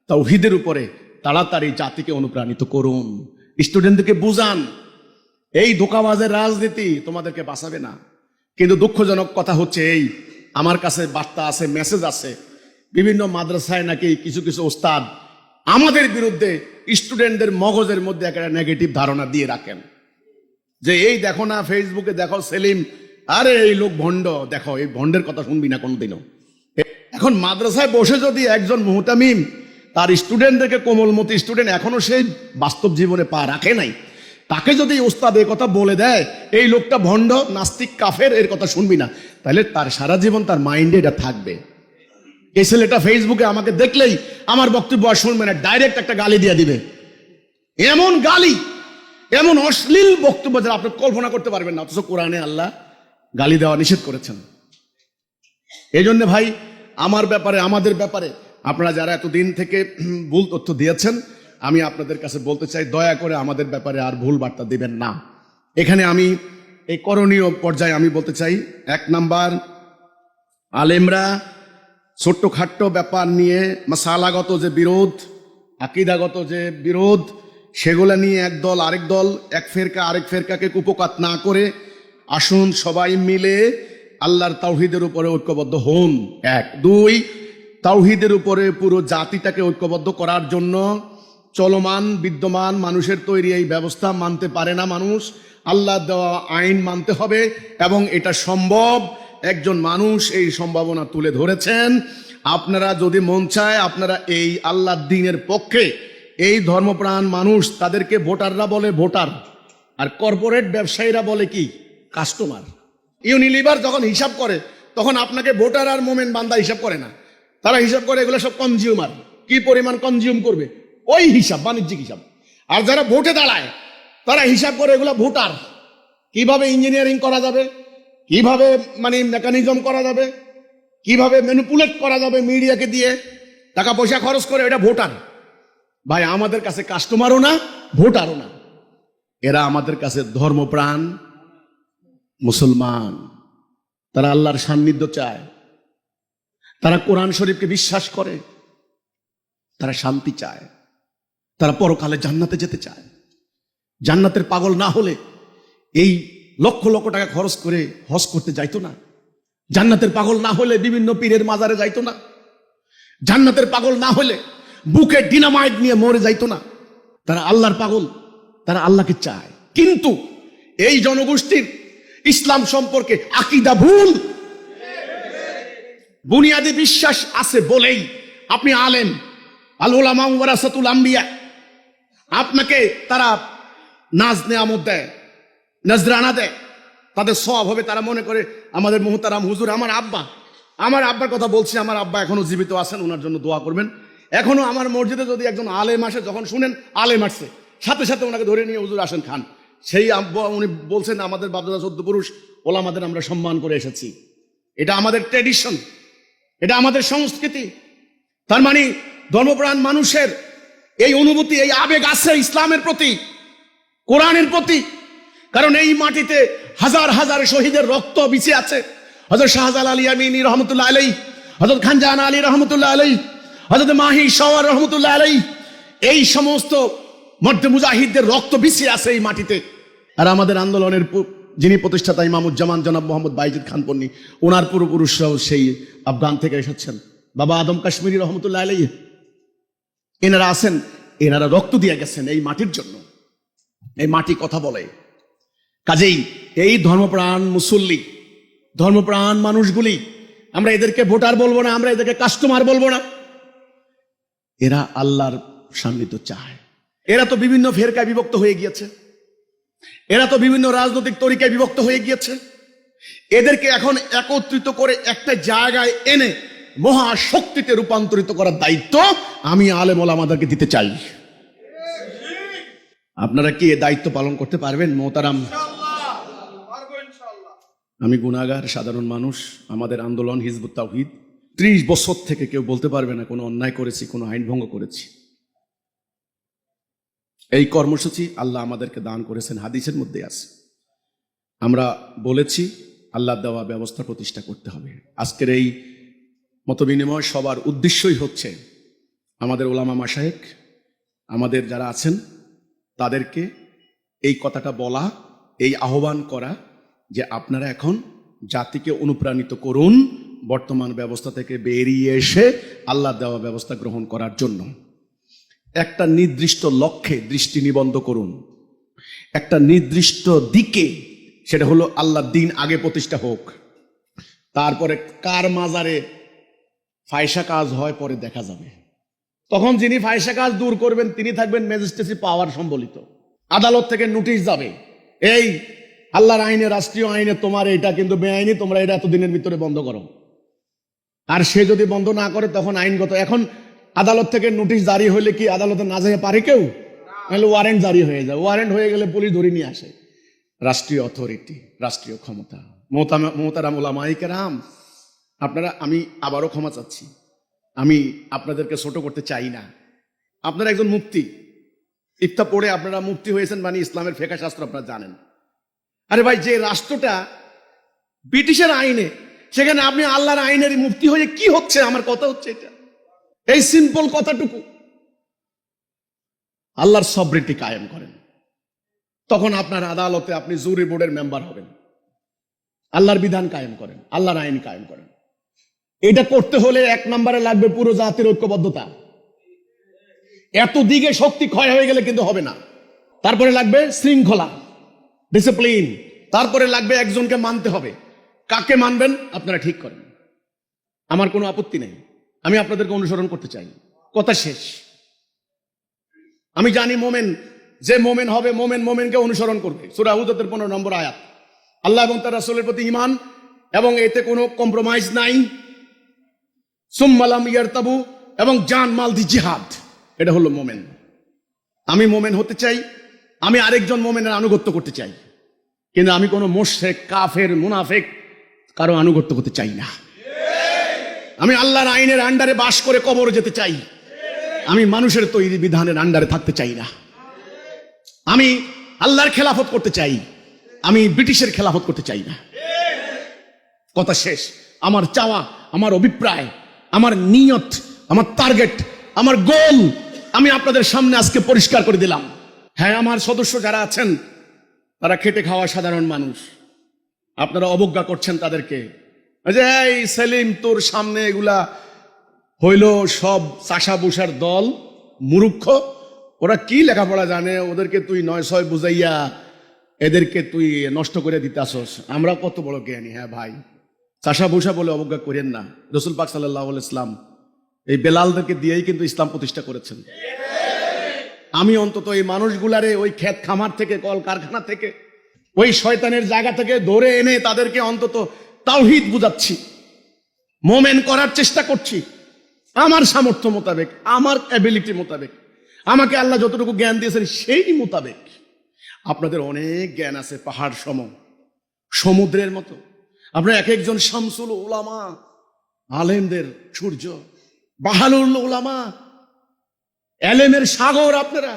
তাওহীদের উপরে তাড়াতাড়ি জাতিকে অনুপ্রাণিত করুন। স্টুডেন্টদেরকে বুঝান, এই ধোঁকাবাজের রাজনীতি তোমাদেরকে বাঁচাবে না। কিন্তু দুঃখজনক কথা হচ্ছে এই, আমার কাছে বার্তা আছে, মেসেজ আছে, বিভিন্ন মাদ্রাসায় নাকি কিছু কিছু ওস্তাদ আমাদের বিরুদ্ধে স্টুডেন্টদের মগজের মধ্যে একটা নেগেটিভ ধারণা দিয়ে রাখেন, যে এই দেখো না ফেসবুকে দেখো সেলিম, আরে এই লোক ভণ্ড, দেখো এই ভণ্ডের কথা শুনবি না কোনোদিনও। এখন মাদ্রাসায় বসে যদি একজন মুহতামিম তার স্টুডেন্টদেরকে, কোমলমতি স্টুডেন্ট এখনো সেই বাস্তব জীবনে পা রাখে নাই, তাকে যদি ওস্তাদ এই কথা বলে দেয় এই লোকটা ভণ্ড, নাস্তিক, কাফের, এর কথা শুনবি না, তাহলে তার সারা জীবন তার মাইন্ডে এটা থাকবে। এই ছেলেটা ফেসবুকে আমাকে দেখলেই আমার বক্তব্য আর শুনবে না, ডাইরেক্ট একটা গালি দিয়ে দিবে। এমন গালি, এমন অশ্লীল বক্তব্য যারা আপনি কল্পনা করতে পারবেন না, অথচ কোরআনে আল্লাহ গালি দেওয়া নিষেধ করেছেন। এই জন্য ভাই, আমার ব্যাপারে, আমাদের ব্যাপারে আপনারা যারা এতদিন থেকে ভুল তথ্য দিয়েছেন, আমি আপনাদের কাছে বলতে চাই, দয়া করে আমাদের ব্যাপারে আর ভুল বার্তা দিবেন না। এখানে আমি এই করণীয় পর্যায়ে আমি বলতে চাই, 1 নাম্বার, আলেমরা ছোট্টখাট্ট ব্যাপার নিয়ে মাসালাগত যে বিরোধ, আকীদাগত যে বিরোধ, সেগুলা নিয়ে এক দল আরেক দল, এক ফেরকা আরেক ফেরকাকে কুপকাত না করে আসুন সবাই মিলে আল্লাহর তাওহীদের উপরে ঐক্যবদ্ধ হন। 1, 2, তাওহীদের উপরে পুরো জাতিটাকে ঐক্যবদ্ধ করার জন্য চলমান বিদ্যমান মানুষের তৈরি এই ব্যবস্থা মানতে পারে না মানুষ, আল্লাহ দেওয়া আইন মানতে হবে, এবং এটা সম্ভব। একজন মানুষ এই সম্ভাবনা তুলে ধরেছেন। আপনারা যদি মন চায়, আপনারা এই আল্লাহর দ্বীনের পক্ষে, এই ধর্মপ্রাণ মানুষ, তাদেরকে ভোটাররা বলে ভোটার, আর কর্পোরেট ব্যবসায়ীরা বলে কি? কাস্টমার। ইউনিলিভার যখন হিসাব করে তখন আপনাকে ভোটার আর মোমেন বান্দা হিসাব করে না, তারা হিসাব করে এগুলো সব কনজিউমার, কি পরিমাণ কনজিউম করবে ওই হিসাব, বাণিজ্যিক হিসাব। আর যারা ভোটে দাঁড়ায় তারা হিসাব করে এগুলো ভোটার, কিভাবে ইঞ্জিনিয়ারিং করা যাবে, কিভাবে মেকানিজম করা যাবে, কিভাবে ম্যানিপুলেট করা যাবে মিডিয়াকে দিয়ে টাকা পয়সা খরচ করে, এটা ভোটার। ভাই, আমাদের কাছে কাস্টমারও না, ভোটারও না, এরা আমাদের কাছে ধর্মপ্রাণ মুসলমান। তারা আল্লাহর সান্নিধ্য চায়, তারা কোরআন শরীফকে বিশ্বাস করে, তারা শান্তি চায়, তারা পরকালে জান্নাতে যেতে চায়। জান্নাতের পাগল না হলে এই লক্ষ লক্ষ টাকা খরচ করে হজ করতে যাইতো না। জান্নাতের পাগল না হলে বিভিন্ন পীরের মাজারে যাইতো না। জান্নাতের পাগল না হলে বুকে ডিনামাইট নিয়ে মরে যাইতো না। তারা আল্লাহর পাগল, তারা আল্লাহকে চায়। কিন্তু এই জনগোষ্ঠীর ইসলাম সম্পর্কে আকীদা ভুল, বুনিয়াদি বিশ্বাস আছে বলেই আপনি আলেম, আল উলামা ওয়ারাসাতুল আম্বিয়া, আপনাকে তারা নাজ নেয়ামত দেয়, নজরানা দেয়, তাদের সওয়াব হবে। তারা মনে করে আমাদের মুহতারাম হুজুর, আমার আব্বার কথা বলছি, আমার আব্বা এখনো জীবিত আছেন, ওনার জন্য দোয়া করবেন। এখনো আমার মসজিদে যদি একজন আলেম আসে, যখন শুনেন আলেম আসছে, সাথে সাথে ওনাকে ধরে নিয়ে হুজুর আসেন খান। সেই আব্বা উনি বলছেন, আমাদের বাপদাদা 14 পুরুষ ওলামাদের আমরা সম্মান করে এসেছি, এটা আমাদের ট্র্যাডিশন, এটা আমাদের সংস্কৃতি। তার মানে ধর্মপ্রাণ মানুষের এই অনুভূতি, এই আবেগ আছে ইসলামের প্রতি, কোরআনের প্রতি। কারণ এই মাটিতে হাজার হাজার শহীদের রক্ত বিছে আছে। হযরত শাহজালাল আলী আমিনী রহমতুল্লাহ আলাইহি, হযরত খানজাহান আলী রহমতুল্লাহ আলাইহি, হযরত মাহি শওয়ার রহমতুল্লাহ আলাইহি, এই সমস্ত মর্দে মুজাহিদদের রক্ত বিছে আছে এই মাটিতে। আর আমাদের আন্দোলনের যিনি প্রতিষ্ঠাতা ইমামুজ্জামান জনাব মোহাম্মদ বাইজিদ খান পন্নী, ওনার পূর্বপুরুষরাও সেই আফগান থেকে এসেছেন। বাবা আদম কাশ্মীরি রহমতুল্লাহ আলাইহি, এনারা আছেন, এনারা রক্ত দিয়ে গেছেন এই মাটির জন্য। এই মাটি কথা বলে। কাজেই এই ধর্মপ্রাণ মুসল্লি, ধর্মপ্রাণ মানুষগুলি, আমরা এদেরকে ভোটার বলবো না, আমরা এদেরকে কাস্টমার বলবো না। এরা আল্লাহর সান্নিধ্য চায়। এরা তো বিভিন্ন ফেরকায় বিভক্ত হয়ে গিয়েছে, এরা তো বিভিন্ন রাজনৈতিক তরিকায় বিভক্ত হয়ে গিয়েছে। এদেরকে এখন একত্রিত করে একটা জায়গায় এনে মহাশক্তিতে রূপান্তরিত করার দায়িত্ব আমি আলেম ওলামাদেরকে দিতে চাই। আপনারা কি এ দায়িত্ব পালন করতে পারবেন মোহতারাম? আমি গুনাহগার সাধারণ মানুষ। আমাদের আন্দোলন হিজবুত তাওহীদ 30 বছর থেকে কেউ বলতে পারবে না কোনো অন্যায় করেছি, কোনো আইন ভঙ্গ করেছি। এই কর্মসূচি আল্লাহ আমাদেরকে দান করেছেন, হাদিসের মধ্যে আছে। আমরা বলেছি আল্লাহ দেওয়া ব্যবস্থা প্রতিষ্ঠা করতে হবে। আজকের এই মতবিনিময় সবার উদ্দেশ্যই হচ্ছে আমাদের ওলামা মাশায়েখ, আমাদের যারা আছেন তাদেরকে এই কথাটা বলা, এই আহ্বান করা যে আপনারা এখন জাতিকে অনুপ্রাণিত করুন বর্তমান ব্যবস্থা থেকে বেরিয়ে এসে আল্লাহ দেওয়া ব্যবস্থা গ্রহণ করার জন্য। একটা নির্দিষ্ট লক্ষ্যে দৃষ্টি নিবদ্ধ করুন, একটা নির্দিষ্ট দিকে, সেটা হলো আল্লাহর দ্বীন আগে প্রতিষ্ঠা হোক। তারপরে কার মাজারে ফায়সা কাজ হয় পরে দেখা যাবে। তখন যিনি ফায়সা কাজ দূর করবেন তিনি থাকবেন ম্যাজিস্ট্রেসি পাওয়ার সম্বলিত। আদালত থেকে নোটিশ যাবে, এই আল্লাহর আইনে, রাষ্ট্রীয় আইনে তোমার এটা কিন্তু বেআইনি, তোমরা এটা এতদিনের ভিতরে বন্ধ করো। আর সে যদি বন্ধ না করে তখন আইনগত, এখন আদালত থেকে নোটিশ জারি হইলে কি আদালতে না যেতে পারে কেউ? নাহলে ওয়ারেন্ট জারি হয়ে যায়, ওয়ারেন্ট হয়ে গেলে পুলিশ ধরে নিয়ে আসে। রাষ্ট্রীয় অথরিটি, রাষ্ট্রীয় ক্ষমতা। মোহতারাম উলামায়ে কেরাম, আপনারা, আমি আবারও ক্ষমা চাচ্ছি, আমি আপনাদেরকে ছোট করতে চাই না। আপনারা একজন মুফতি, ইফতা পড়ে আপনারা মুফতি হয়েছেন, মানে ইসলামের ফিকহ শাস্ত্র আপনারা জানেন। আরে ভাই, যে রাষ্ট্রটা ব্রিটিশের আইনে, সেখানে আপনি আল্লাহর আইনের মুফতি হয়ে কি হচ্ছে? আমার কথা হচ্ছে এটা, এই সিম্পল কথাটুকু। আল্লাহর সবরিটি কায়েম করেন, তখন আপনার আদালতে আপনি জুরি বোর্ডের মেম্বার হবেন। আল্লাহর বিধান কায়েম করেন, আল্লাহর আইন কায়েম করেন। এটা করতে হলে 1 নম্বরে লাগবে পুরো জাতির ঐক্যবদ্ধতা। এত দিকে শক্তি ক্ষয় হয়ে গেলে কিন্তু হবে না। তারপরে লাগবে শৃঙ্খলা, ডিসিপ্লিন। তারপরে লাগবে একজনকে মানতে হবে। কাকে মানবেন আপনারা ঠিক করেন, আমার কোনো আপত্তি নেই, আমি আপনাদেরকে অনুসরণ করতে চাই। কথা শেষ। আমি জানি মোমেন, যে মোমেন হবে, মোমেনকে অনুসরণ করবে। সূরা হুজুরাতের 15 নম্বর আয়াত। আল্লাহ এবং তার রাসূলের প্রতি ঈমান, এবং এতে কোনো কম্প্রোমাইজ নাই। সুম্মা লাম ইয়ারতাবু, এবং জান মাল দি জিহাদ, এটা হলো মোমেন। আমি মোমেন হতে চাই, আমি আরেকজন মোমেনের আনুগত্য করতে চাই, কিন্তু আমি কোনো মুশরিক, কাফের, মুনাফিক কারো আনুগত্য করতে চাই না। আমি আল্লাহর আইনের আন্ডারে বাস করে কবরে যেতে চাই। আমি মানুষের তৈরি বিধানের আন্ডারে থাকতে চাই না। আমি আল্লাহর খেলাফত করতে চাই, আমি ব্রিটিশের খেলাফত করতে চাই না। কথা শেষ। আমার চাওয়া, আমার অভিপ্রায়, আমার নিয়ত, আমার টার্গেট, আমার গোল আমি আপনাদের সামনে আজকে পরিষ্কার করে দিলাম। হ্যাঁ, আমার সদস্য যারা আছেন তারা খেটে খাওয়া সাধারণ মানুষ, আপনারা অবজ্ঞা করছেন তাদেরকে। যে এই সেলিম, তোর সামনে এগুলা হইল সব চাষা বসার দল, মূর্খ, ওরা কি লেখাপড়া জানে, ওদেরকে তুই 9-6 বুঝাইয়া এদেরকে তুই নষ্ট করে দিতে আসস। আমরা কত বড় জ্ঞানী। হ্যাঁ ভাই, চাষা বসা বলে অবজ্ঞা করেন না। রাসূল পাক সাল্লাল্লাহু আলাইহি ওয়াসাল্লাম এই বেলালদেরকে দিয়েই কিন্তু ইসলাম প্রতিষ্ঠা করেছেন। আমি অন্তত এই মানুষগুলারে ওই ক্ষেত খামার থেকে, কল কারখানা থেকে, ওই শয়তানের জায়গা থেকে ধরে এনে তাদেরকে অন্তত তাওহীদ বুঝাচ্ছি, মোমেন করার চেষ্টা করছি আমার সামর্থ্য মোতাবেক, আমার অ্যাবিলিটি মোতাবেক। আমাকে আল্লাহ যতটুকু জ্ঞান দিয়েছেন সেই মোতাবেক। আপনাদের অনেক জ্ঞান আছে, পাহাড় সম, সমুদ্রের মতো। আপনারা এক একজন শামসুল উলামা, আলেমদের সূর্য, বাহালুল উলামা, এলেমের সাগর আপনারা,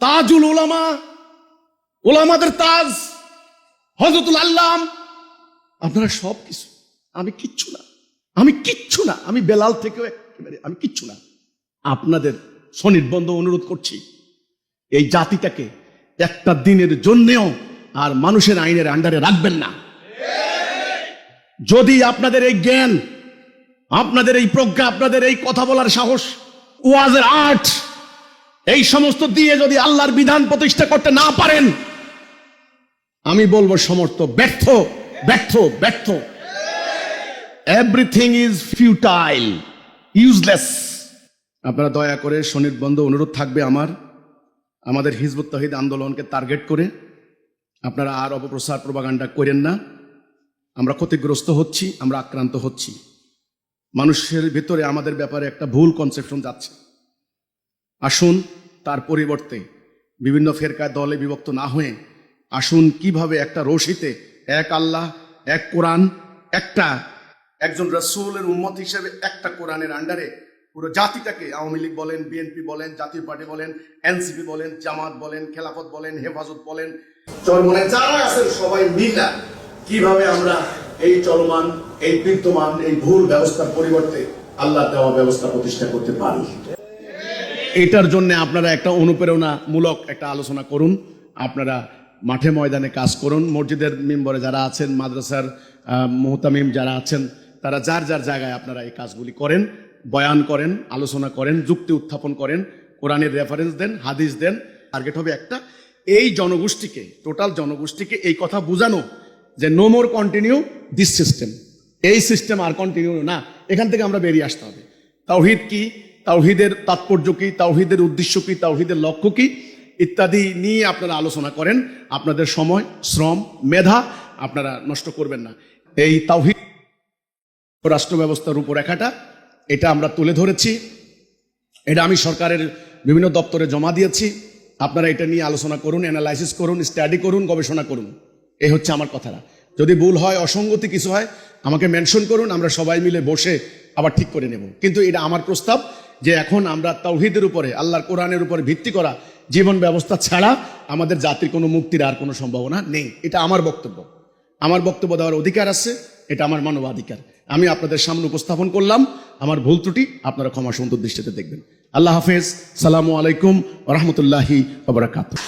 তাজুল উলামা, উলামাদের তাজ, হযরতুল আল্লাম, আপনারা সব কিছু। আমি কিচ্ছু না, আমি কিচ্ছু না, আমি বেলাল থেকেও একেবারে আমি কিচ্ছু না। আপনাদের সনির্বন্ধ অনুরোধ করছি, এই জাতিটাকে একটা দিনের জন্যেও আর মানুষের আইনের আন্ডারে রাখবেন না। যদি আপনাদের এই জ্ঞান, আপনাদের এই প্রজ্ঞা, আপনাদের এই কথা বলার সাহস, ওয়াজের আর্ট, এই সমস্ত দিয়ে যদি আল্লাহর বিধান প্রতিষ্ঠা করতে না পারেন, আমি বলবো সমর্থ ব্যর্থ, ব্যর্থ, ব্যর্থ। Everything is futile, useless. আপনারা দয়া করে সনির্বন্ধ অনুরোধ থাকবে আমাদের হিজবুত তাওহীদ আন্দোলনকে টার্গেট করে আপনারা আর অপপ্রচার প্রপাগান্ডা করেন না। আমরা ক্ষতিগ্রস্ত হচ্ছি, আমরা আক্রান্ত হচ্ছি। মানুষের ভিতরে আমাদের ব্যাপারে একটা ভুল কনসেপশন যাচ্ছে। আসুন তার পরিবর্তে বিভিন্ন ফেরকায় দলে বিভক্ত না হয়ে আসুন কিভাবে একটা রশিতে এক আল্লাহ, এক কোরআন, একজন রাসূলের উম্মত হিসেবে একটা কোরআনের আন্ডারে পুরো জাতিটাকে, আওয়ামী লীগ বলেন, বিএনপি বলেন, জাতীয় পার্টি বলেন, এনসিপি বলেন, জামাত বলেন, খেলাফত বলেন, হেফাজত বলেন, চরমনে যারা আছেন সবাই মিলে কিভাবে আমরা এই চলমান, এই বিদ্যমান, এই ভুল ব্যবস্থার পরিবর্তে আল্লাহ দেওয়া ব্যবস্থা প্রতিষ্ঠা করতে পারি। এটার জন্য আপনারা একটা অনুপ্রেরণামূলক একটা আলোচনা করুন। আপনারা মাঠে ময়দানে কাজ করুন। মসজিদের মেম্বরে যারা আছেন, মাদ্রাসার মুহতামিম যারা আছেন, তারা যার যার জায়গায় আপনারা এই কাজগুলি করেন, বয়ান করেন, আলোচনা করেন, যুক্তি উত্থাপন করেন, কোরআনের রেফারেন্স দেন, হাদিস দেন। টার্গেট হবে একটা, এই জনগোষ্ঠীকে, টোটাল জনগোষ্ঠীকে এই কথা বোঝানো যে no more continue this system, এই সিস্টেম আর কন্টিনিউ না, এখান থেকে আমরা বেরিয়ে আসতে হবে। তাওহীদ কি, তাওহীদের তাৎপর্য কি, তাওহীদের উদ্দেশ্য কি, তাওহীদের লক্ষ্য কি ইত্যাদি নিয়ে আপনারা আলোচনা করেন। আপনাদের সময়, শ্রম, মেধা আপনারা নষ্ট করবেন না। এই তাওহীদ রাষ্ট্র ব্যবস্থার রূপরেখাটা এটা আমরা তুলে ধরেছি। এটা আমি সরকারের বিভিন্ন দপ্তরে জমা দিয়েছি। আপনারা এটা নিয়ে আলোচনা করুন, অ্যানালাইসিস করুন, স্টাডি করুন, গবেষণা করুন। এই হচ্ছে আমার কথাটা। যদি ভুল হয়, অসঙ্গতি কিছু হয়, আমাকে মেনশন করুন, আমরা সবাই মিলে বসে আবার ঠিক করে নেব। কিন্তু এটা আমার প্রস্তাব যে এখন আমরা তাওহীদের উপরে, আল্লাহর কোরআনের উপরে ভিত্তি করা জীবন ব্যবস্থা ছাড়া আমাদের জাতির কোনো মুক্তির আর কোনো সম্ভাবনা নেই। এটা আমার বক্তব্য। আমার বক্তব্য দেওয়ার অধিকার আছে, এটা আমার মানবাধিকার। আমি আপনাদের সামনে উপস্থাপন করলাম। আমার ভুল ত্রুটি আপনারা ক্ষমা সুন্দর দৃষ্টিতে দেখবেন। আল্লাহ হাফেজ। সালামু আলাইকুম ওয়া রাহমাতুল্লাহি ওয়া বারাকাতুহু।